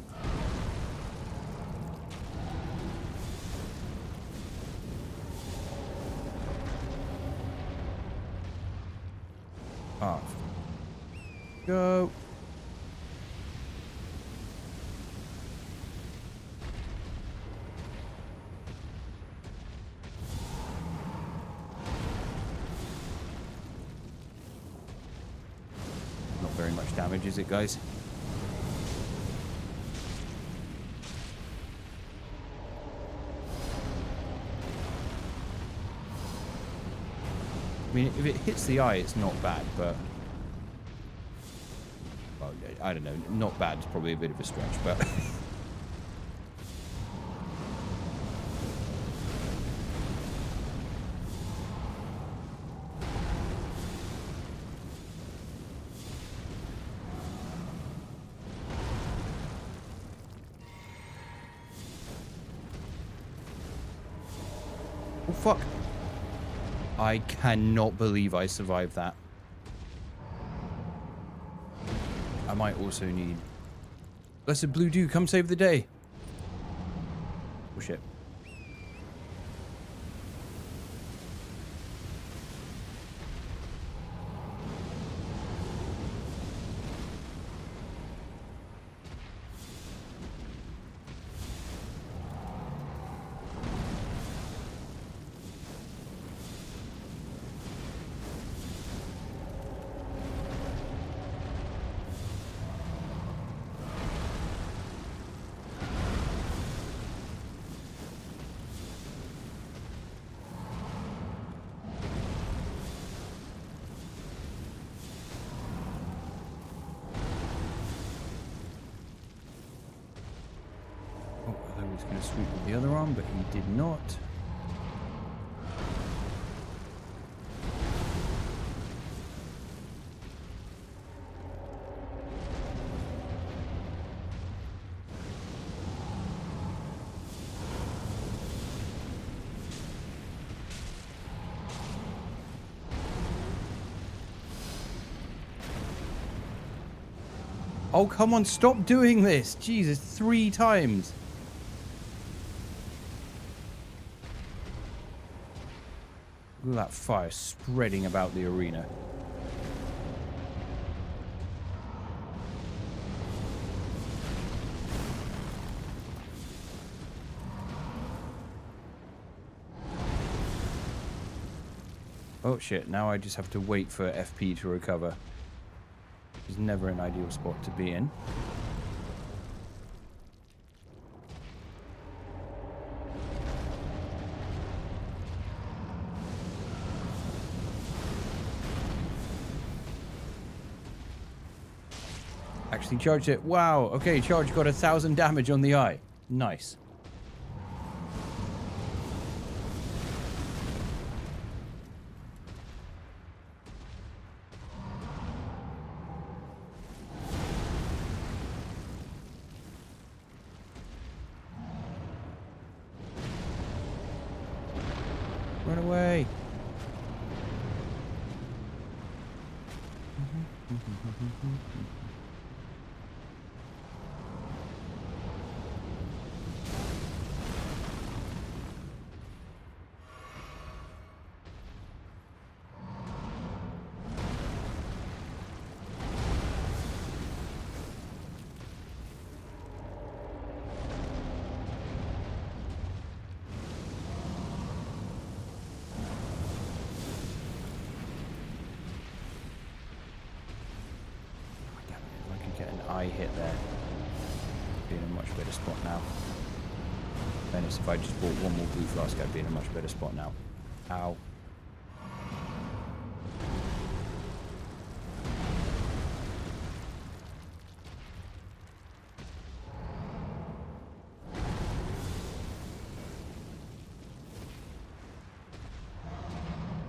Ah. Go. Damage, is it, guys? I mean, if it hits the eye, it's not bad, but... Well, I don't know. Not bad is probably a bit of a stretch, but... Oh, fuck. I cannot believe I survived that. I might also need... Blessed Blue Dew, come save the day. Oh, shit. Going to sweep with the other arm, but he did not. Oh, come on, stop doing this. Jesus, 3 times. Look at that fire spreading about the arena. Oh shit, now I just have to wait for FP to recover. It's never an ideal spot to be in. Actually charged it. Wow, okay, charge got 1,000 damage on the eye. Nice. Run away. Eye hit there. Be in a much better spot now. Fairness, if I just bought one more blue flask, I'd be in a much better spot now. Ow. Oh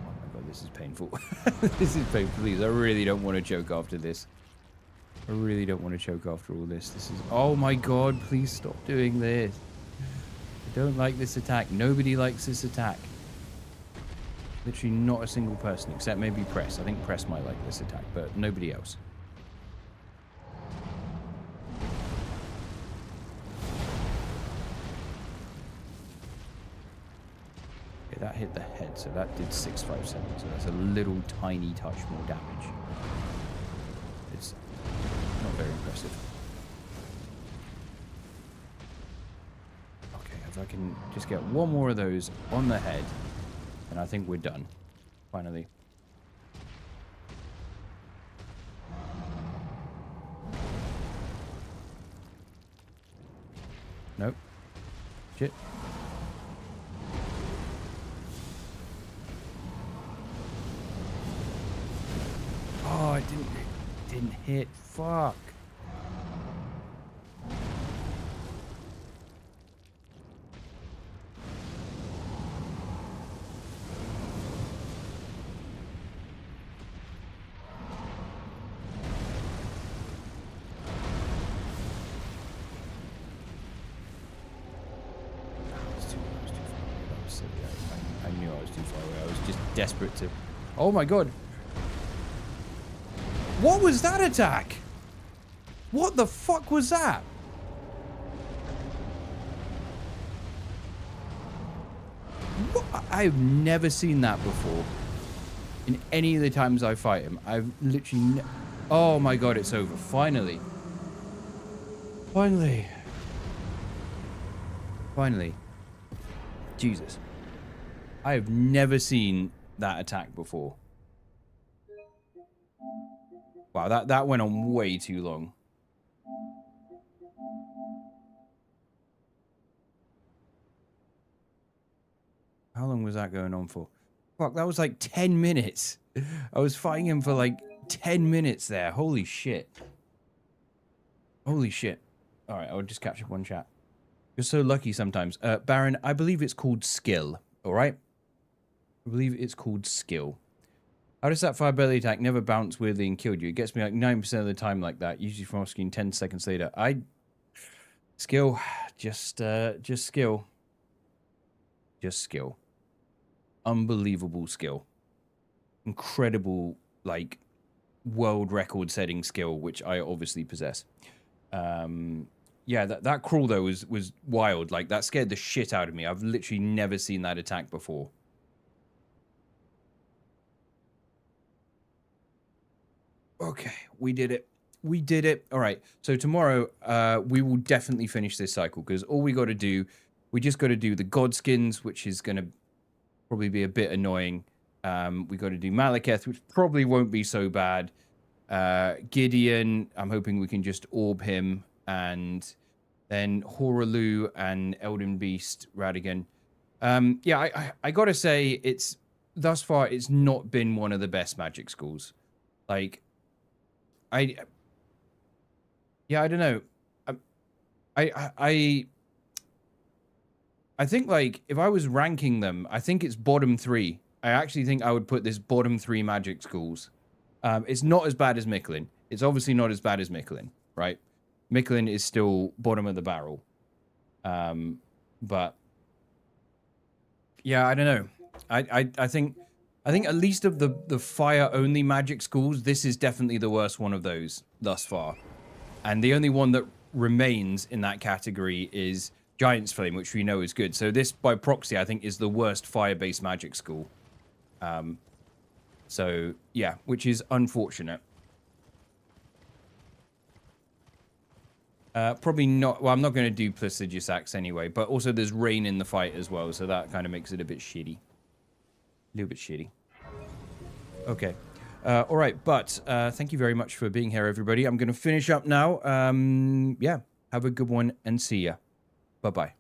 my god, this is painful. This is painful. Please, I really don't want to choke after this. I really don't want to choke after all this. This is... Oh my god, please stop doing this. I don't like this attack. Nobody likes this attack. Literally not a single person, except maybe Press. I think Press might like this attack, but nobody else. Okay, that hit the head, so that did 657. So that's a little tiny touch more damage. It's... not very impressive. Okay, if I can just get one more of those on the head, then I think we're done. Finally. Nope. Shit. Oh, it didn't hit. Fuck. I knew I was too far away. I was just desperate to... Oh my god. What was that attack? What the fuck was that? What? I've never seen that before. In any of the times I fight him. I've literally... Oh my god, it's over. Finally. Finally. Finally. Jesus. I have never seen that attack before. Wow, that went on way too long. How long was that going on for? Fuck, that was like 10 minutes. I was fighting him for like 10 minutes there. Holy shit. Holy shit. Alright, I'll just catch up on chat. You're so lucky sometimes. Baron, I believe it's called skill. Alright? I believe it's called skill. How does that fire belly attack never bounce weirdly and killed you? It gets me like 9% of the time like that. Usually from off screen 10 seconds later. Skill. Just skill. Just skill. Unbelievable skill. Incredible, like, world record setting skill, which I obviously possess. Yeah, that crawl though was wild. Like, that scared the shit out of me. I've literally never seen that attack before. Okay, we did it. We did it. All right, so tomorrow we will definitely finish this cycle, because all we got to do, we just got to do the god skins, which is going to probably be a bit annoying. We got to do Malekith, which probably won't be so bad. Gideon, I'm hoping we can just orb him, and then Horalu and Elden Beast Radigan. Yeah, I gotta say, thus far it's not been one of the best Magic schools. Like, I don't know. I think, like, if I was ranking them, I think it's bottom 3. I actually think I would put this bottom 3 Magic schools. It's not as bad as Miquellan. It's obviously not as bad as Miquellan, right? Miquellan is still bottom of the barrel. But yeah, I don't know. I think at least of the fire only Magic schools, this is definitely the worst one of those thus far. And the only one that remains in that category is Giant's Flame, which we know is good. So this, by proxy, I think is the worst fire-based Magic school. So yeah, which is unfortunate. Probably not. Well, I'm not going to do Placiduous Axe anyway, but also there's rain in the fight as well, so that kind of makes it a bit shitty. A little bit shitty. Okay. All right, but thank you very much for being here, everybody. I'm going to finish up now. Yeah, have a good one and see ya. Bye-bye.